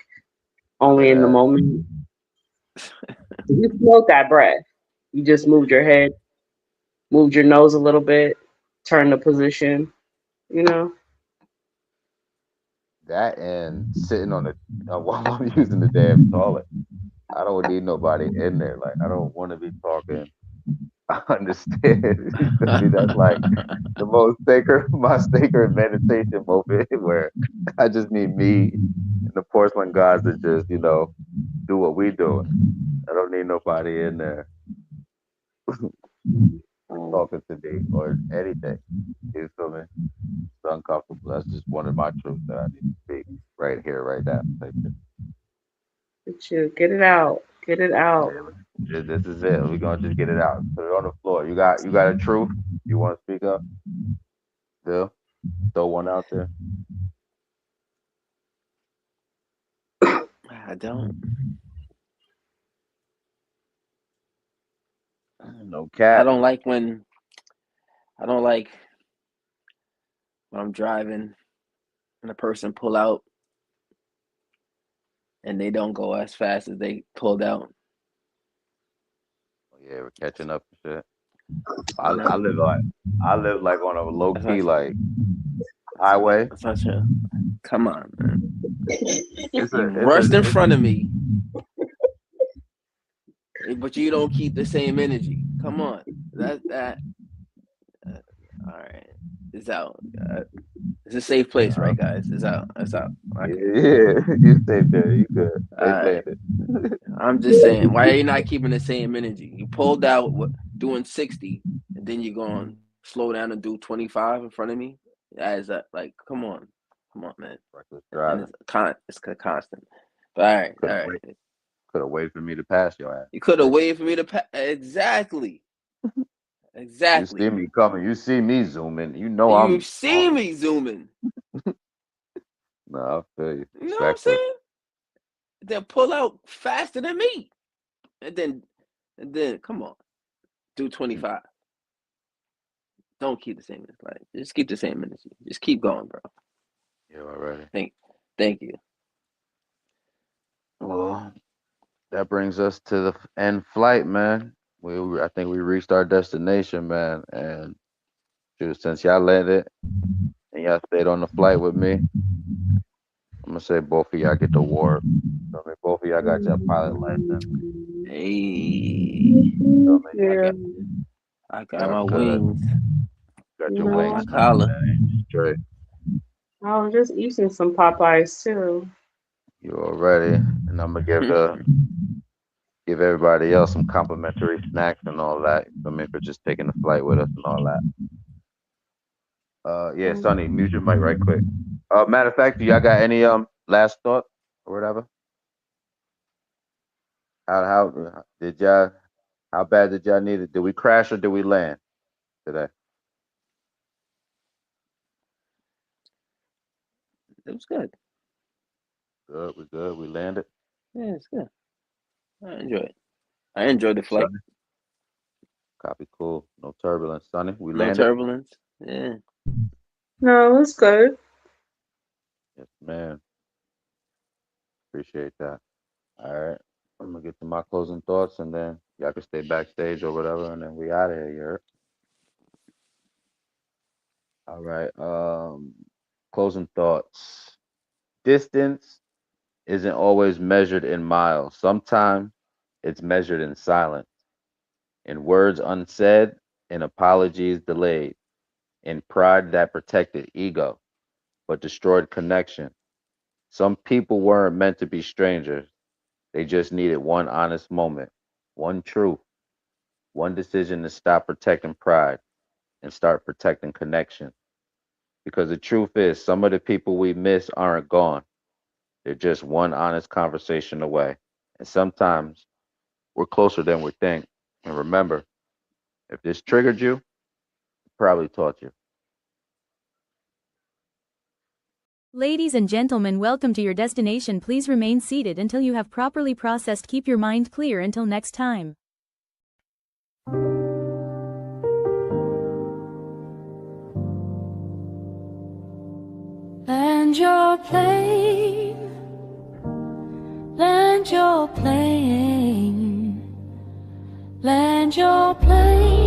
Only in the Yeah. moment. You smelled that breath. You just moved your head, moved your nose a little bit, turned the position, you know? That and sitting on the while I'm using the damn toilet. I don't need nobody in there. Like I don't want to be talking. I understand. You feel me? That's like the most sacred, my sacred meditation moment where I just need me and the porcelain gods to just, do what we doing. I don't need nobody in there talking to me or anything. You feel me? It's uncomfortable. That's just one of my truths that I need to speak right here, right now. Type shit. Get you get it out. Get it out. Yeah, this is it. We're gonna just get it out. Put it on the floor. You got a truth? You want to speak up? Still, throw one out there. I don't. No I cap. don't like when I don't like when I'm driving and a person pull out and they don't go as fast as they pulled out. Yeah, we're catching up and shit. I, You I know, live like I live like on a low that's key not like highway. that's not true. Come on, man. It's a You it's a rushed in it's, front of me, but you don't keep the same energy. Come on, that. All right, it's out. It's a safe place, right, guys? It's out. It's out. Okay. yeah. You stay there. You good. All Safe right. landed. I'm just saying, why are you not keeping the same energy? You pulled out doing 60, and then you're going to slow down and do 25 in front of me. As like, come on, man. Reckless And driving. it's constant. But all Could have right. waited. Could have waited for me to pass your ass. You could have Type waited for me to exactly, You see exactly. me coming. You see me zooming. You know You I'm see on it. me zooming. No, I feel you. You know what I'm Respectfully. saying? Then pull out faster than me, and then come on, do 25. Don't keep the same energy. Like, just keep the same energy. Just keep going, bro. You already. Thank you. Well, that brings us to the end flight, man. I think we reached our destination, man. And dude, since y'all landed and y'all stayed on the flight with me, I'm gonna say both of y'all get the award. I mean, both of y'all got your pilot license. Hey, Feel me? Yeah. I got Y'all my good. wings. Got your Got No, my wings, man. collar. Straight. I was just eating some Popeyes too. You all ready? And I'm gonna give everybody else some complimentary snacks and all that. I mean, for just taking the flight with us and all that. Yeah, Sonny, mute your mic right quick. Matter of fact, do y'all got any last thought or whatever? How did y'all? How bad did y'all need it? Did we crash or did we land today? It was good. Good. We good. We landed. Yeah, it's good. I enjoy it. I enjoyed the flight. Sonny, copy. Cool. No turbulence, Sonny. We No landed. turbulence. Yeah. No, it's good. Yes, man. Appreciate that. All right. I'm gonna get to my closing thoughts, and then y'all can stay backstage or whatever, and then we out of here. You heard? All right. Closing thoughts. Distance isn't always measured in miles. Sometimes it's measured in silence, in words unsaid, in apologies delayed, in pride that protected ego but destroyed connection. Some people weren't meant to be strangers. They just needed one honest moment, one truth, one decision to stop protecting pride and start protecting connection. Because the truth is, some of the people we miss aren't gone. They're just one honest conversation away. And sometimes we're closer than we think. And remember, if this triggered you, it probably taught you. Ladies and gentlemen, welcome to your destination. Please remain seated until you have properly processed. Keep your mind clear until next time. Land your plane, land your plane, land your plane.